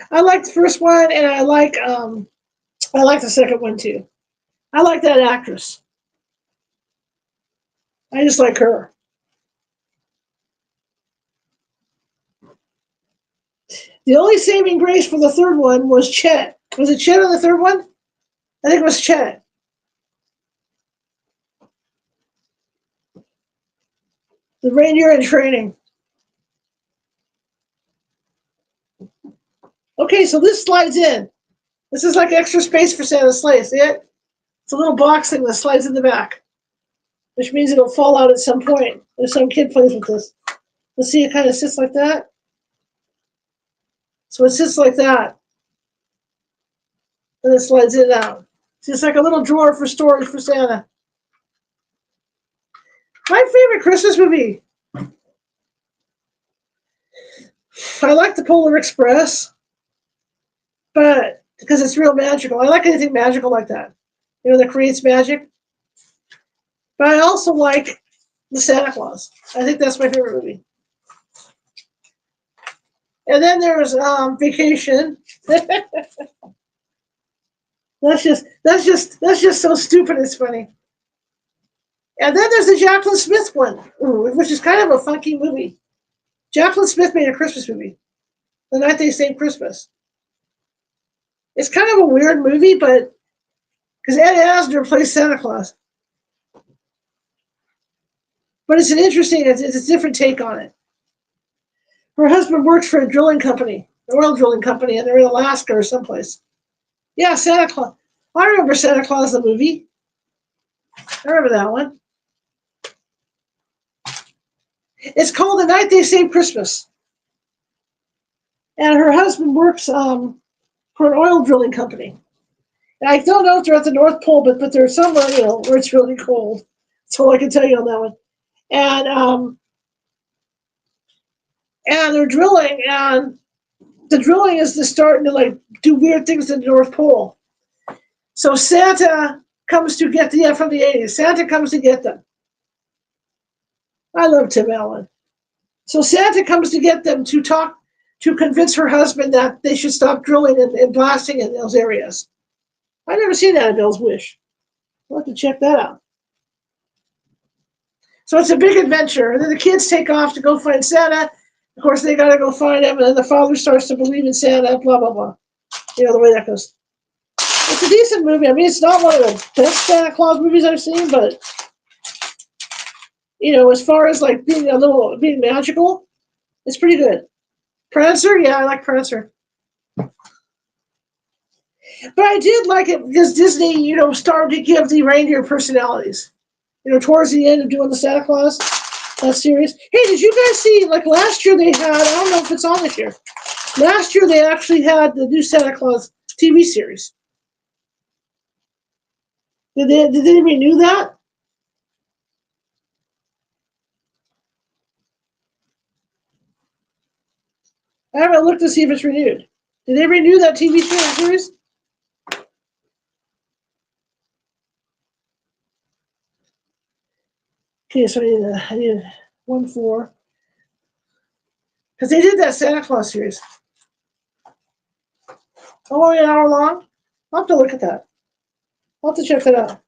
I like the first one, and I like the second one too. I like that actress. I just like her. The only saving grace for the third one was Chet. Was it Chet on the third one? I think it was Chet. The reindeer in training. Okay, so this slides in. This is like extra space for Santa's sleigh. See it? It's a little box thing that slides in the back, which means it'll fall out at some point if some kid plays with this. Let's see, it kind of sits like that. So it sits like that. And it slides in and out. It's just like a little drawer for storage for Santa. My favorite Christmas movie. I like the Polar Express, but because it's real magical. I like anything magical like that. That creates magic. But I also like the Santa Claus. I think that's my favorite movie. And then there's Vacation. That's just so stupid. It's funny. And then there's the Jacqueline Smith one, which is kind of a funky movie. Jacqueline Smith made a Christmas movie, The Night They Saved Christmas. It's kind of a weird movie, but because Ed Asner plays Santa Claus. But it's it's a different take on it. Her husband works for a drilling company, an oil drilling company, and they're in Alaska or someplace. Yeah, Santa Claus. I remember Santa Claus, the movie. I remember that one. It's called The Night They Saved Christmas. And her husband works for an oil drilling company. And I don't know if they're at the North Pole, but they're somewhere, where it's really cold. That's all I can tell you on that one. And they're drilling, and the drilling is to start to do weird things in the North Pole. So Santa comes to get from the 80s. Santa comes to get them. I love Tim Allen. So Santa comes to get them to convince her husband that they should stop drilling and blasting in those areas. I've never seen that in Bill's Wish. I'll have to check that out. So it's a big adventure. And then the kids take off to go find Santa. Of course, they got to go find him. And then the father starts to believe in Santa, blah, blah, blah. The way that goes. It's a decent movie. I mean, it's not one of the best Santa Claus movies I've seen, but as far as like being magical, it's pretty good. Prancer, yeah, I like Prancer. But I did like it because Disney, started to give the reindeer personalities. Towards the end of doing the Santa Claus, that series. Hey, did you guys see, like last year they had, I don't know if it's on this year. Last year they actually had the new Santa Claus TV series. Did they renew that? I haven't looked to see if it's renewed. Did they renew that TV series? Okay, so I need 1-4. Because they did that Santa Claus series. Only an hour long? I'll have to look at that. I'll have to check that out.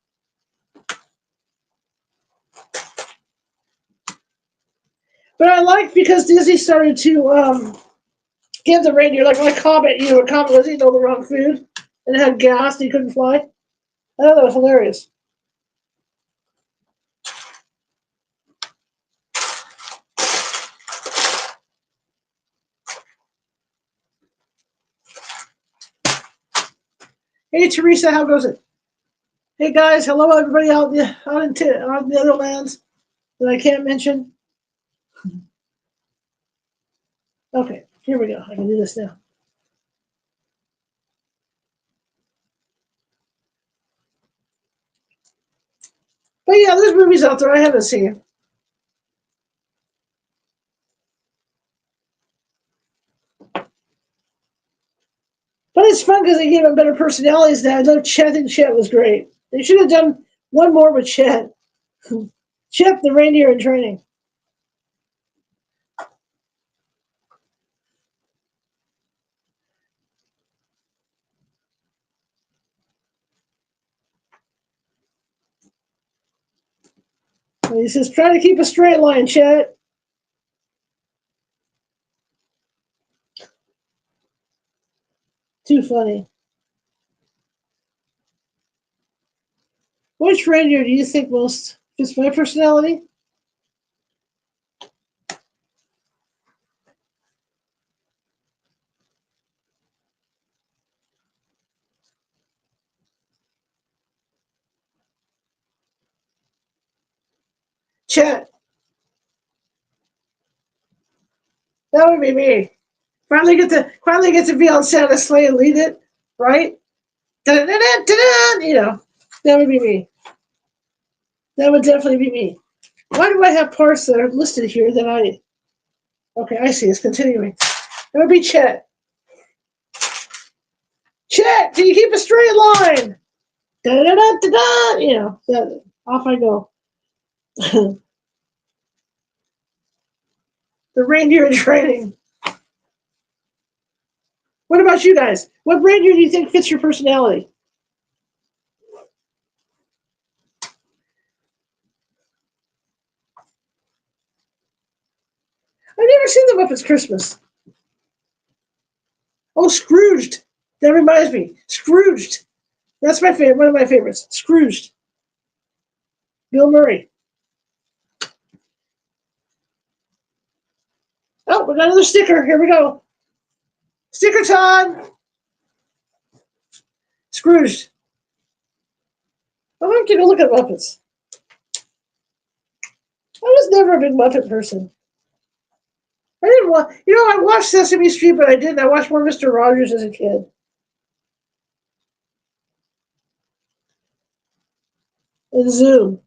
But I like because Disney started to give the reindeer, like my Comet, a Comet was eating all the wrong food and it had gas and he couldn't fly. I thought that was hilarious. Hey Teresa, how goes it? Hey guys, hello everybody out in the other lands that I can't mention. Okay, here we go. I can do this now. But yeah, there's movies out there I haven't seen. But it's fun because they gave them better personalities now. I know Chet and Chet was great. They should have done one more with Chet. Chet, the reindeer in training. And he says, try to keep a straight line, Chet. Too funny. Which reindeer do you think most fits my personality? Chet. That would be me. Finally get to be on Santa's sleigh and lead it, right? Da-da-da-da-da-da, that would be me. That would definitely be me. Why do I have parts that are listed here that I... Okay, I see. It's continuing. It would be Chet. Chet, can you keep a straight line? Da-da-da-da-da, off I go. The reindeer in training. What about you guys? What reindeer do you think fits your personality? I've never seen the Muppets Christmas. Oh, Scrooged. That reminds me. Scrooged. That's my favorite. One of my favorites. Scrooged. Bill Murray. Oh, we got another sticker. Here we go. Sticker time. Scrooged. I'm going to take a look at Muppets. I was never a big Muppet person. I didn't want, I watched Sesame Street, but I didn't. I watched more Mr. Rogers as a kid. And Zoom.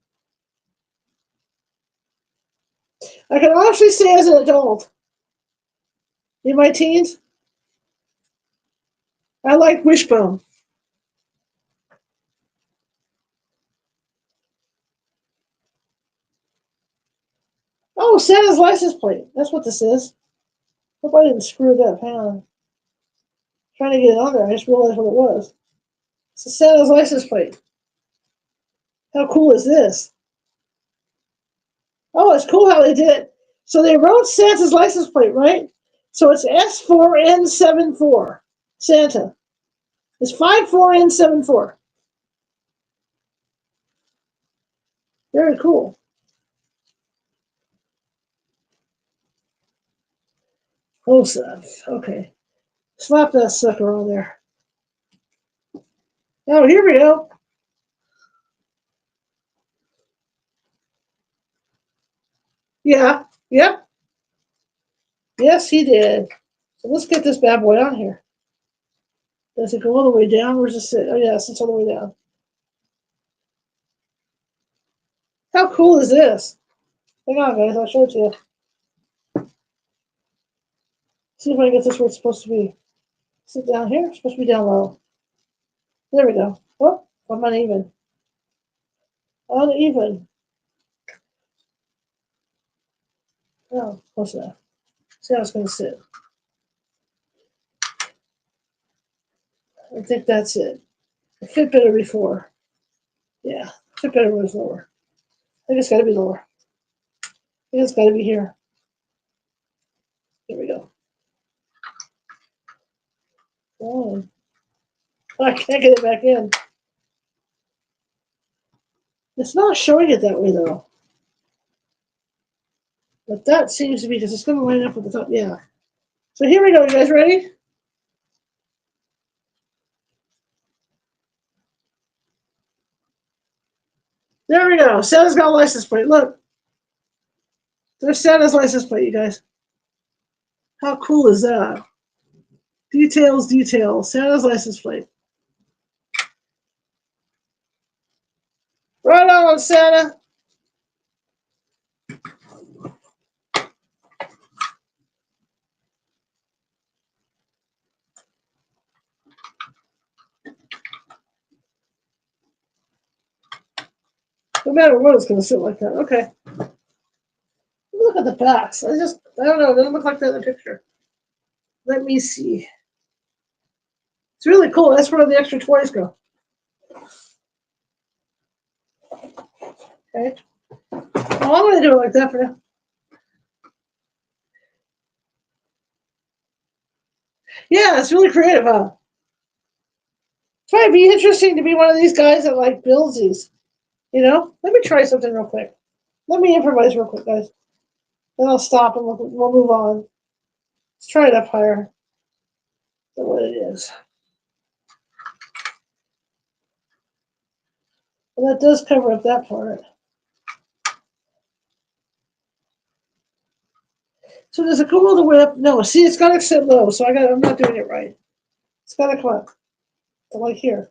I can honestly say as an adult, in my teens, I like Wishbone. Oh, Santa's license plate. That's what this is. Hope I didn't screw it up. Hang on. Trying to get it on there. I just realized what it was. It's a Santa's license plate. How cool is this? Oh, it's cool how they did it. So they wrote Santa's license plate, right? So it's S4N74. Santa. It's 5-4 and 7-4. Very cool. Close up. Okay. Slap that sucker on there. Oh, here we go. Yeah. Yep. Yes, he did. So let's get this bad boy on here. Does it go all the way down? Where's it sit? Oh, yes, it's all the way down. How cool is this? Hang on, guys. I'll show it to you. See if I can get this where it's supposed to be. Sit down here. It's supposed to be down low. There we go. Oh, I'm uneven. Uneven. Oh, close enough. See how it's going to sit. I think that's it. It fit better before. Yeah, fit better when it's lower. I think it's got to be lower. I think it's got to be here. There we go. Oh, I can't get it back in. It's not showing it that way, though. But that seems to be because it's going to line up with the top. Yeah. So here we go. You guys ready? There we go. Santa's got a license plate. Look. There's Santa's license plate, you guys. How cool is that? Details, details. Santa's license plate. Right on, Santa. No matter what, it's going to sit like that. Okay. Look at the backs. I don't know. It doesn't look like that in the picture. Let me see. It's really cool. That's where the extra toys go. Okay. Well, I'm going to do it like that for now. Yeah, it's really creative, huh? It might be interesting to be one of these guys that like builds these. You know? Let me try something real quick. Let me improvise real quick, guys. Then I'll stop and we'll move on. Let's try it up higher than what it is. Well, that does cover up that part. So does it go all the way up? No, see, it's got to sit low, so I'm not doing it right. It's got to come up to like here.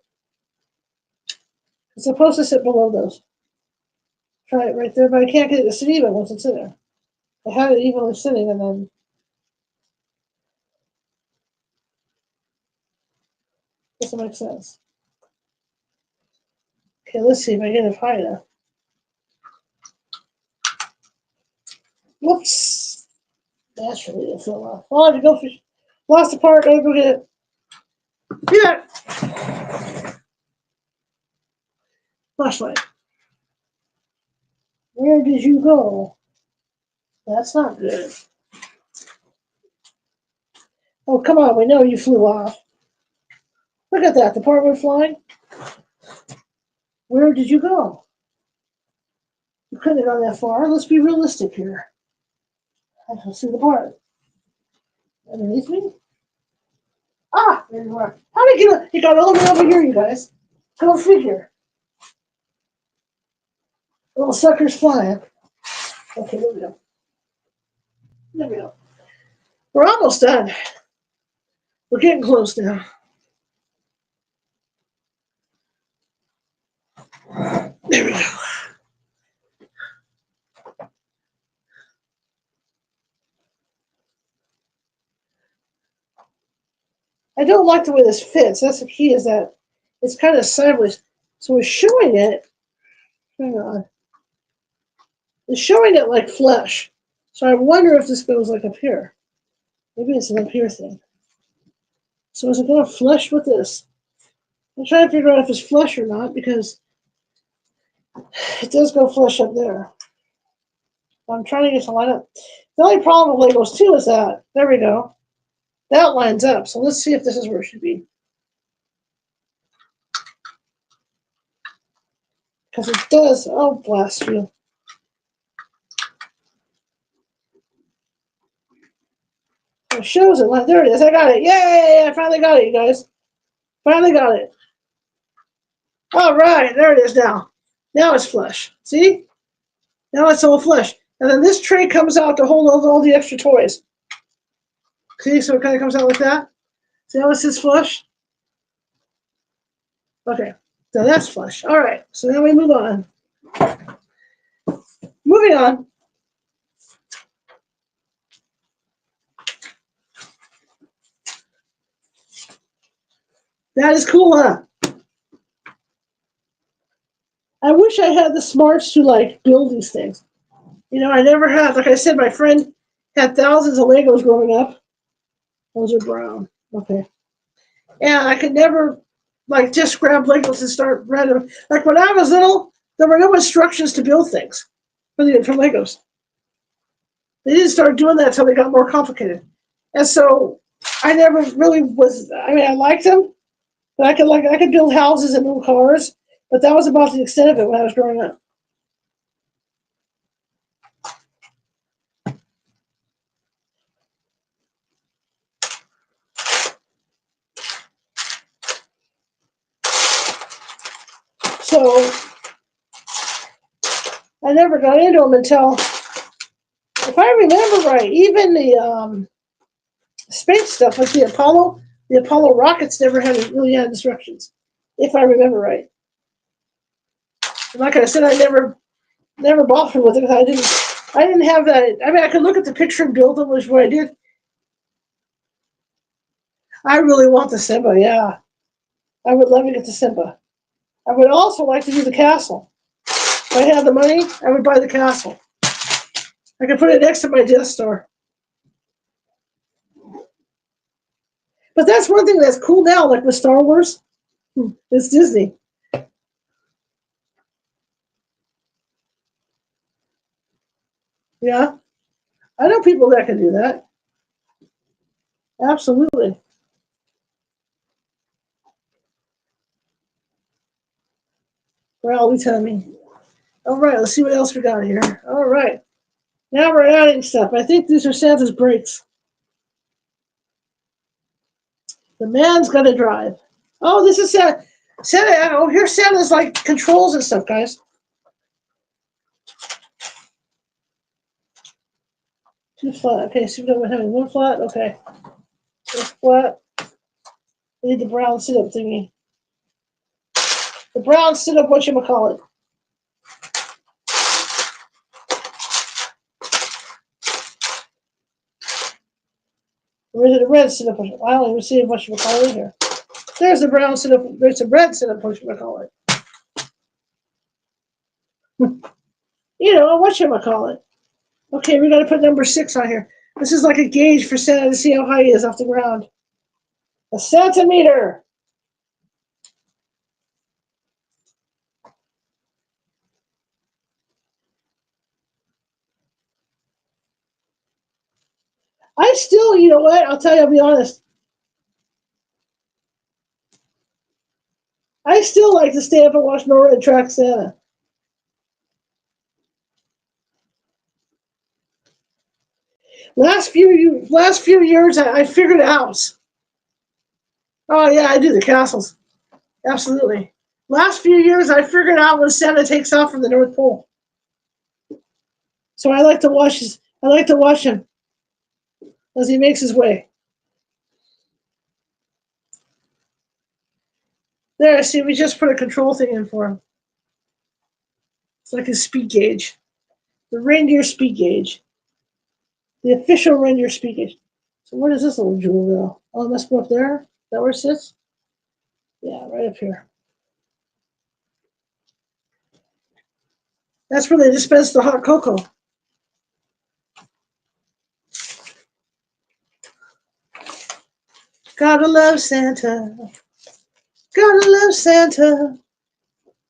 It's supposed to sit below those. Try it right there, but I can't get it to sit even once it's in there. I have it evenly sitting, and then doesn't make sense. Okay, let's see if I get it high enough. Whoops. Naturally, it fell off. Oh, I have to go fish. Lost the part. Gotta go get it. Yeah. Flashlight. Where did you go? That's not good. Oh, come on. We know you flew off. Look at that. The part went flying. Where did you go? You couldn't have gone that far. Let's be realistic here. I don't see the part. Underneath me? Ah, there you are. How did you got all the way over here, you guys? Go figure. Little sucker's flying. Okay, there we go. There we go. We're almost done. We're getting close now. There we go. I don't like the way this fits. That's the key, is that it's kind of sideways. So we're showing it. Hang on. It's showing it like flesh. So I wonder if this goes like up here. Maybe it's an up here thing. So is it going to flush with this? I'm trying to figure out if it's flush or not, because it does go flush up there. I'm trying to get to line up. The only problem with Legos too is that, there we go. That lines up. So let's see if this is where it should be. Because it does. Oh, blast you. It shows it. There it is. I got it. Yay! I finally got it, you guys. Finally got it. All right. There it is now. Now it's flush. See? Now it's all flush. And then this tray comes out to hold all the extra toys. See? So it kind of comes out like that. See how it sits flush? Okay. So that's flush. All right. So now we move on. Moving on. That is cool, huh? I wish I had the smarts to like build these things. You know, I never had. Like I said, my friend had thousands of Legos growing up. Those are brown. Okay. And I could never like just grab Legos and start random. Like when I was little, there were no instructions to build things for Legos. They didn't start doing that until they got more complicated. And so I never really was. I mean, I liked them, but I could build houses and build cars, but that was about the extent of it when I was growing up. So I never got into them until, if I remember right, even the space stuff, like the Apollo rockets never really had instructions, if I remember right. And like I said, I never bothered with it because I didn't have that. I mean, I could look at the picture and build them, which is what I did. I really want the Simba, yeah. I would love to get the Simba. I would also like to do the castle. If I had the money, I would buy the castle. I could put it next to my Death Star. But that's one thing that's cool now, like with Star Wars. It's Disney. Yeah. I know people that can do that. Absolutely. Well, we tell me. All right, let's see what else we got here. All right. Now we're adding stuff. I think these are Santa's brakes. The man's gonna drive. Oh, this is Santa. Santa. Oh, here's Santa's like controls and stuff, guys. Two flat. Okay, so we're having one flat. Okay, this flat. We need the brown sit-up thingy. The brown sit-up. Whatchamacallit. Or is it a red sit-up? I don't even see whatchamacallit here. There's the brown sit-up. There's a red sit-up. Whatchamacallit. You know, whatchamacallit. Okay, we got to put number 6 on here. This is like a gauge for Santa to see how high he is off the ground. A centimeter. I still, you know what? I'll tell you, I'll be honest. I still like to stay up and watch Nora and Track Santa. Last few years, I figured it out. Oh yeah, I do the castles. Absolutely. Last few years, I figured out when Santa takes off from the North Pole. So I like to watch him as he makes his way. There, see, we just put a control thing in for him. It's like his speed gauge. The reindeer speed gauge. The official reindeer speed gauge. So where does this little jewel go? Oh, it must go up there? Is that where it sits? Yeah, right up here. That's where they dispense the hot cocoa. Gotta love Santa. Gotta love Santa.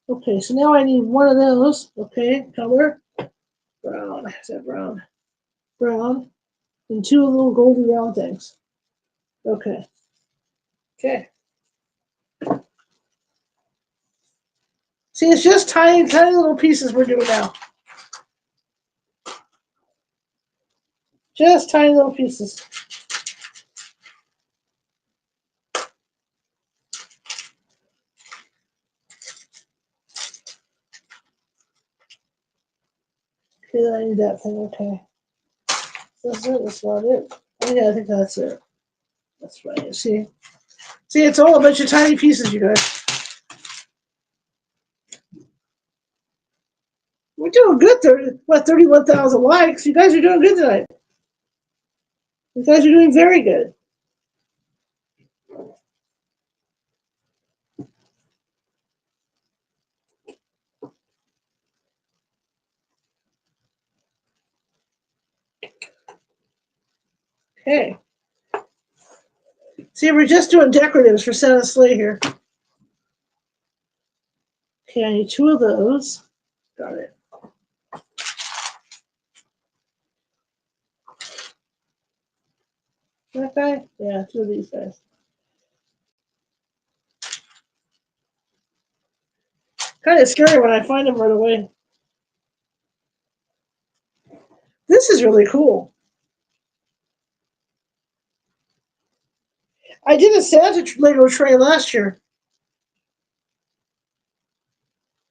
Okay, so now I need one of those. Okay, color. Brown. Is that brown? Brown. And 2 little golden round things. Okay. Okay. See, it's just tiny, tiny little pieces we're doing now. Just tiny little pieces. Okay, I need that thing. Okay. That's it. That's not it. Oh, yeah, I think that's it. That's right. See, it's all a bunch of tiny pieces, you guys. We're doing good. 31,000 likes. You guys are doing good tonight. You guys are doing very good. Okay. See, we're just doing decoratives for Santa Sleigh here. Okay, I need 2 of those. Got it. That guy? Yeah, 2 of these guys. Kind of scary when I find them right away. This is really cool. I did a Santa Lego tray last year.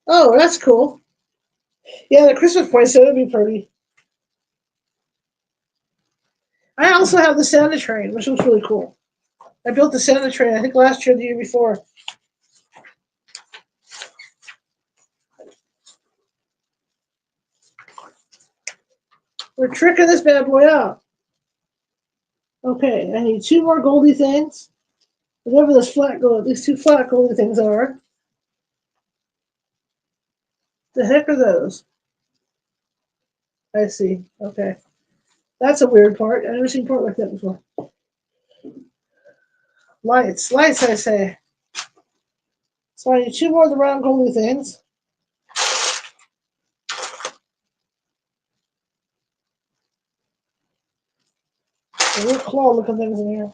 Oh, that's cool. Yeah, the Christmas poinsettia would be pretty. I also have the Santa train, which looks really cool. I built the Santa train, I think last year or the year before. We're tricking this bad boy out. Okay, I need 2 more goldy things. Whatever these 2 flat goldy things are. The heck are those? I see. Okay. That's a weird part. I've never seen a part like that before. Lights, I say. So I need 2 more of the round goldy things. There are claw looking things in here.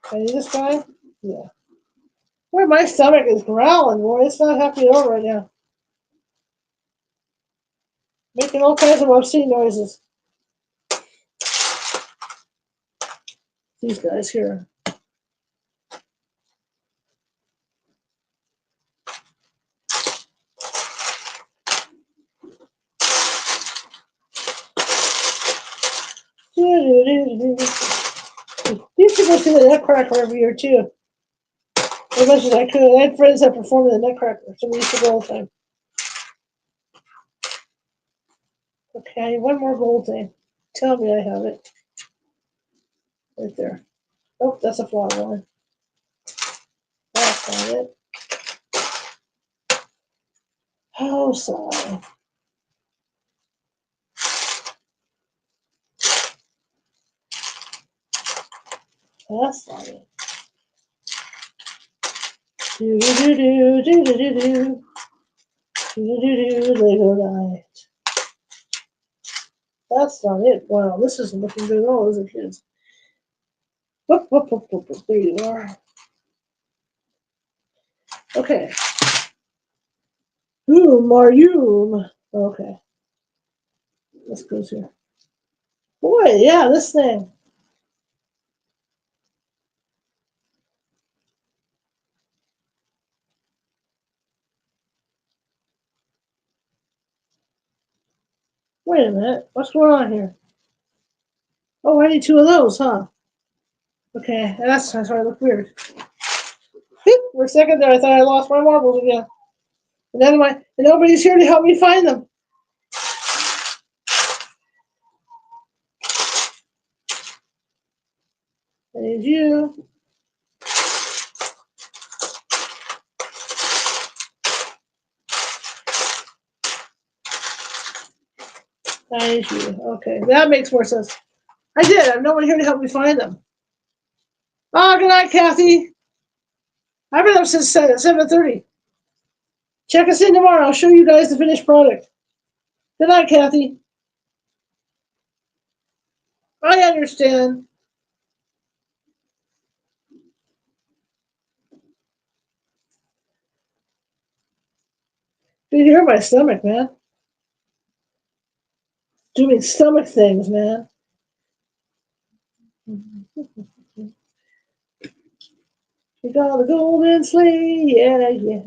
I need this guy? Yeah. Boy, my stomach is growling, boy. It's not happy at all right now. Making all kinds of obscene noises. These guys here. Used to go see the Nutcracker every year too. As much as I could. I had friends that performed in the Nutcracker, so we used to go all the time. Okay, I need 1 more gold thing. Tell me I have it. Right there. Oh, that's a flat one. That's not it. Oh, sorry. That's not it. Do do do do do do do do do do Lego night. That's not it. Wow, this isn't looking good at all, is it, kids? Whoop, whoop, whoop, whoop, whoop. There you are. Okay. Marium. Okay. This goes here. Boy, yeah, this thing. Wait a minute. What's going on here? Oh, I need 2 of those, huh? Okay, that's why it looked weird. For a second there, I thought I lost my marbles again. And nobody's here to help me find them. I need you. I need you. Okay, that makes more sense. I did. I have no one here to help me find them. Oh, good night, Kathy. I've been up since 7:30. Check us in tomorrow. I'll show you guys the finished product. Good night, Kathy. I understand. You hear my stomach, man. Doing stomach things, man. We got the golden sleigh, yeah, yeah.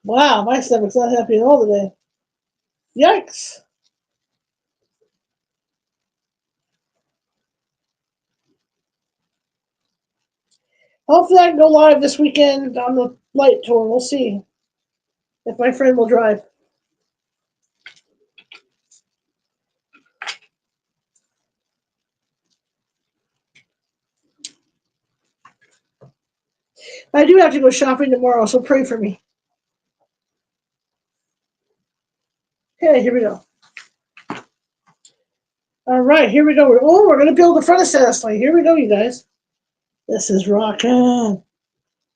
Wow, my stomach's not happy at all today. Yikes. Hopefully I can go live this weekend on the light tour. We'll see if my friend will drive. I do have to go shopping tomorrow, so pray for me. Okay, here we go. All right, here we go. Oh, we're going to build the front of Santa Sleigh. Here we go, you guys. This is rocking.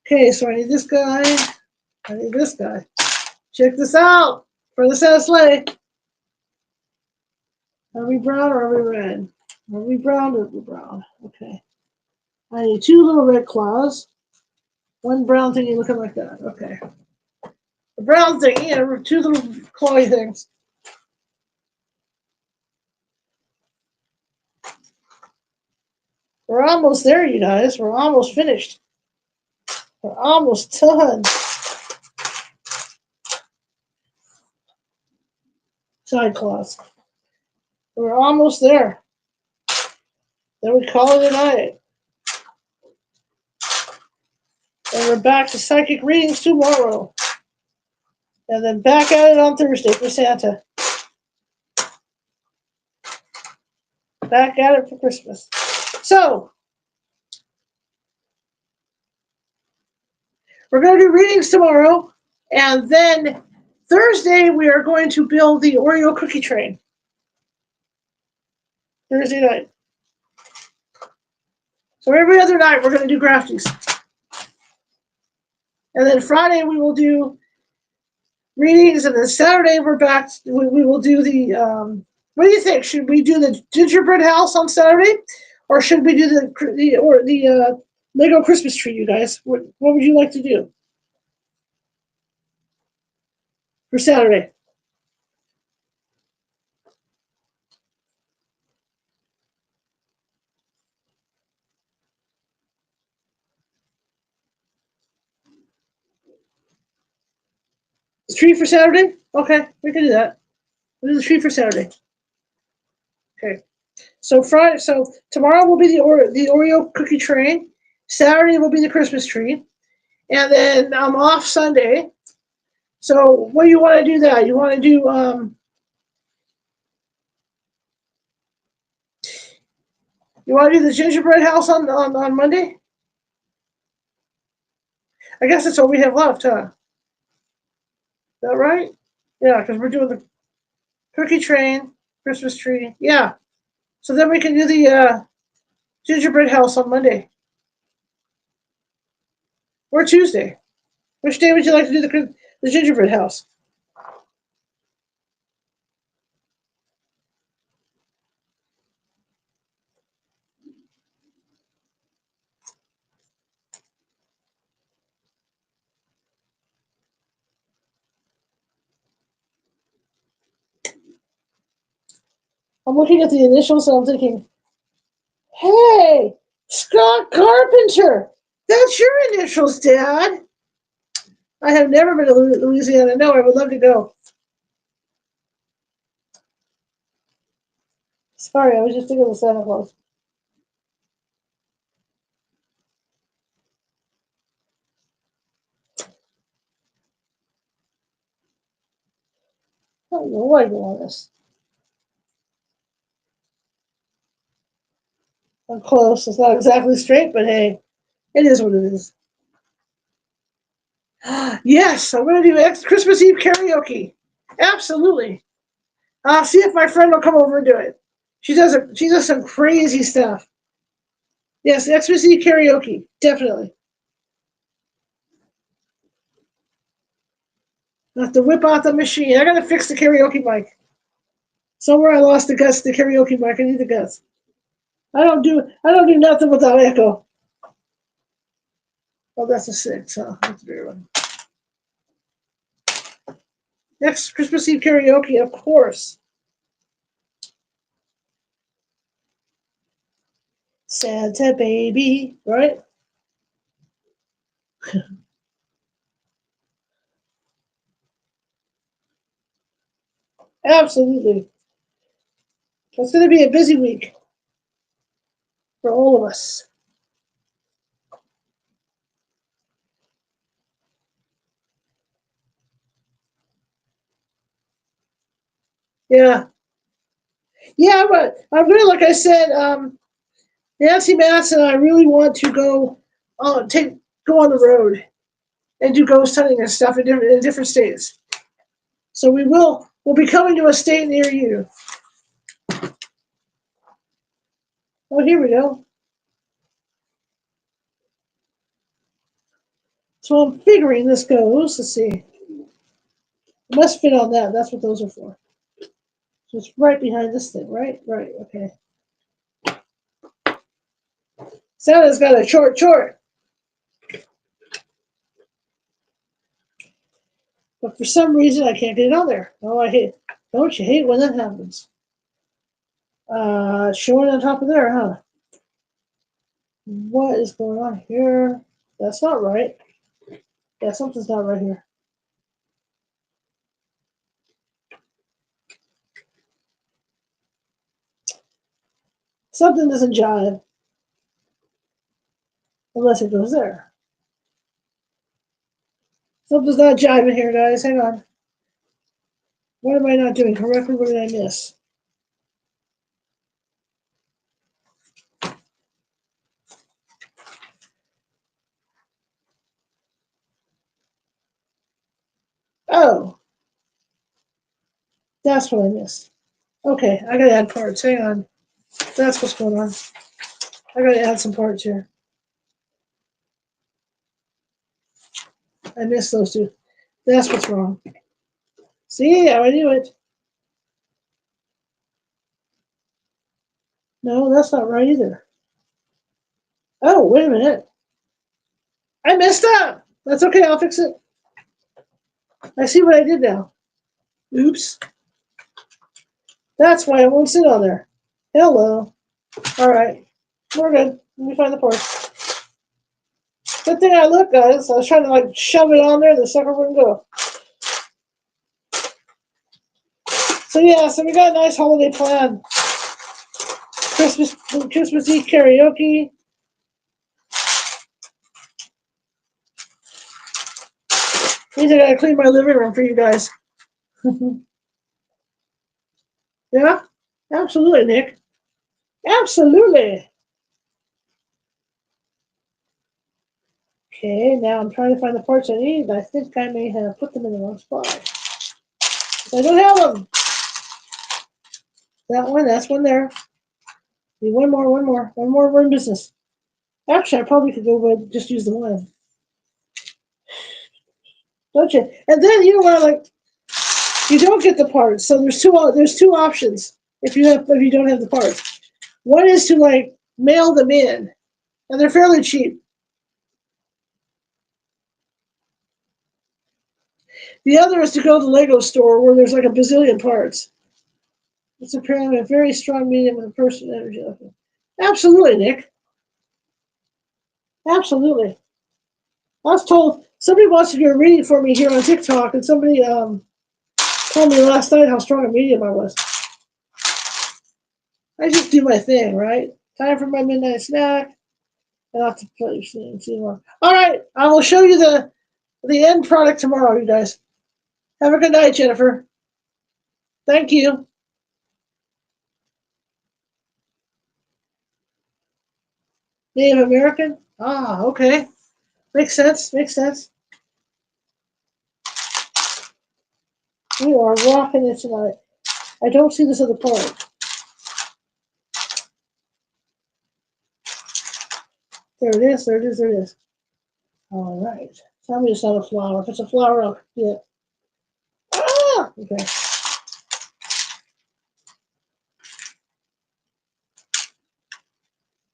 Okay, so I need this guy. I need this guy. Check this out. For the Santa Sleigh. Are we brown or are we red? Are we brown or are we brown? Okay. I need two little red claws. One brown thingy looking like that. Okay. The brown thing, yeah, two little clawy things. We're almost there, you guys. We're almost finished. We're almost done. Side claws. We're almost there. Then we call it a night. And we're back to psychic readings tomorrow. And then back at it on Thursday for Santa. Back at it for Christmas. So, we're going to do readings tomorrow. And then Thursday, we are going to build the Oreo cookie train. Thursday night. So every other night, we're going to do grafties. And then Friday, we will do readings. And then Saturday, we're back. We will do the, what do you think? Should we do the gingerbread house on Saturday? Or should we do the Lego Christmas tree, you guys? What would you like to do for Saturday? The tree for Saturday? Okay, we can do that. We'll do the tree for Saturday. Okay. So Friday, so tomorrow will be the Oreo cookie train. Saturday will be the Christmas tree, and then I'm off Sunday. So what do you want to do that? You want to do you want to do the gingerbread house on Monday? I guess that's all we have left, huh? Is that right? Yeah, because we're doing the cookie train, Christmas tree. Yeah. So then we can do the gingerbread house on Monday or Tuesday. Which day would you like to do the gingerbread house? I'm looking at the initials and I'm thinking, hey, Scott Carpenter, that's your initials, Dad. I have never been to Louisiana. No, I would love to go. Sorry, I was just thinking of Santa Claus. I don't know why I go on this. I'm close. It's not exactly straight, but hey, it is what it is. Yes, I'm going to do Christmas Eve karaoke. Absolutely. I'll see if my friend will come over and do it. She does some crazy stuff. Yes, Christmas Eve karaoke, definitely. I have to whip out the machine. I got to fix the karaoke mic. Somewhere I lost the guts. The karaoke mic. I need the guts. I don't do nothing without echo. Oh, that's a 6, huh? That's a bigger one. Next, Christmas Eve karaoke, of course. Santa baby, right? Absolutely. It's going to be a busy week for all of us. Yeah. Yeah, but I really, like I said, Nancy Matz and I really want to go go on the road and do ghost hunting and stuff in different states. So we'll be coming to a state near you. Oh, here we go. So I'm figuring this goes. Let's see. It must fit on that. That's what those are for. So it's right behind this thing, right? Right. Okay. Santa's got a short. But for some reason, I can't get it on there. Oh, I hate. Don't you hate when that happens? Showing on top of there, huh? What is going on here? That's not right. Yeah, something's not right here. Something doesn't jive unless it goes there. Something's not jiving here, guys. Hang on. What am I not doing correctly? What did I miss? Oh, that's what I missed. Okay, I gotta add parts. Hang on. That's what's going on. I gotta add some parts here. I missed those two. That's what's wrong. See, I knew it. No, that's not right either. Oh, wait a minute. I messed up. That's okay. I'll fix it. I see what I did now. Oops. That's why it won't sit on there. Hello. All right. We're good. Let me find the parts. Good thing I looked, guys. I was trying to like shove it on there. The sucker wouldn't go. So yeah, so we got a nice holiday plan. Christmas Eve karaoke. Means I gotta clean my living room for you guys. Yeah, absolutely, Nick. Absolutely. Okay, now I'm trying to find the parts I need. I think I may have put them in the wrong spot. I don't have them. That one, that's one there. Need one more. We're in business. Actually, I probably could go with just use the one. Don't you? And then you know what? Like you don't get the parts, so there's two options if you don't have the parts. One is to like mail them in, and they're fairly cheap. The other is to go to the Lego store where there's like a bazillion parts. It's apparently a very strong medium with a person energy. Absolutely, Nick. Absolutely. I was told somebody wants to do a reading for me here on TikTok, and somebody told me last night how strong a medium I was. I just do my thing, right? Time for my midnight snack. And I'll have to play see more. All right, I will show you the end product tomorrow, you guys. Have a good night, Jennifer. Thank you. Native American? Ah, okay. Makes sense. Makes sense. We are rocking it tonight. I don't see this other part. There it is. There it is. There it is. All right. Tell me it's not a flower. If it's a flower, I'll see it. Ah! Okay.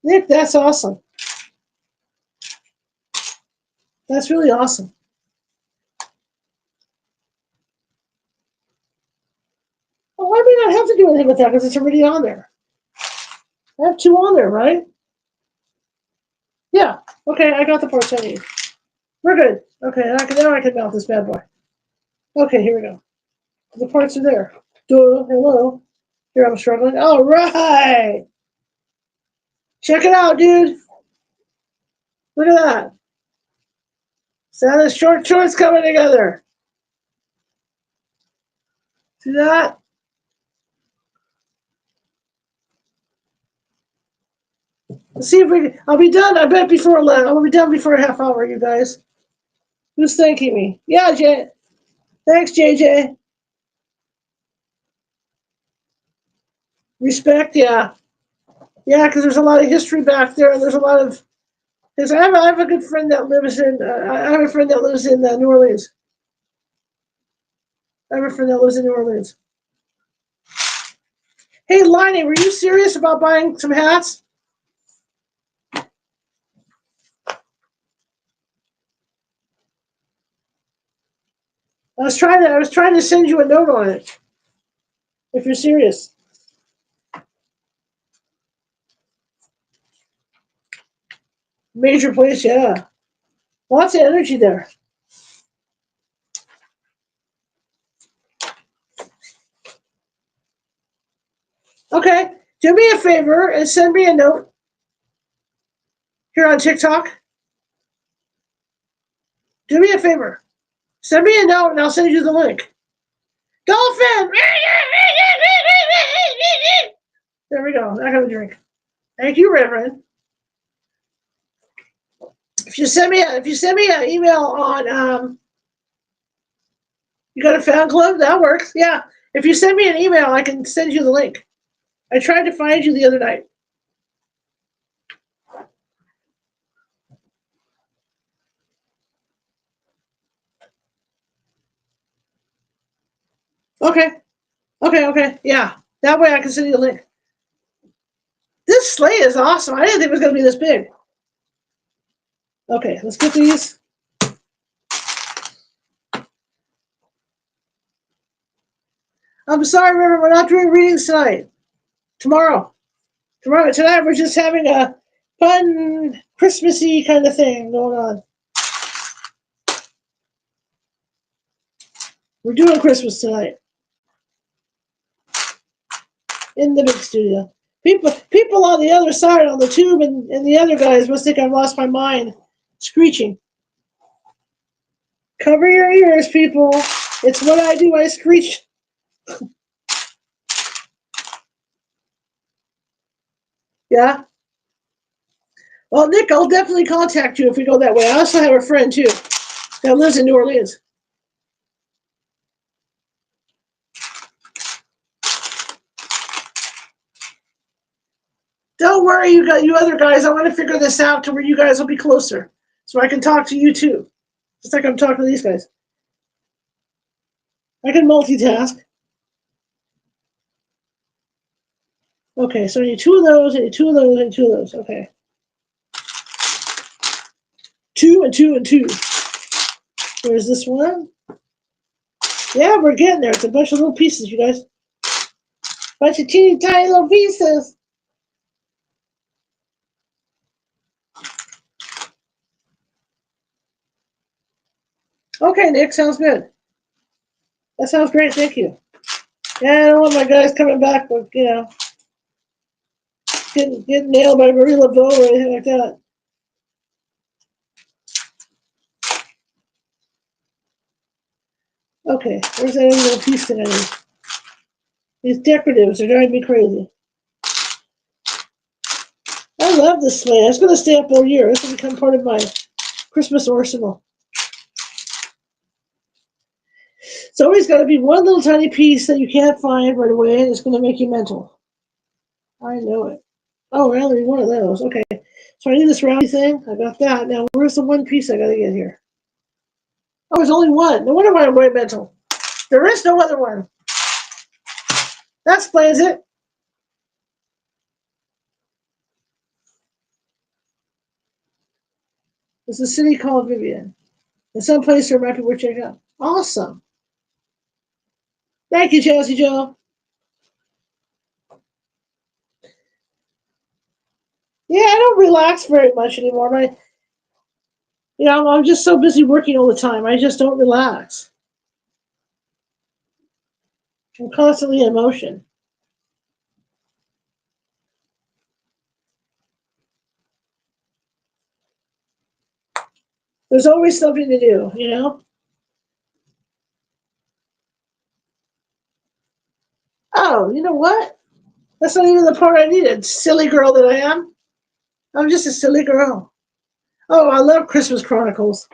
Nick, that's awesome. That's really awesome. Well, I may not have to do anything with that because it's already on there. I have 2 on there, right? Yeah. Okay, I got the parts I need. We're good. Okay, now I can mount this bad boy. Okay, here we go. The parts are there. Duh, hello. Here I'm struggling. All right. Check it out, dude. Look at that. Santa's short shorts coming together. See that? Let's see if we. I'll be done. I bet before 11. I'll be done before a half hour, you guys. Who's thanking me? Yeah, Jay. Thanks, JJ. Respect, yeah. Yeah, because there's a lot of history back there, and there's a lot of. Because I have a good friend that lives in. I have a friend that lives in New Orleans. I have a friend that lives in New Orleans. Hey, Liney, were you serious about buying some hats? I was trying to send you a note on it. If you're serious. Major place, yeah. Lots of energy there. Okay, do me a favor and send me a note here on TikTok. Do me a favor. Send me a note and I'll send you the link. Dolphin! There we go. I have a drink. Thank you, Reverend. If you send me an email on you got a fan club, that works. Yeah. If you send me an email, I can send you the link. I tried to find you the other night. Okay. Okay. Yeah. That way I can send you the link. This sleigh is awesome. I didn't think it was going to be this big. Okay, let's get these. I'm sorry, River, we're not doing readings tonight. Tomorrow. Tonight we're just having a fun, Christmassy kind of thing going on. We're doing Christmas tonight. In the big studio. People on the other side on the tube and the other guys must think I've lost my mind screeching. Cover your ears, people. It's what I do. I screech. Yeah? Well, Nick, I'll definitely contact you if we go that way. I also have a friend, too, that lives in New Orleans. Don't worry, you other guys. I want to figure this out to where you guys will be closer, so I can talk to you too, just like I'm talking to these guys. I can multitask. Okay, so I need 2 of those, I need 2 of those, and 2 of those. Okay, 2 and 2 and 2. There's this one. Yeah, we're getting there. It's a bunch of little pieces, you guys. Bunch of teeny tiny little pieces. Okay, Nick, sounds good. That sounds great. Thank you. Yeah, I don't want my guys coming back with, getting nailed by Marie Laveau or anything like that. Okay, where's that other little piece that I need? These decoratives are driving me crazy. I love this sleigh. It's going to stay up all year. It's going to become part of my Christmas arsenal. It's always got to be one little tiny piece that you can't find right away, and it's going to make you mental. I know it. Oh, I only need one of those. Okay. So I need this roundy thing. I got that. Now, where's the one piece I got to get here? Oh, there's only one. No wonder why I'm going mental. There is no other one. That explains it. It's a city called Vivian. In some place there might be worth checking out. Awesome. Thank you, Chelsea Joe. Yeah, I don't relax very much anymore. I'm just so busy working all the time. I just don't relax. I'm constantly in motion. There's always something to do. Oh, you know what? That's not even the part I needed. Silly girl that I am. I'm just a silly girl. Oh, I love Christmas Chronicles.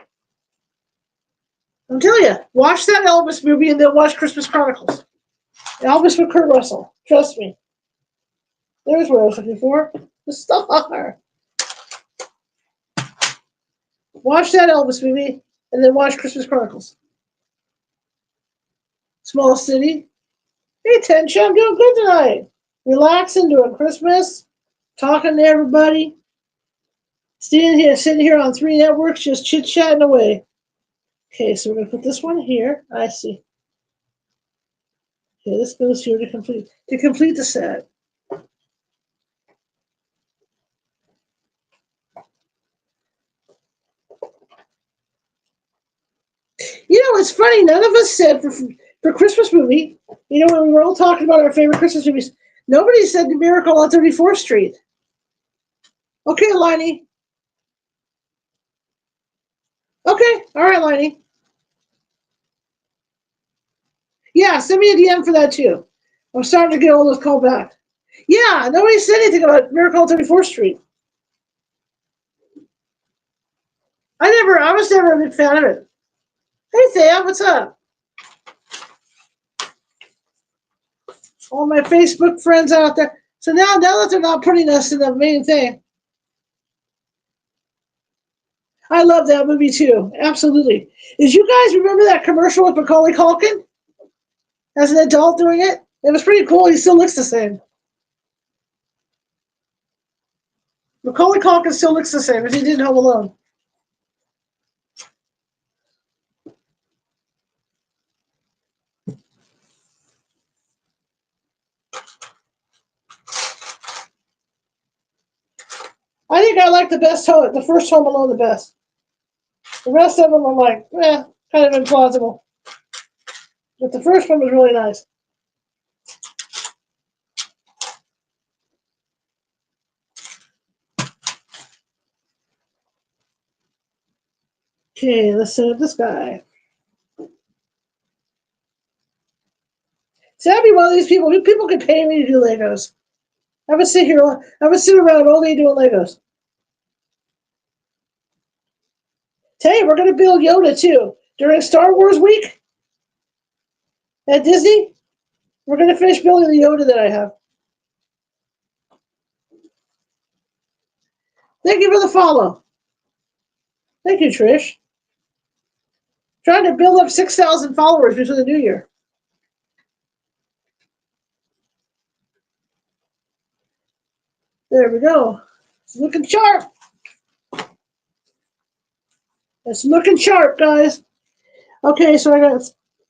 I'm telling you, watch that Elvis movie and then watch Christmas Chronicles. Elvis with Kurt Russell. Trust me. There's what I was looking for. The star. Watch that Elvis movie and then watch Christmas Chronicles. Small city. Hey, Tencha, I'm doing good tonight. Relaxing, doing Christmas, talking to everybody. Sitting here on 3 networks, just chit-chatting away. Okay, so we're going to put this one here. I see. Okay, this goes here to complete the set. It's funny. None of us said for Christmas movie. When we were all talking about our favorite Christmas movies, nobody said The Miracle on 34th Street. Okay, Liney. Okay, all right, Liney. Yeah, send me a DM for that too. I'm starting to get all those called back. Yeah, nobody said anything about Miracle on 34th Street. I was never a big fan of it. Hey, Thea, what's up? All my Facebook friends out there. So now that they're not putting us in the main thing, I love that movie too. Absolutely. Did you guys remember that commercial with Macaulay Culkin as an adult doing it? It was pretty cool. He still looks the same. Macaulay Culkin still looks the same as he did in Home Alone. I think I like the first Home Alone the best. The rest of them are like, kind of implausible. But the first one was really nice. Okay, let's set up this guy. See, I'd be one of these people. People could pay me to do Legos. I would sit around all day doing Legos. Hey, we're going to build Yoda too. During Star Wars week at Disney, we're going to finish building the Yoda that I have. Thank you for the follow. Thank you, Trish. Trying to build up 6,000 followers before the new year. There we go. It's looking sharp. It's looking sharp, guys. Okay, so I got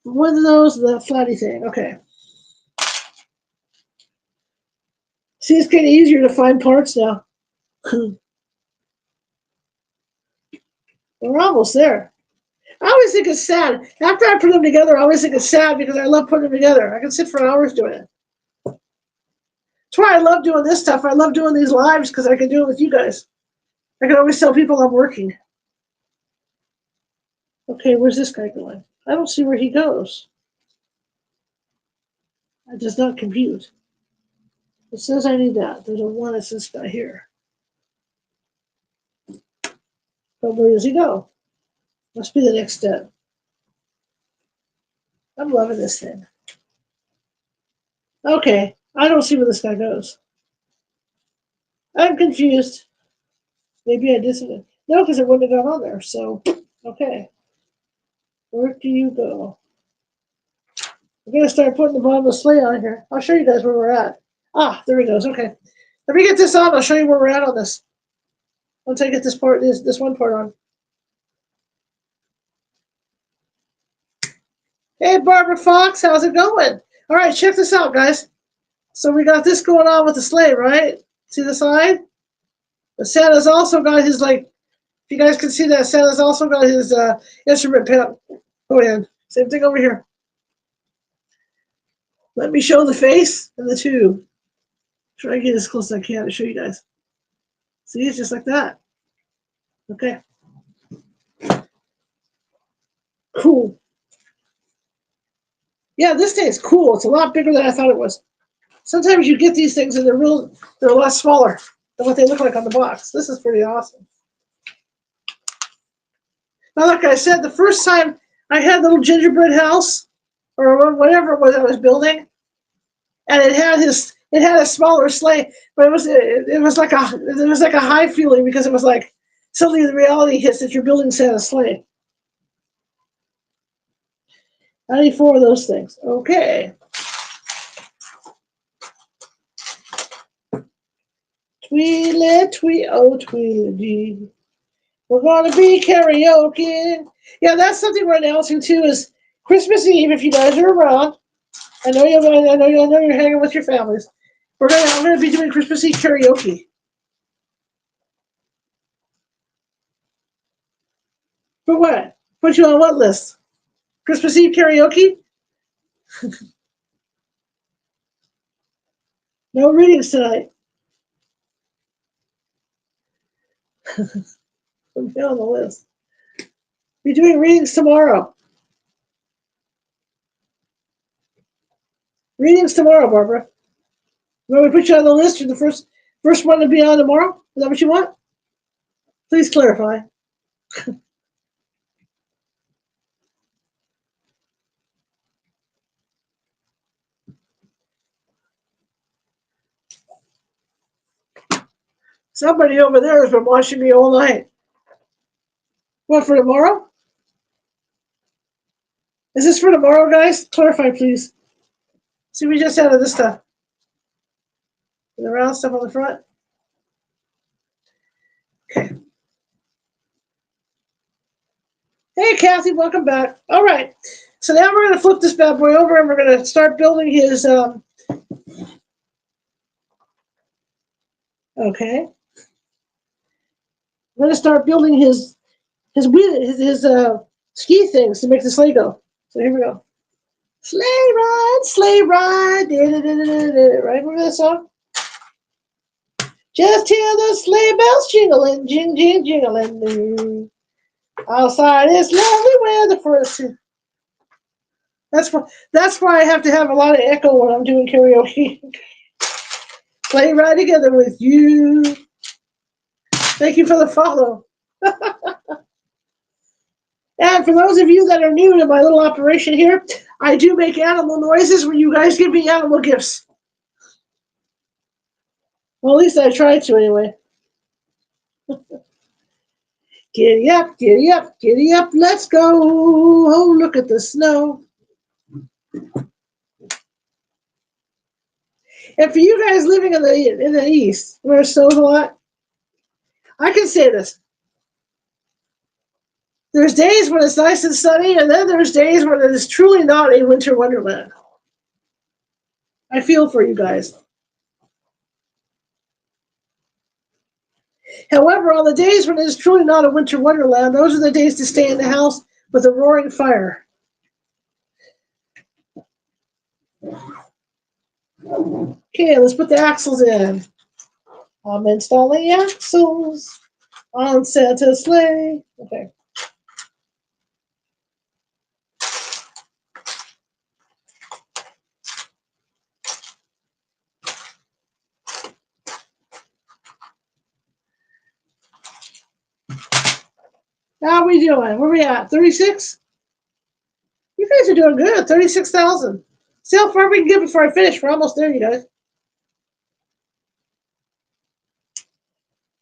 one of those, the flatty thing. Okay. See, it's getting easier to find parts now. We're almost there. I always think it's sad. After I put them together, I always think it's sad because I love putting them together. I can sit for hours doing it. That's why I love doing this stuff. I love doing these lives because I can do it with you guys. I can always tell people I'm working. Okay, where's this guy going? I don't see where he goes. It does not compute. It says I need that. There's a one that says this guy here. But where does he go? Must be the next step. I'm loving this thing. Okay, I don't see where this guy goes. I'm confused. Maybe I didn't. No, because it wouldn't have gone on there. So, okay. Where do you go? We're going to start putting the bottom of the sleigh on here. I'll show you guys where we're at. Ah, there he goes. Okay. Let me get this on. I'll show you where we're at on this. Once I get this one part on. Hey, Barbara Fox, how's it going? All right, check this out, guys. So we got this going on with the sleigh, right? See the side? But Santa's also got his, like, if you guys can see that, Santa's also got his instrument panel. Go ahead. Same thing over here. Let me show the face and the tube. Try to get as close as I can to show you guys. See, it's just like that. Okay. Cool. Yeah, this thing's cool. It's a lot bigger than I thought it was. Sometimes you get these things and they're a lot smaller than what they look like on the box. This is pretty awesome. Now, like I said, the first time I had a little gingerbread house or whatever it was I was building, and it had a smaller sleigh, but it was like a high feeling because it was like suddenly the reality hits that you're building Santa's sleigh. I need 4 of those things. Okay. Tweedly, oh Tweedledee. We're gonna be karaoke. Yeah, that's something we're announcing too. Is Christmas Eve if you guys are around. I know you're hanging with your families. I'm gonna be doing Christmas Eve karaoke. For what? Put you on what list? Christmas Eve karaoke? No readings tonight. Put me on the list. We're doing readings tomorrow. Readings tomorrow, Barbara. Want me to put you on the list? You're the first one to be on tomorrow? Is that what you want? Please clarify. Somebody over there has been watching me all night. What, for tomorrow? Is this for tomorrow, guys? Clarify, please. See, we just added this stuff. The round stuff on the front. Okay. Hey, Kathy, welcome back. All right. So now we're going to flip this bad boy over and we're going to start building his. Okay. I'm going to start building his ski things to make the sleigh go. So here we go. Sleigh ride, right? Remember that song? Just hear the sleigh bells jingling, jing, jing, jingling. Outside it's lovely weather for us. That's why I have to have a lot of echo when I'm doing karaoke. Play right together with you. Thank you for the follow. And for those of you that are new to my little operation here, I do make animal noises when you guys give me animal gifts. Well, at least I try to anyway. Giddy up, giddy up, giddy up, let's go. Oh, look at the snow. And for you guys living in the east, where it snows a lot, I can say this. There's days when it's nice and sunny, and then there's days when it is truly not a winter wonderland. I feel for you guys. However, on the days when it is truly not a winter wonderland, those are the days to stay in the house with a roaring fire. Okay, let's put the axles in. I'm installing axles on Santa's sleigh. Okay. How are we doing? Where are we at? 36? You guys are doing good. 36,000. See how far we can get before I finish. We're almost there, you guys.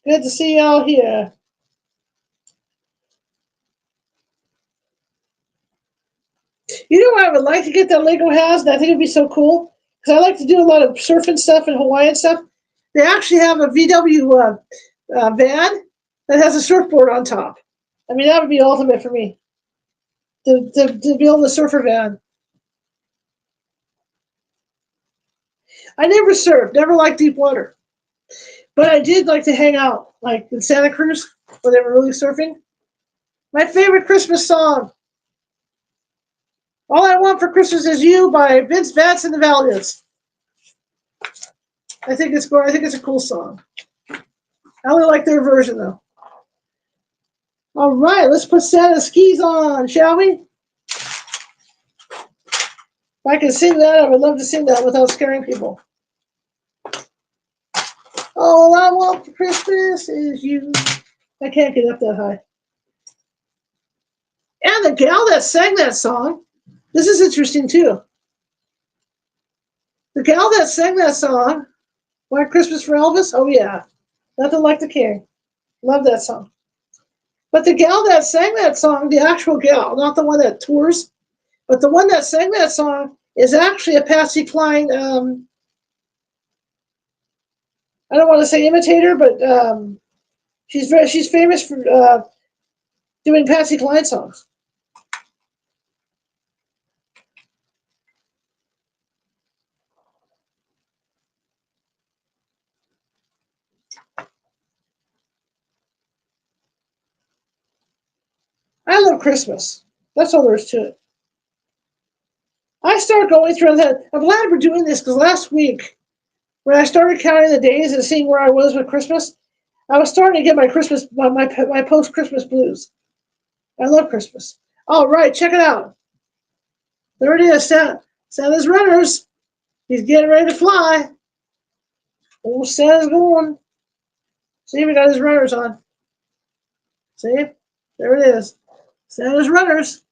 Good to see y'all here. You know what I would like to get that Lego has, and I think it'd be so cool? Because I like to do a lot of surfing stuff and Hawaiian stuff. They actually have a VW van that has a surfboard on top. I mean, that would be ultimate for me. To build a surfer van. I never surfed, never liked deep water. But I did like to hang out, like in Santa Cruz, where they were really surfing. My favorite Christmas song, All I Want for Christmas Is You by Vince Vance and the Valiants. I think it's a cool song. I only like their version though. All right, let's put Santa skis on, shall we? If I can sing that, I would love to sing that without scaring people. All I want for Christmas is you. I can't get up that high. And the gal that sang that song, this is interesting too. The gal that sang that song, White Christmas for Elvis, oh yeah, Nothing Like the King. Love that song. But the gal that sang that song, the actual gal, not the one that tours, but the one that sang that song is actually a Patsy Cline, I don't want to say imitator, but she's famous for doing Patsy Cline songs. I love Christmas. That's all there is to it. I start going through that. I'm glad we're doing this because last week, when I started counting the days and seeing where I was with Christmas, I was starting to get my post Christmas blues. I love Christmas. All right, check it out. There it is, Santa's runners. He's getting ready to fly. Oh, Santa's going. See, we got his runners on. See, there it is. Santa's runners.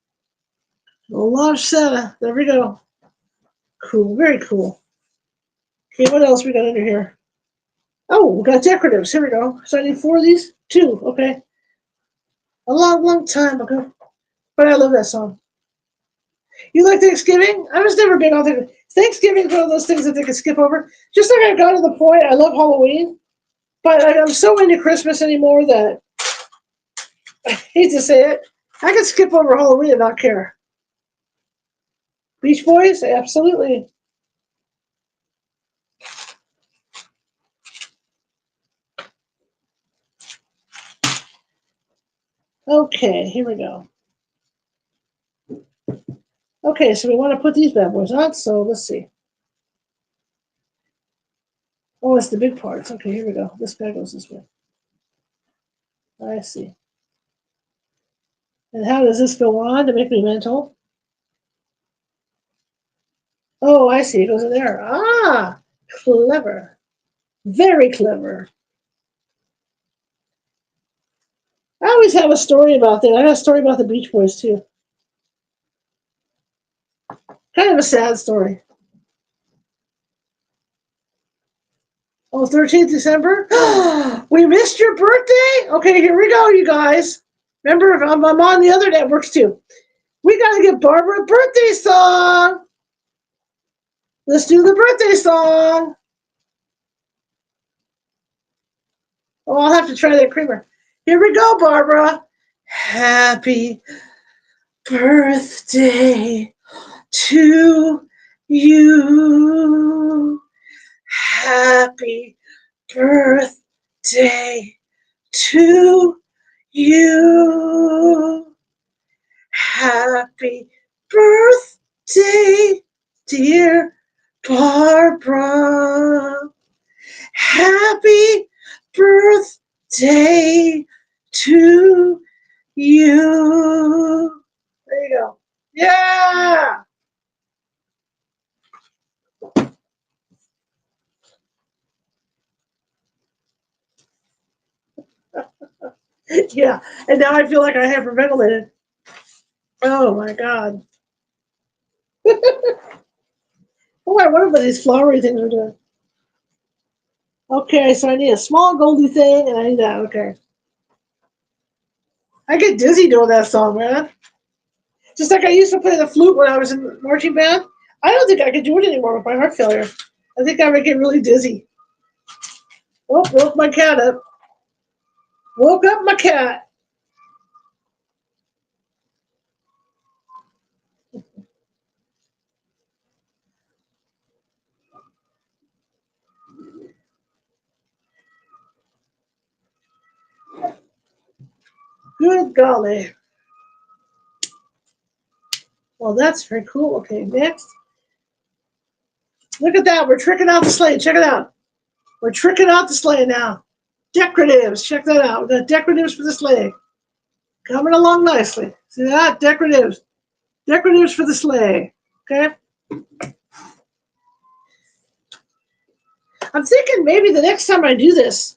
Launch Santa. There we go. Cool, very cool. Okay, what else we got under here? Oh, we got decoratives. Here we go. So I need 4 of these? 2, okay. A long, long time ago. But I love that song. You like Thanksgiving? I was never big on Thanksgiving. Thanksgiving's one of those things that they can skip over. Just like I got to the point, I love Halloween. But I'm so into Christmas anymore that I hate to say it. I could skip over Halloween and not care. Beach Boys? Absolutely. Okay, here we go. Okay, so we want to put these bad boys on, so let's see. Oh, it's the big parts. Okay, here we go. This guy goes this way. I see. And how does this go on to make me mental? Oh, I see. It goes in there. Ah, clever. Very clever. I always have a story about that. I got a story about the Beach Boys, too. Kind of a sad story. Oh, 13th December? We missed your birthday? Okay, here we go, you guys. Remember, I'm on the other networks, too. We got to get Barbara a birthday song. Let's do the birthday song. Oh, I'll have to try that creamer. Here we go, Barbara. Happy birthday to you. Happy birthday to you. Happy birthday, dear Barbara. Happy birthday to you. There you go. Yeah. Yeah. And now I feel like I hyperventilated. Oh my God. Oh, I wonder what these flowery things are doing. Okay, so I need a small goldy thing and I need that. Okay. I get dizzy doing that song, man. Just like I used to play the flute when I was in marching band. I don't think I could do it anymore with my heart failure. I think I would get really dizzy. Oh, woke my cat up. Woke up my cat. Good golly. Well, that's very cool. Okay, next. Look at that. We're tricking out the sleigh. Check it out. We're tricking out the sleigh now. Decoratives. Check that out. We got decoratives for the sleigh. Coming along nicely. See that? Decoratives. Decoratives for the sleigh. Okay? I'm thinking maybe the next time I do this,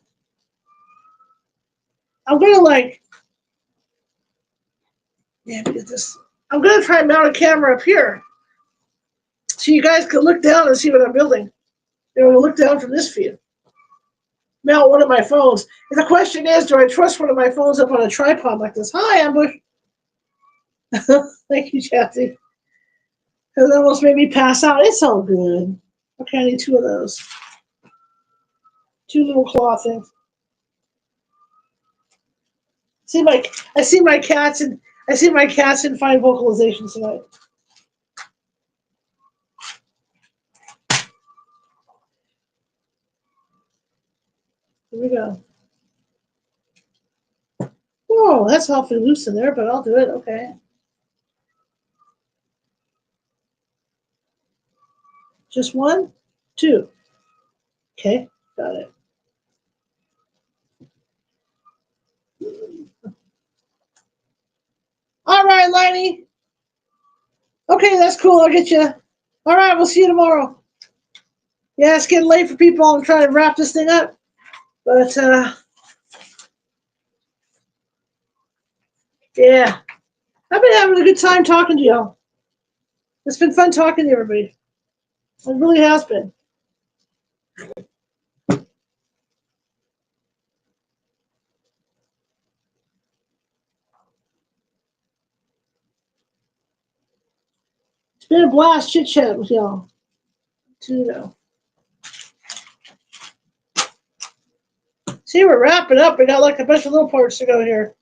I'm going to get this. I'm going to try and mount a camera up here so you guys can look down and see what I'm building. We'll look down from this view. Mount one of my phones. And the question is, do I trust one of my phones up on a tripod like this? Hi, Ambush. Thank you, Chassie. It almost made me pass out. It's all good. Okay, I need two of those. Two little claw things. I see my cats in fine vocalizations tonight. Here we go. Whoa, that's awfully loose in there, but I'll do it. Okay. Just one, two. Okay, got it. All right, Liney. Okay, that's cool. I'll get you. All right, we'll see you tomorrow. Yeah, it's getting late for people. I'm trying to wrap this thing up. But, yeah. I've been having a good time talking to y'all. It's been fun talking to everybody. It really has been. It's been a blast chit-chat with y'all. See, we're wrapping up. We got like a bunch of little parts to go here.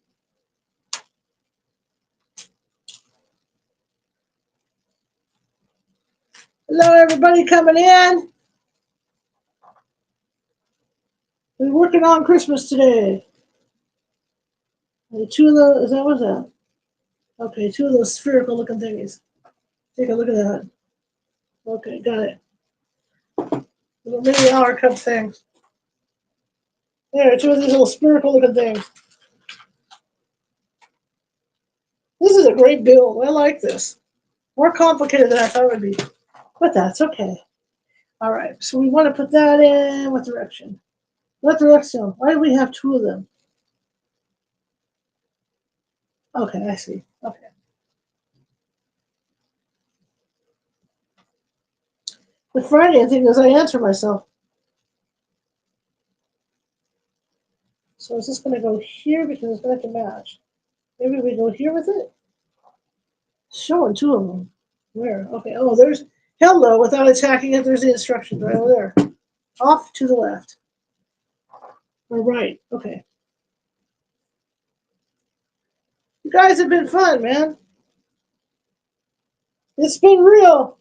Hello, everybody coming in. We're working on Christmas today. Two of those, what's that? Okay, two of those spherical looking thingies. Take a look at that. Okay, got it. Little mini hour cup things. There, two of these little spherical looking things. This is a great build. I like this. More complicated than I thought it would be. But that's okay. All right, so we want to put that in what direction? What direction? Why do we have two of them? Okay, I see. Okay. With Friday, I think as I answer myself. So is this going to go here because it's going to match? Maybe we go here with it? Showing two of them. Where? Okay. Oh, there's hello without attacking it. There's the instructions right over there. Off to the left. Or right. Okay. You guys have been fun, man. It's been real.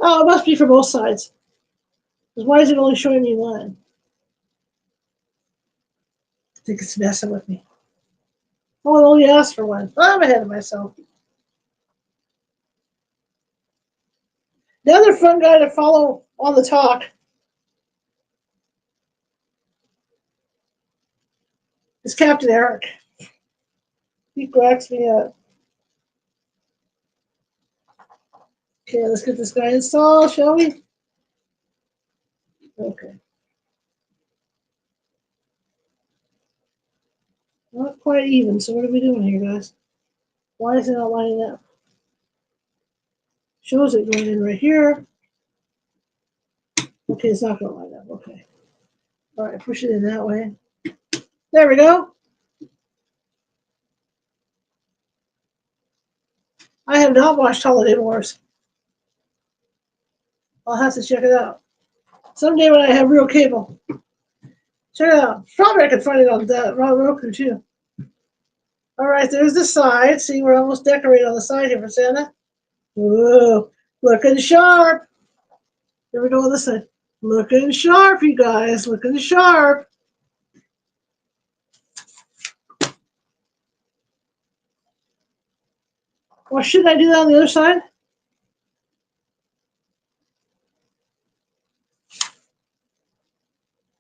Oh, it must be for both sides. Because why is it only showing me one? I think it's messing with me. Oh, it only asked for one. I'm ahead of myself. The other fun guy to follow on the talk is Captain Eric. He cracks me up. Okay, let's get this guy installed, shall we? Okay. Not quite even, so what are we doing here, guys? Why is it not lining up? Shows it going in right here. Okay, it's not going to line up. Okay. All right, push it in that way. There we go. I have not watched Holiday Wars. I'll have to check it out. Someday when I have real cable. Check it out. Probably I can find it on that Roku too. All right, there's the side. See, we're almost decorated on the side here for Santa. Whoa. Looking sharp. Here we go on this side. Looking sharp, you guys. Looking sharp. Well, shouldn't I do that on the other side?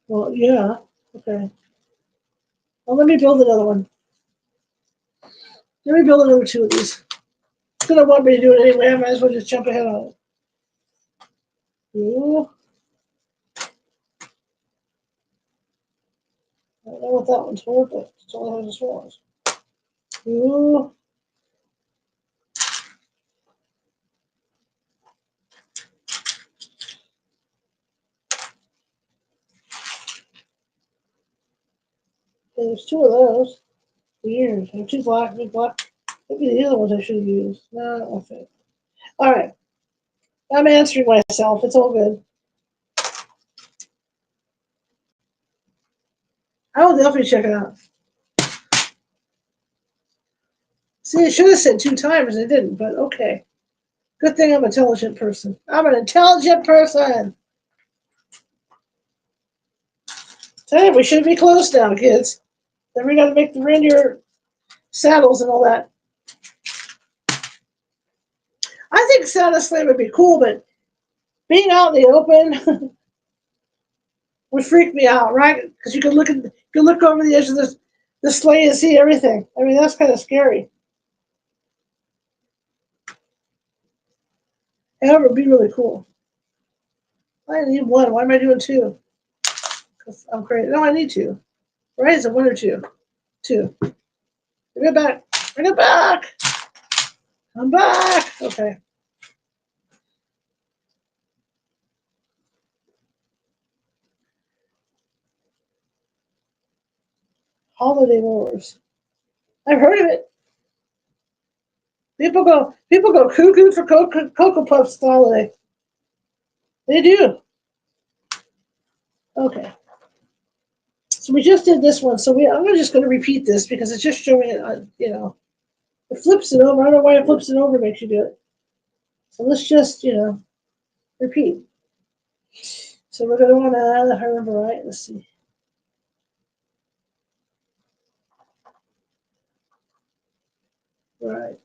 Well, yeah. Okay. Well, let me build another one. Let me build another two of these. It's going to want me to do it anyway. I might as well just jump ahead on it. Ooh. I don't know what that one's for, but it's all it has as Ooh. Okay, there's two of those. Weird. They're two black, big black. Maybe the other ones I should have used. No, okay. All right. I'm answering myself. It's all good. I will definitely check it out. See, it should have said 2 times and it didn't, but okay. Good thing I'm an intelligent person. I'm an intelligent person. Hey, we should be close now, kids. Then we got to make the reindeer saddles and all that. I think Santa Sleigh would be cool, but being out in the open would freak me out, right? Because you could look over the edge of the sleigh and see everything. I mean, that's kind of scary. However, it'd be really cool. I need one. Why am I doing 2? Because I'm crazy. No, I need 2. Right? Is it 1 or 2? 2. Bring it back. Bring it back. I'm back. Okay. Holiday Wars. I've heard of it. People go cuckoo for Cocoa Puffs holiday. They do. Okay. So we just did this one. So I'm just going to repeat this because it's just showing it. It flips it over. I don't know why it flips it over. Makes you do it. So let's just repeat. So we're going to want to. If I remember right, let's see. Right.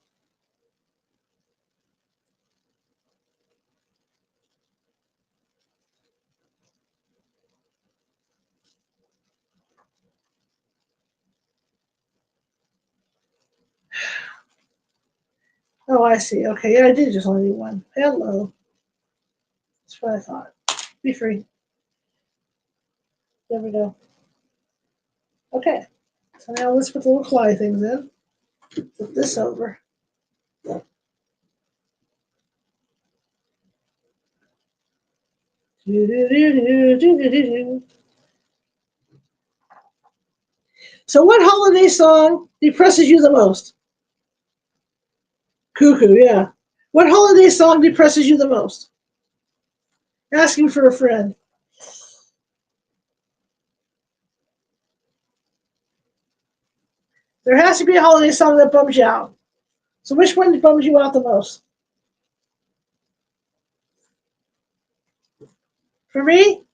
Oh, I see. Okay, yeah, I did just only do one. Hello. That's what I thought. Be free. There we go. Okay. So now let's put the little fly things in. Flip this over. So what holiday song depresses you the most? Cuckoo, yeah. What holiday song depresses you the most? Asking for a friend. There has to be a holiday song that bums you out. So which one bums you out the most? For me,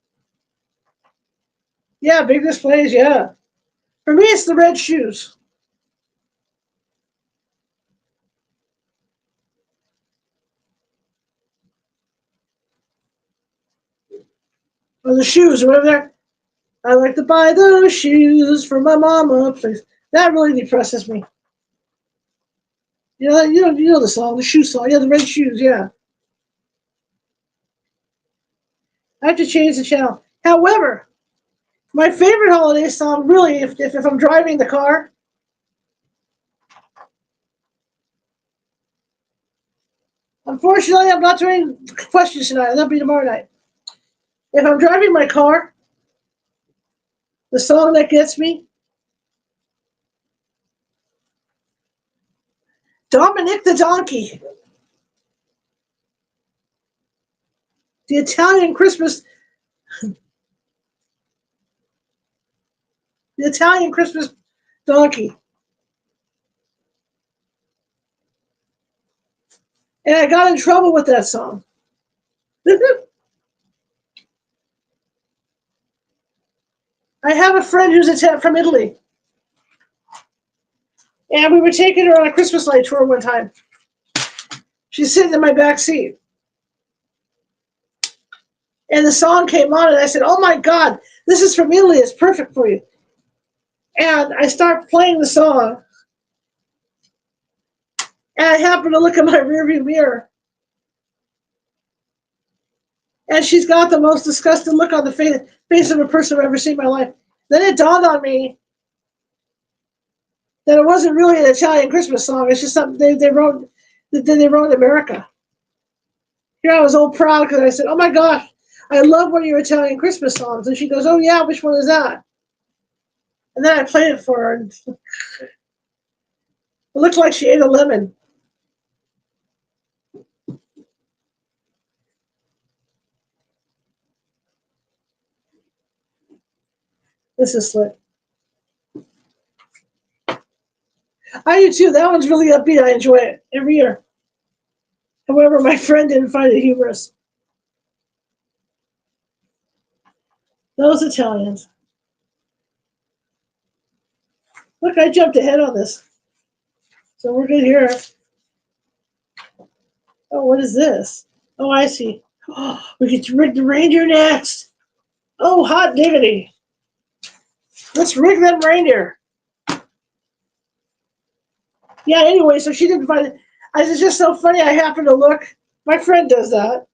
yeah, big displays, yeah. For me, it's the red shoes. Or the shoes, or whatever they're. I like to buy those shoes for my mama, please. That really depresses me. You know the song, the shoe song. Yeah, the red shoes, yeah. I have to change the channel. However, my favorite holiday song, really, if I'm driving the car, unfortunately, I'm not doing questions tonight. That'll be tomorrow night. If I'm driving my car, the song that gets me, Dominic the Donkey, the Italian Christmas donkey. And I got in trouble with that song. I have a friend who's from Italy. And we were taking her on a Christmas light tour one time. She's sitting in my back seat. And the song came on, and I said, oh my God, this is from Italy. It's perfect for you. And I start playing the song. And I happen to look in my rearview mirror. And she's got the most disgusted look on the face of a person I've ever seen in my life. Then it dawned on me that it wasn't really an Italian Christmas song. It's just something they wrote in America. Here I was all proud because I said, oh my gosh, I love one of your Italian Christmas songs. And she goes, oh yeah, which one is that? And then I played it for her. And it looked like she ate a lemon. This is Sleigh. I do too. That one's really upbeat. I enjoy it every year. However, my friend didn't find it humorous. Those Italians. Look, I jumped ahead on this. So we're good here. Oh, what is this? Oh, I see. Oh, we get to rig the reindeer next. Oh, hot diggity. Let's rig them reindeer. Yeah, anyway, so she didn't find it. It's just so funny. I happened to look. My friend does that.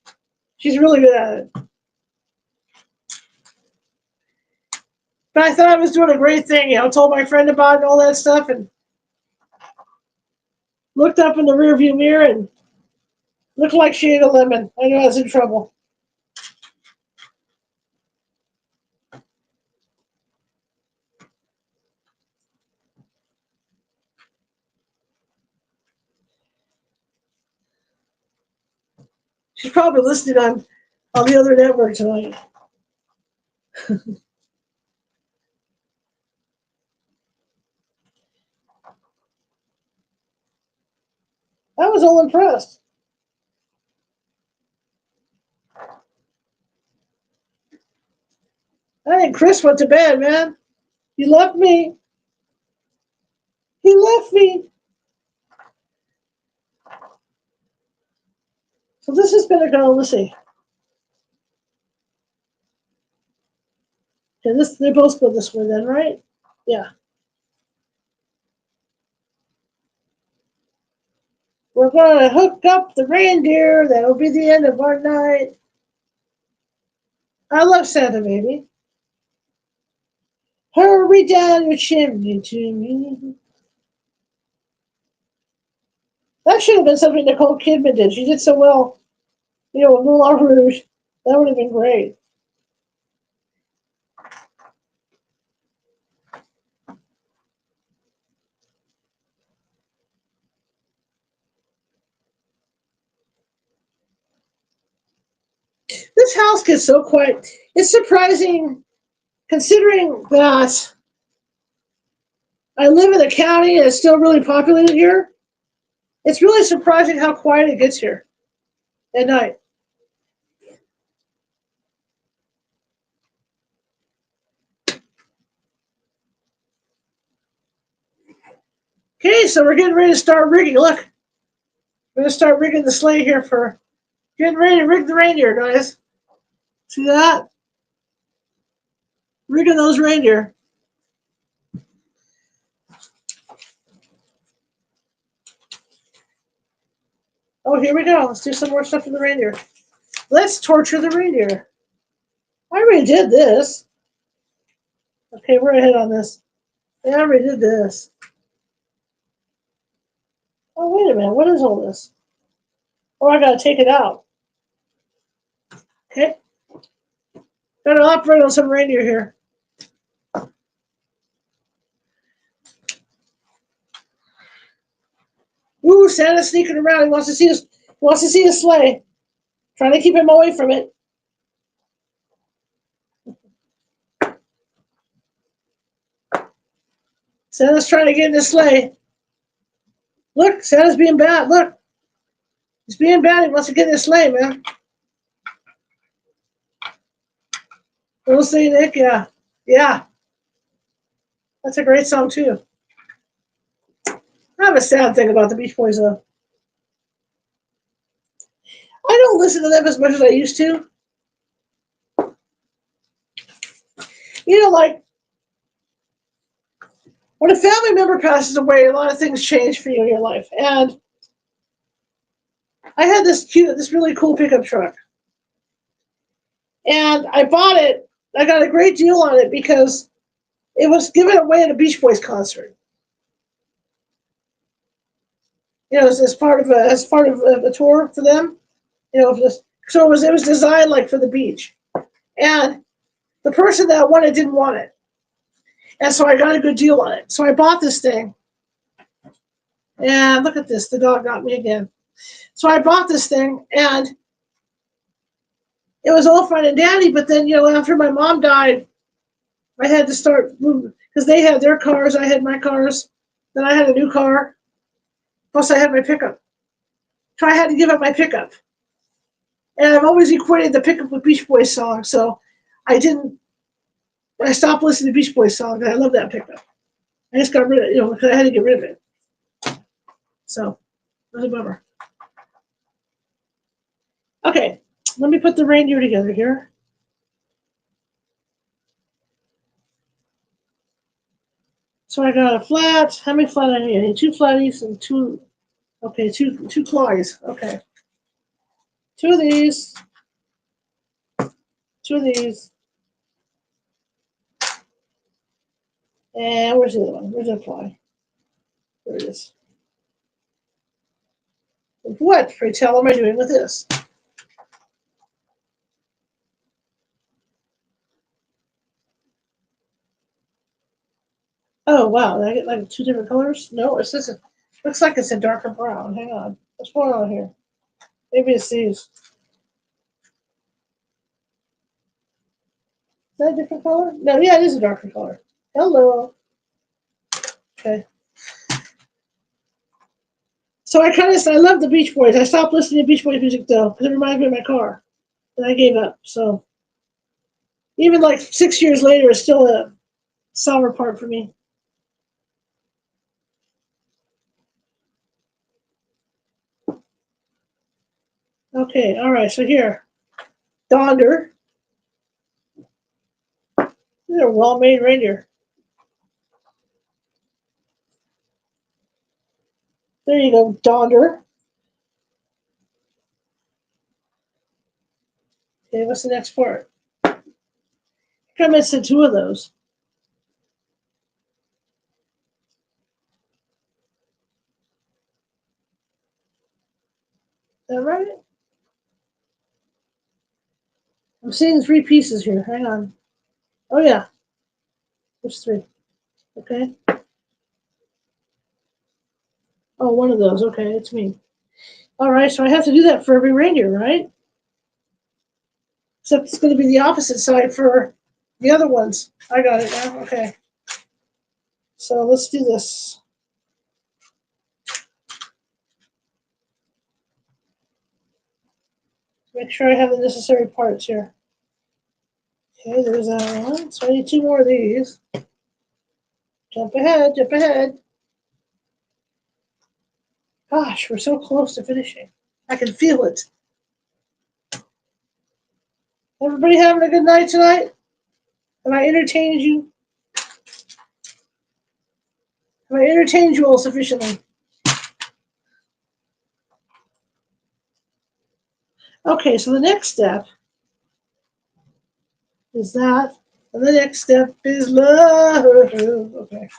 She's really good at it. But I thought I was doing a great thing, told my friend about it and all that stuff, and looked up in the rearview mirror and looked like she ate a lemon. I knew I was in trouble. She's probably listening on the other network tonight. I was all impressed. I think Chris went to bed, man. He left me. He left me. So this has been a go. Let's see. Okay, they both go this way then, right? Yeah. We're gonna hook up the reindeer. That'll be the end of our night. I love Santa, baby. Hurry down your chimney to me. That should have been something Nicole Kidman did. She did so well, with Moulin Rouge. That would have been great. This house gets so quiet. It's surprising, considering that I live in a county and it's still really populated here. It's really surprising how quiet it gets here at night. Okay, so we're getting ready to start rigging. Look, we're going to start rigging the sleigh here for getting ready to rig the reindeer, guys. See that? Rigging those reindeer. Oh, here we go. Let's do some more stuff for the reindeer. Let's torture the reindeer. I already did this. Okay, we're ahead on this. Yeah, I already did this. Oh, wait a minute. What is all this? Oh, I got to take it out. Okay. Got to operate on some reindeer here. Ooh, Santa's sneaking around. He wants to see us. He wants to see a sleigh. Trying to keep him away from it. Santa's trying to get in the sleigh. Look, Santa's being bad. Look. He's being bad. He wants to get in his sleigh, man. Little Saint Nick, yeah. Yeah. That's a great song, too. I have a sad thing about the Beach Boys, though. I don't listen to them as much as I used to. You know, like, when a family member passes away, a lot of things change for you in your life. And I had this really cool pickup truck. And I bought it. I got a great deal on it because it was given away at a Beach Boys concert. You know, as part of a tour for them. You know, so it was designed like for the beach. And the person that won it didn't want it. And so I got a good deal on it. So I bought this thing. And look at this, the dog got me again. So I bought this thing, and it was all fine and dandy, but then, you know, after my mom died, I had to start moving, because they had their cars, I had my cars, then I had a new car, plus I had my pickup. So I had to give up my pickup. And I've always equated the pickup with Beach Boys songs, so I stopped listening to Beach Boys songs, and I love that pickup. I just got rid of it, you know, because I had to get rid of it. So, it was a bummer. Okay, let me put the reindeer together here. So I got a flat. How many flat I need? I need 2 flatties and 2. Okay, two claws. Okay, 2 of these. 2 of these. And where's the other one? Where's that fly? There it is. What, pray tell, am I doing with this? Oh wow, did I get like 2 different colors? No, it's just looks like it's a darker brown. Hang on, what's going on here? Maybe it's these. Is that a different color? No, yeah, it is a darker color. Hello. Okay. So I love the Beach Boys. I stopped listening to Beach Boys music though, because it reminds me of my car. And I gave up. So even like 6 years later, it's still a sour part for me. Okay, all right, so here. Donder. These are well-made reindeer. There you go, Donder. Okay, what's the next part? I'm missing 2 of those. Is that right? I'm seeing 3 pieces here. Hang on. Oh yeah, there's 3. Okay. Oh, one of those. Okay, it's me. All right, so I have to do that for every reindeer, right? Except it's going to be the opposite side for the other ones. I got it now. Okay. So let's do this. Make sure I have the necessary parts here. Okay, there's that one. So I need 2 more of these. Jump ahead, jump ahead. Gosh, we're so close to finishing. I can feel it. Everybody having a good night tonight? Have I entertained you? Have I entertained you all sufficiently? Okay, so the next step is that, and the next step is love. Okay.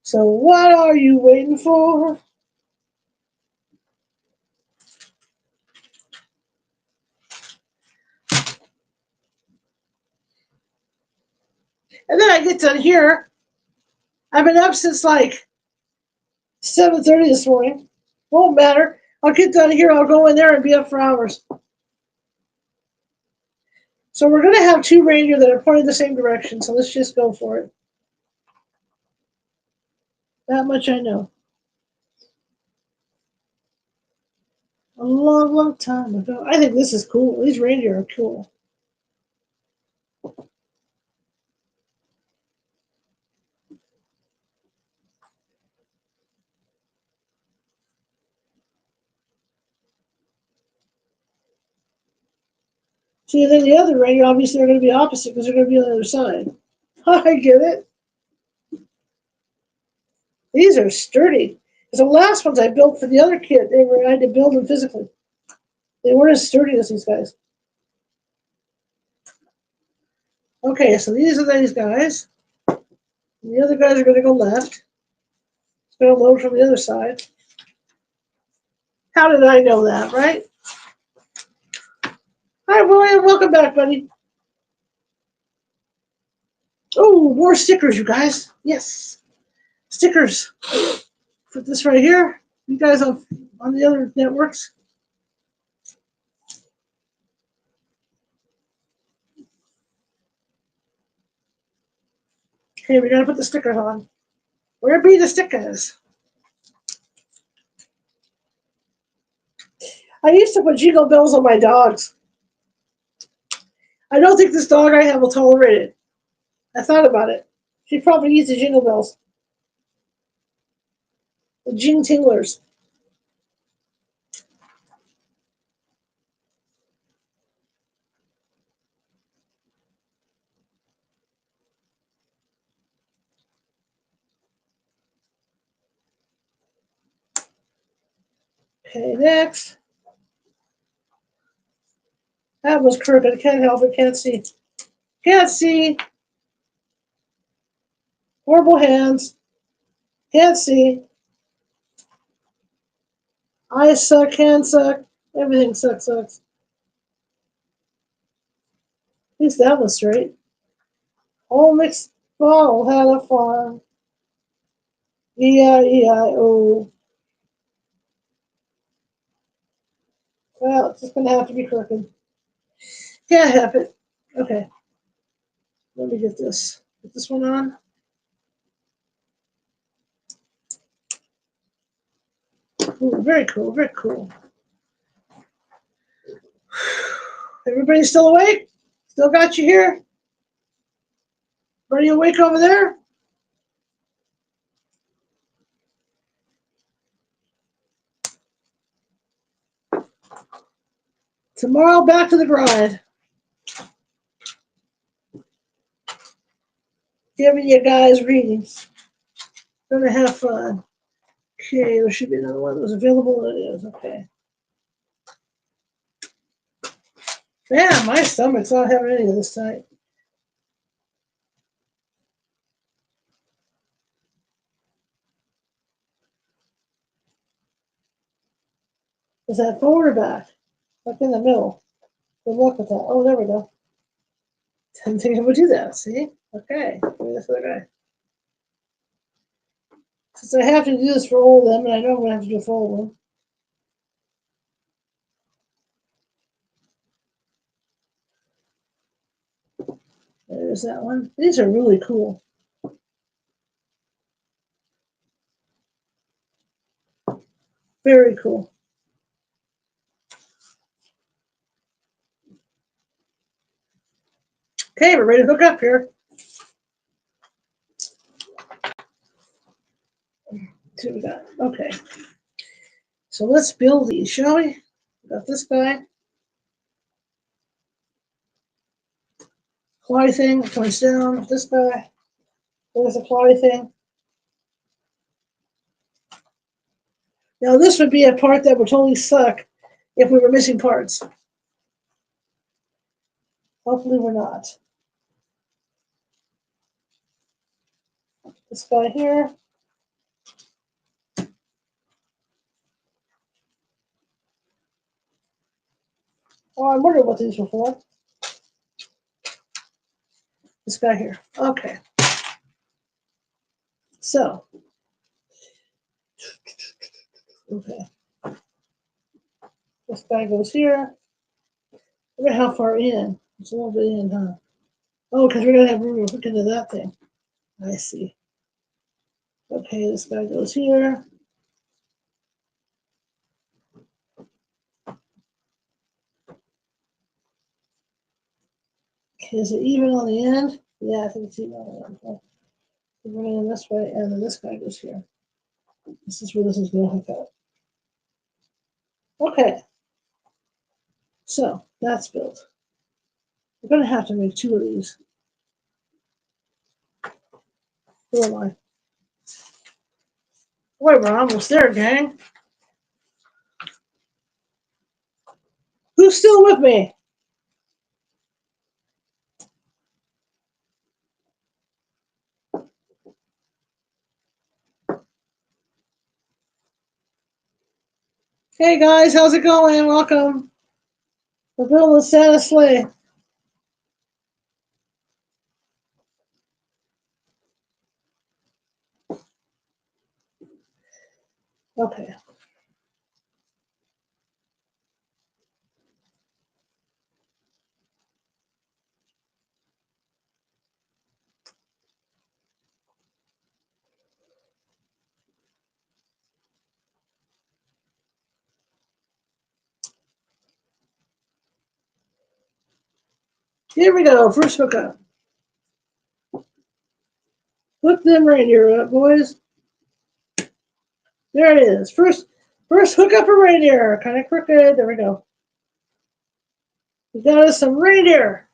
So what are you waiting for? And then I get done here. I've been up since like 7:30 this morning. Won't matter. I'll get done here. I'll go in there and be up for hours. So we're going to have 2 reindeer that are pointing the same direction. So let's just go for it. That much I know. A long, long time ago. I think this is cool. These reindeer are cool. See, then the other reindeer obviously are going to be opposite because they're going to be on the other side. I get it. These are sturdy. Because the last ones I built for the other kid, I had to build them physically. They weren't as sturdy as these guys. Okay, so these are these guys. And the other guys are going to go left. It's going to load from the other side. How did I know that, right? Hi, William. Welcome back, buddy. Oh, more stickers, you guys. Yes, stickers. Put this right here. You guys on the other networks. Okay, we got to put the stickers on. Where be the stickers? I used to put jingle bells on my dogs. I don't think this dog I have will tolerate it. I thought about it. She probably needs the jingle bells. The jing tinglers. Okay, next. That was crooked. I can't help it. Can't see. Can't see. Horrible hands. Can't see. Eyes suck. Hands suck. Everything sucks. At least that was straight. Old McFall had a farm. E-I-E-I-O. Well, it's just going to have to be crooked. Can't have it. Okay, let me get this. Put this one on. Ooh, very cool, very cool. Everybody still awake? Still got you here? Everybody awake over there? Tomorrow, back to the grind. Giving you guys readings. Gonna have fun. Okay, there should be another one that was available. It is, okay. Man, my stomach's not having any of this tonight. Is that forward or back? Like in the middle. Good luck with that. Oh, there we go. Didn't think I would do that, see? Okay, maybe this other guy. Since I have to do this for all of them, and I know I'm going to have to do it for all of them. There's that one. These are really cool. Very cool. Okay, we're ready to hook up here. See what we got. Okay. So let's build these, shall we? We got this guy. Ply thing points down. This guy. There's a ply thing. Now this would be a part that would totally suck if we were missing parts. Hopefully we're not. This guy here. Oh, I wonder what these were for. This guy here. Okay. So. Okay. This guy goes here. Look at how far in. It's a little bit in, huh? Oh, because we're going to have room to hook into that thing. I see. Okay, this guy goes here. Is it even on the end? Yeah, I think it's even on the end. Okay. We're running in this way, and then this guy goes here. This is where this is going to hook up. Okay, so that's built. We're going to have to make 2 of these. Where am I? Wait, we're almost there, gang. Who's still with me? Hey guys, how's it going? Welcome. We're building Santa Sleigh. Okay. Here we go. First hookup. Hook them reindeer up, boys. There it is. First hook up a reindeer. Kind of crooked. There we go. We got us some reindeer.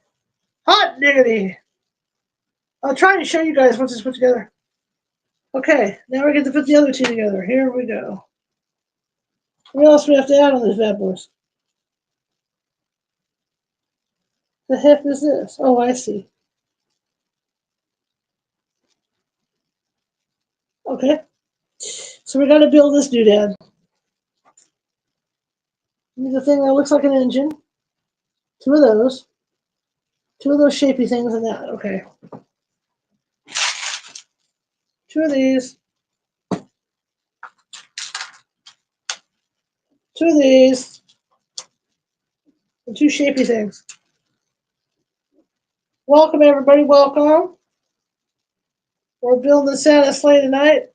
Hot diggity. I'll try to show you guys once it's put together. Okay, now we get to put the other 2 together. Here we go. What else do we have to add on these bad boys? The heck is this? Oh, I see. Okay. So we got to build this doodad. Need a thing that looks like an engine. 2 of those. 2 of those shapy things and that. Okay. 2 of these. 2 of these. And 2 shapy things. Welcome, everybody. Welcome. We're building Santa Sleigh tonight.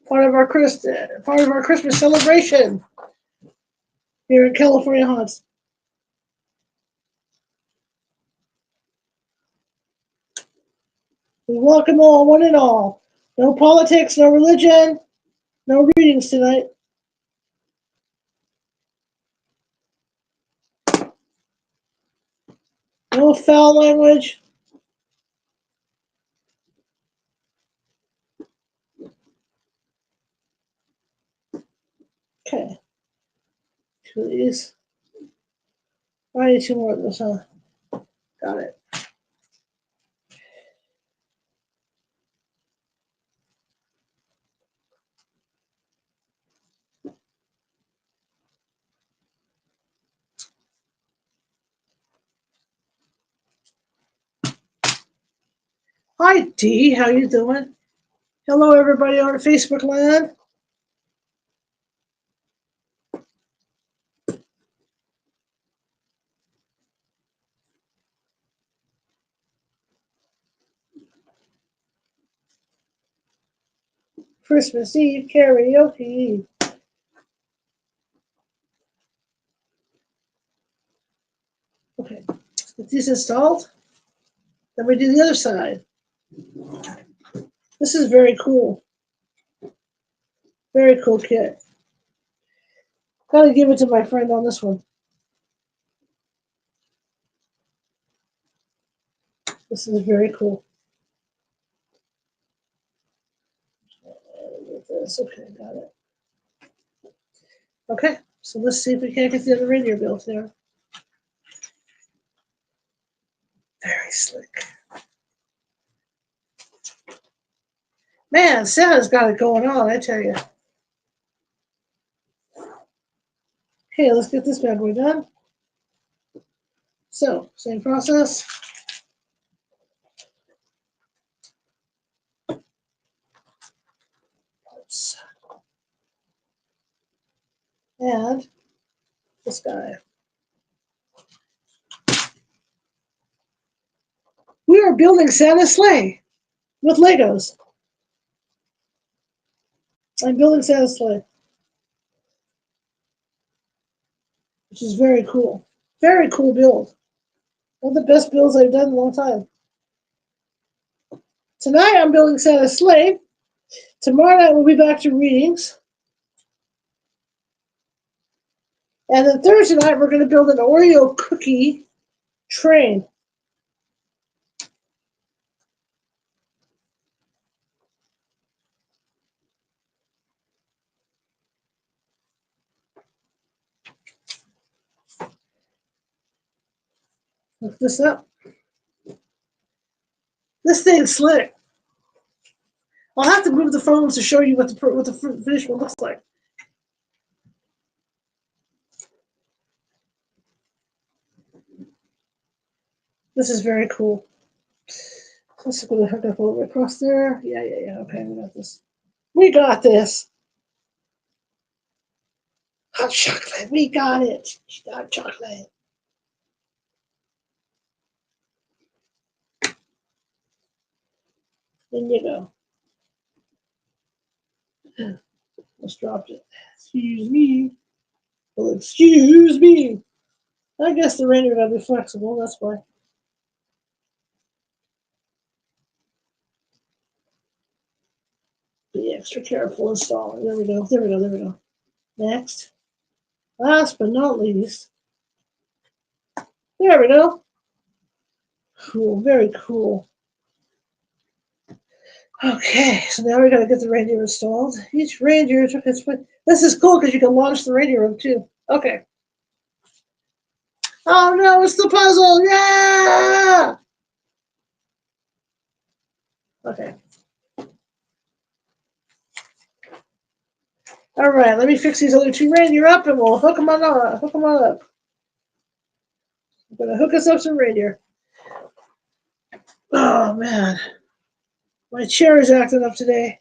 Part of our Christmas celebration here in California Haunts. We welcome all, one and all. No politics, no religion, no readings tonight. No foul language. Okay. 2 of these. I need 2 more of those, huh? Got it. Hi, Dee. How you doing? Hello, everybody on Facebook land. Christmas Eve karaoke. Okay, let's get these installed. Then we do the other side. This is very cool. Very cool kit. Gotta give it to my friend on this one. This is very cool. This. Okay, got it. Okay, so let's see if we can't get the other reindeer built here. Very slick. Man, Santa's got it going on, I tell you. Okay, let's get this bad boy done. So, same process. Let's add this guy. We are building Santa's sleigh with Legos. I'm building Santa's sleigh, which is very cool. Very cool build. One of the best builds I've done in a long time. Tonight I'm building Santa's sleigh. Tomorrow night we'll be back to readings. And then Thursday night we're going to build an Oreo cookie train. Look this up. This thing's slick. I'll have to move the phones to show you what the finished one looks like. This is very cool. Let's go to hook up all the way across there. Yeah. Okay, we got this. We got this. Hot chocolate. We got it. Hot chocolate. In you go. Let's drop it. Excuse me. Well, excuse me. I guess the reindeer gotta be flexible. That's why. Be extra careful installing. There we go. There we go. There we go. Next. Last but not least. There we go. Cool. Very cool. Okay, so now we got to get the reindeer installed. Each reindeer took its. This is cool because you can launch the reindeer room too. Okay. Oh no, it's the puzzle! Yeah! Okay. All right, let me fix these other two reindeer up and we'll hook them on up. Hook them on up. I'm gonna hook us up some reindeer. Oh man, my chair is acting up today.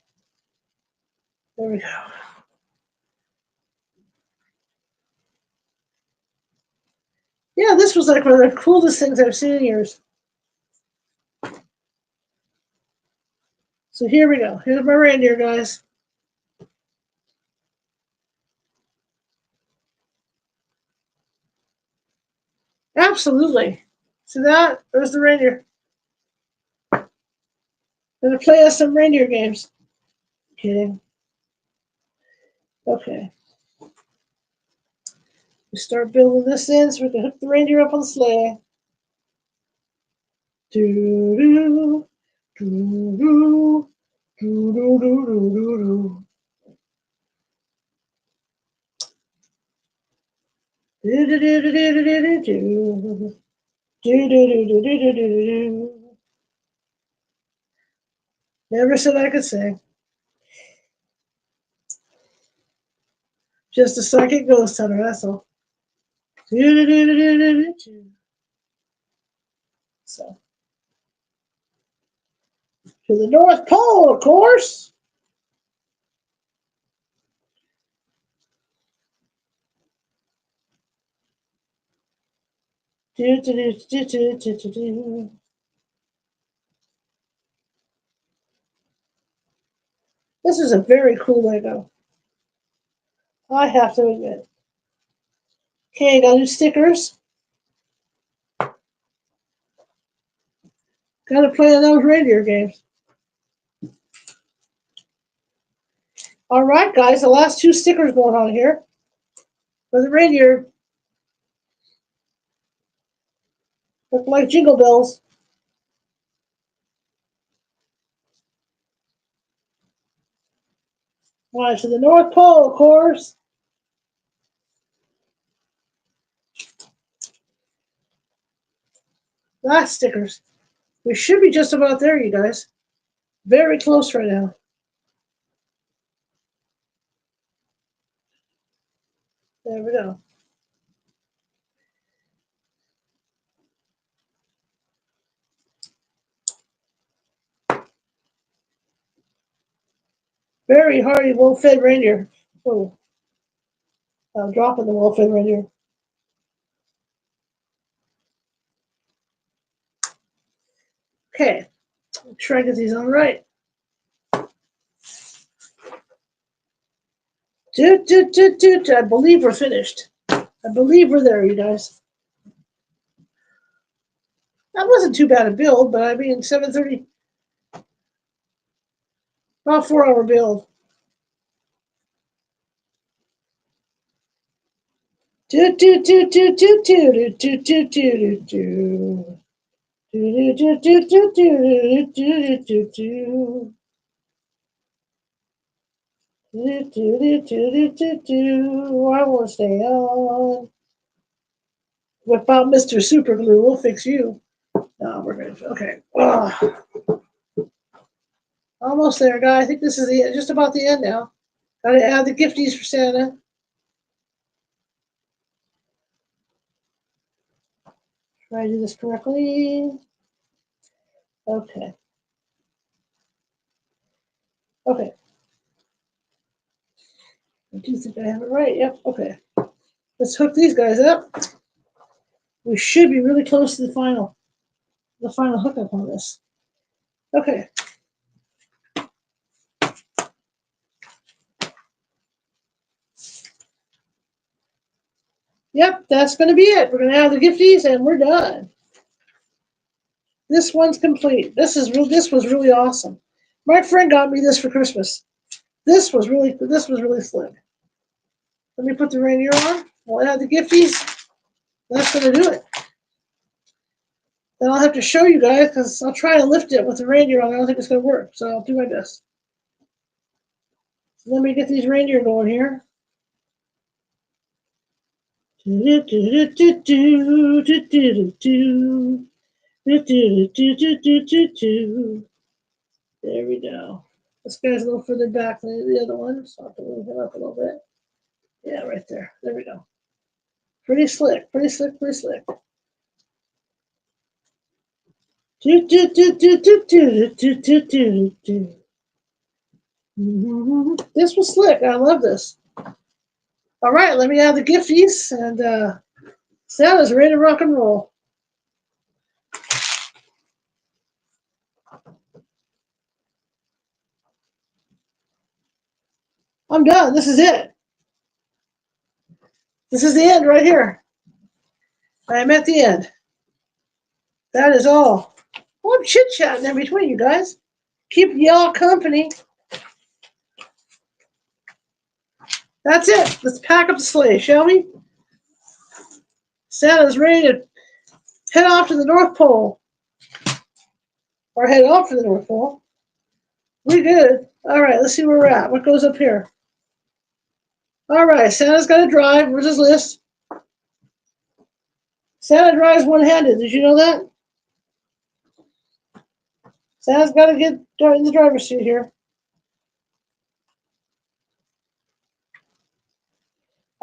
There we go. Yeah, this was like one of the coolest things I've seen in years. So here we go. Here's my reindeer, guys. Absolutely. See that? There's the reindeer. Gonna play us some reindeer games. Kidding. Okay. We start building this in so we can hook the reindeer up on the sleigh. Do do do do do do do do do. Do do do do do do do do. Do do do do do do do. Never said I could sing. Just a psychic ghost hunter, that's all. Do do do do do do do. So to the North Pole, of course. Do do do do do do do do. This is a very cool Lego. I have to admit. Okay, got new stickers. Got to play those reindeer games. All right, guys, the last two stickers going on here for the reindeer. Look like jingle bells. All right, to the North Pole, of course. Last stickers. We should be just about there, you guys. Very close right now. There we go. Very hardy, well-fed reindeer. Oh, I'm dropping the well-fed reindeer. Okay, make sure I get these on right. I believe we're finished. I believe we're there, you guys. That wasn't too bad a build, but I mean, 730, about 4-hour build. Do do do do do do do do do do do. Do do do do do do do do do. Do do do do do do. I won't stay on. What about Mr. Super Glue? We'll fix you. No, we're good. Okay. Almost there, guys. I think this is just about the end now. Gotta add the gifties for Santa. Try to do this correctly. Okay. Okay. I do think I have it right. Yep. Okay. Let's hook these guys up. We should be really close to the final hookup on this. Okay. Yep, that's going to be it. We're going to have the gifties and we're done. This one's complete. This was really awesome. My friend got me this for Christmas. This was really slick. Let me put the reindeer on. We'll add the gifties. That's going to do it. Then I'll have to show you guys because I'll try to lift it with the reindeer on. I don't think it's going to work, so I'll do my best. So let me get these reindeer going here. There we go. This guy's a little further back than the other one, so I'll have to move him up a little bit. Yeah, right there. There we go. Pretty slick, pretty slick, pretty slick. This was slick. I love this. All right, let me add the gifties, and Santa's ready to rock and roll. I'm done. This is it. This is the end right here. I'm at the end. That is all. Well, I'm chit-chatting in between, you guys. Keep y'all company. That's it. Let's pack up the sleigh, shall we? Santa's ready to head off to the North Pole. Or head off to the North Pole. We good. All right, let's see where we're at. What goes up here? All right, Santa's got to drive. Where's his list? Santa drives one-handed. Did you know that? Santa's got to get in the driver's seat here.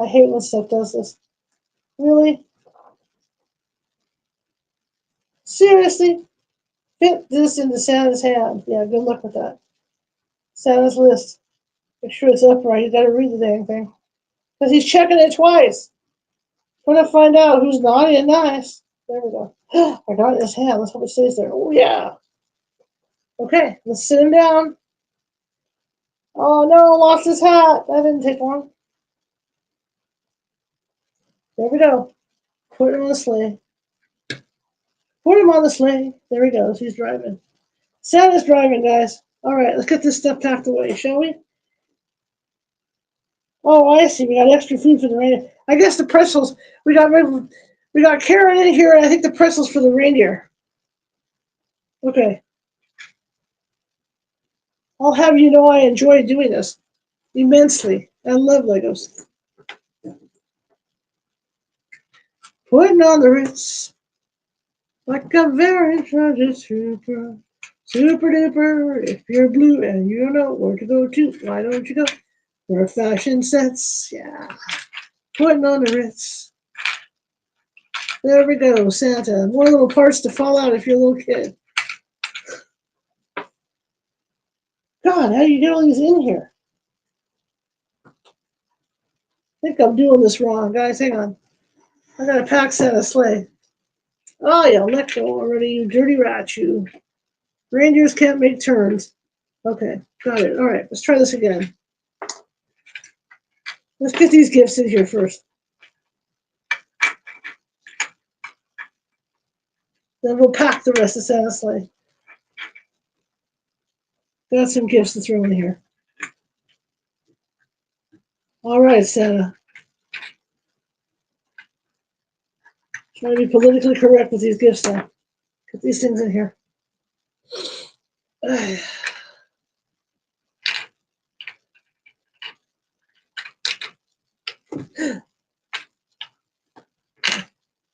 I hate when stuff does this. Really? Seriously? Fit this into Santa's hand. Yeah, good luck with that. Santa's list. Make sure it's upright. You got to read the dang thing. Because he's checking it twice. Going to find out who's naughty and nice. There we go. I got it in his hand. Let's hope it stays there. Oh, yeah. Okay, let's sit him down. Oh, no, lost his hat. That didn't take long. There we go. Put him on the sleigh. Put him on the sleigh. There he goes. He's driving. Santa's driving, guys. All right, let's get this stuff packed away, shall we? Oh, I see. We got extra food for the reindeer. I guess the pretzels. We got Karen in here, and I think the pretzels for the reindeer. Okay. I'll have you know I enjoy doing this immensely. I love Legos. Putting on the Ritz like a very treasure super. Super duper. If you're blue and you don't know where to go to, why don't you go where fashion sets? Yeah. Putting on the Ritz. There we go, Santa. More little parts to fall out if you're a little kid. God, how do you get all these in here? I think I'm doing this wrong, guys. Hang on. I gotta pack Santa's sleigh. Oh, yeah, let go already, you dirty rat, you. Reindeers can't make turns. Okay, got it. All right, let's try this again. Let's get these gifts in here first. Then we'll pack the rest of Santa's sleigh. Got some gifts to throw in here. All right, Santa. Trying to be politically correct with these gifts now. Put these things in here. Don't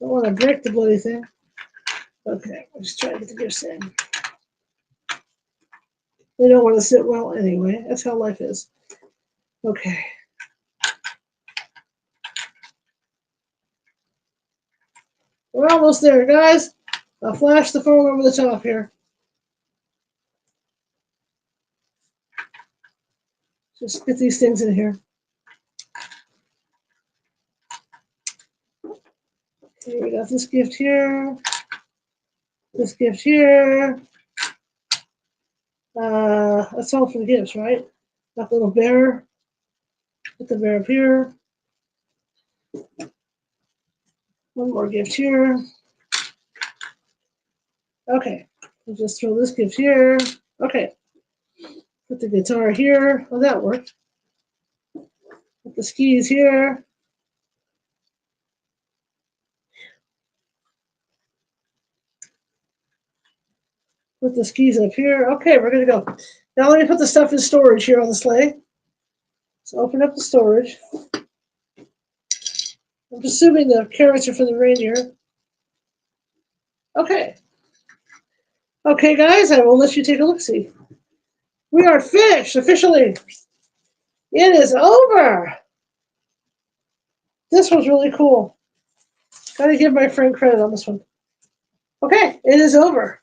want to break the bloody thing. Okay, I'm just trying to get the gifts in. They don't want to sit well anyway. That's how life is. Okay. We're almost there, guys. I'll flash the phone over the top here. Just get these things in here. Okay, we got this gift here. This gift here. That's all for the gifts, right? Got the little bear. Put the bear up here. One more gift here. Okay. We'll just throw this gift here. Okay. Put the guitar here. Oh, that worked. Put the skis here. Put the skis up here. Okay, we're going to go. Now let me put the stuff in storage here on the sleigh. So open up the storage. I'm assuming the carrots are for the reindeer. Okay. Okay, guys, I will let you take a look-see. We are finished, officially. It is over. This was really cool. Gotta give my friend credit on this one. Okay, it is over.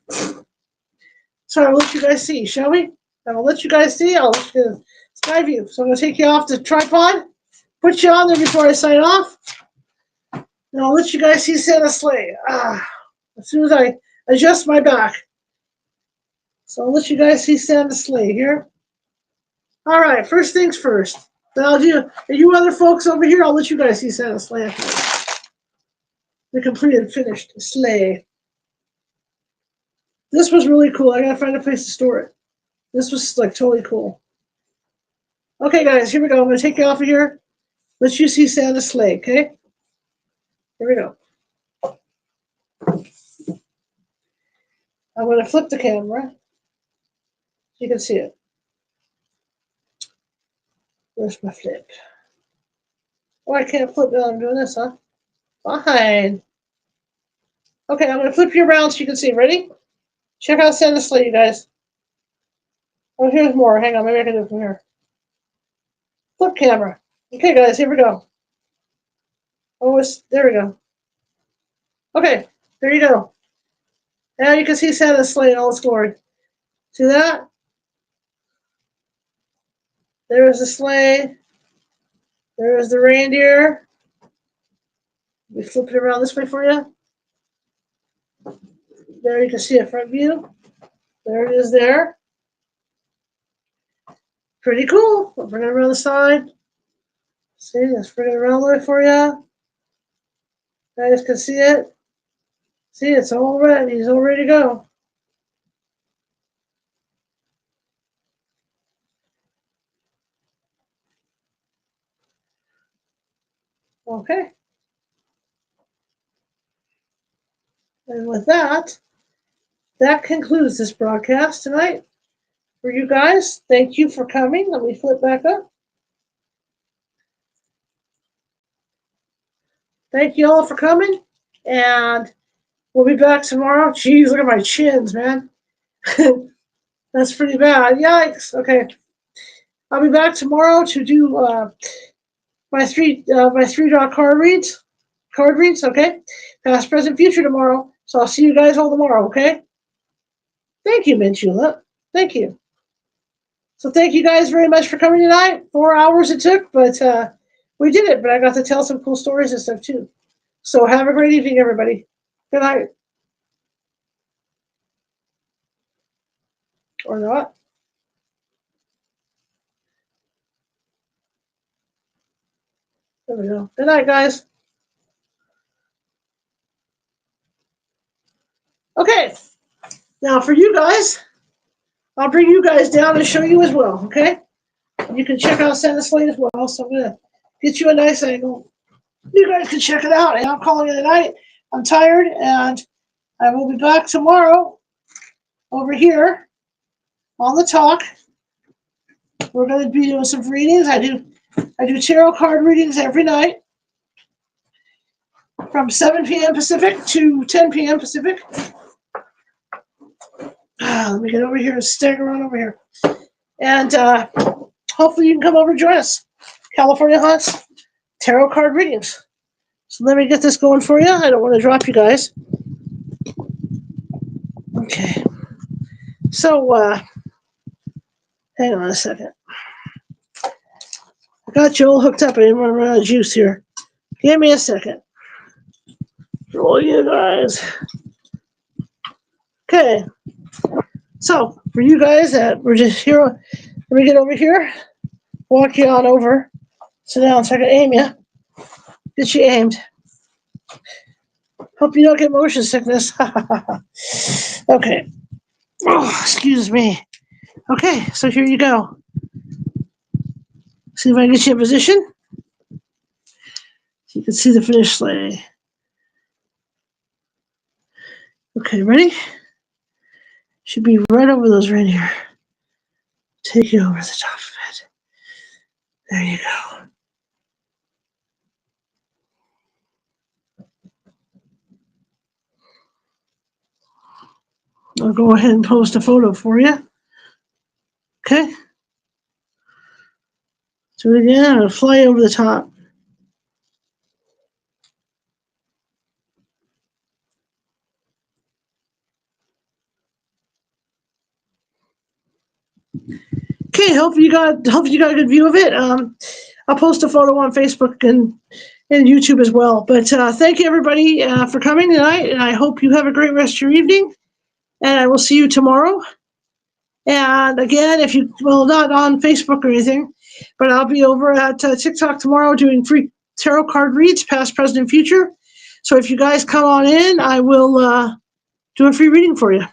So I'll let you guys see, shall we? I will let you guys see. I'll let you get a sky view. So I'm going to take you off the tripod, put you on there before I sign off, and I'll let you guys see Santa's sleigh. As soon as I adjust my back. So I'll let you guys see Santa's sleigh here. All right, first things first. Then I'll do, you other folks over here, I'll let you guys see Santa's sleigh after the completed, finished sleigh. This was really cool. I gotta find a place to store it. This was like totally cool. Okay, guys, here we go. I'm gonna take you off of here. Let you see Santa's sleigh, okay? Here we go. I'm gonna flip the camera so you can see it. Where's my flip? Oh, I can't flip while I'm doing this, huh? Fine. Okay, I'm gonna flip you around so you can see. Ready? Check out Santa's sleigh, you guys. Oh, here's more. Hang on, maybe I can do it from here. Flip camera. Okay, guys, here we go. Oh, there we go. Okay, there you go. Now you can see Santa's sleigh in all its glory. See that? There's the sleigh. There's the reindeer. Let me flip it around this way for you. There you can see a front view. There it is there. Pretty cool. I'll bring it around the side. See, let's bring it around there for you. You guys can see it. See, it's all ready. He's all ready to go. Okay. And with that, that concludes this broadcast tonight. For you guys, thank you for coming. Let me flip back up. Thank you all for coming. And we'll be back tomorrow. Jeez, look at my chins, man. That's pretty bad. Yikes. Okay. I'll be back tomorrow to do my three dot card reads. Card reads, okay? Past, present, future tomorrow. So I'll see you guys all tomorrow, okay? Thank you, Mint Julep. Thank you. So thank you guys very much for coming tonight. 4 hours it took, but we did it. But I got to tell some cool stories and stuff too. So have a great evening, everybody. Good night. Or not. There we go. Good night, guys. Okay, now for you guys, I'll bring you guys down and show you as well, okay? You can check out Santa Sleigh as well, so I'm going to get you a nice angle. You guys can check it out, and I'm calling it a night. I'm tired, and I will be back tomorrow over here on the talk. We're going to be doing some readings. I do tarot card readings every night from 7 p.m. Pacific to 10 p.m. Pacific. Let me get over here and stagger on over here. And hopefully you can come over and join us. California Haunts Tarot Card Readings. So let me get this going for you. I don't want to drop you guys. Okay. So, hang on a second. I got you all hooked up. I didn't want to run out of juice here. Give me a second. Roll you guys. Okay. So, for you guys that were just here, let me get over here. Walk you on over. Sit down so I can aim you. Get you aimed. Hope you don't get motion sickness. Okay. Oh, excuse me. Okay, so here you go. See if I can get you in position. So you can see the finished sleigh. Okay, ready? Should be right over those reindeer. Take you over the top of it. There you go. I'll go ahead and post a photo for you. Okay. Do it again. I'll fly over the top. Okay, hope you got a good view of it. I'll post a photo on Facebook and YouTube as well. But thank you everybody for coming tonight, and I hope you have a great rest of your evening. And I will see you tomorrow. And again, if you not on Facebook or anything, but I'll be over at TikTok tomorrow doing free tarot card reads, past, present, and future. So if you guys come on in, I will do a free reading for you.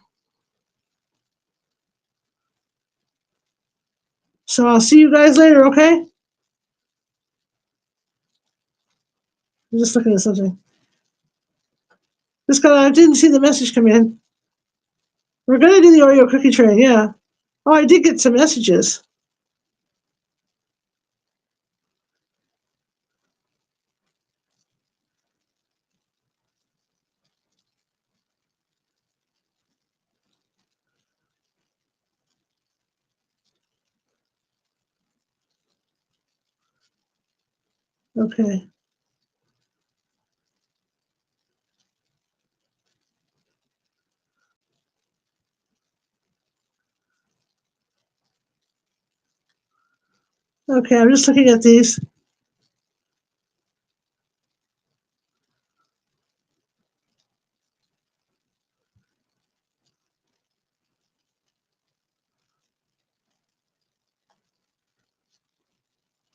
So I'll see you guys later, okay? I'm just looking at something. I didn't see the message come in. We're going to do the Oreo cookie train, yeah. Oh, I did get some messages. Okay. Okay, I'm just looking at these.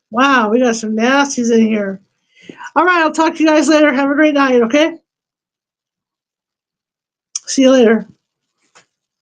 Wow, we got some nasties in here. All right, I'll talk to you guys later. Have a great night, okay? See you later.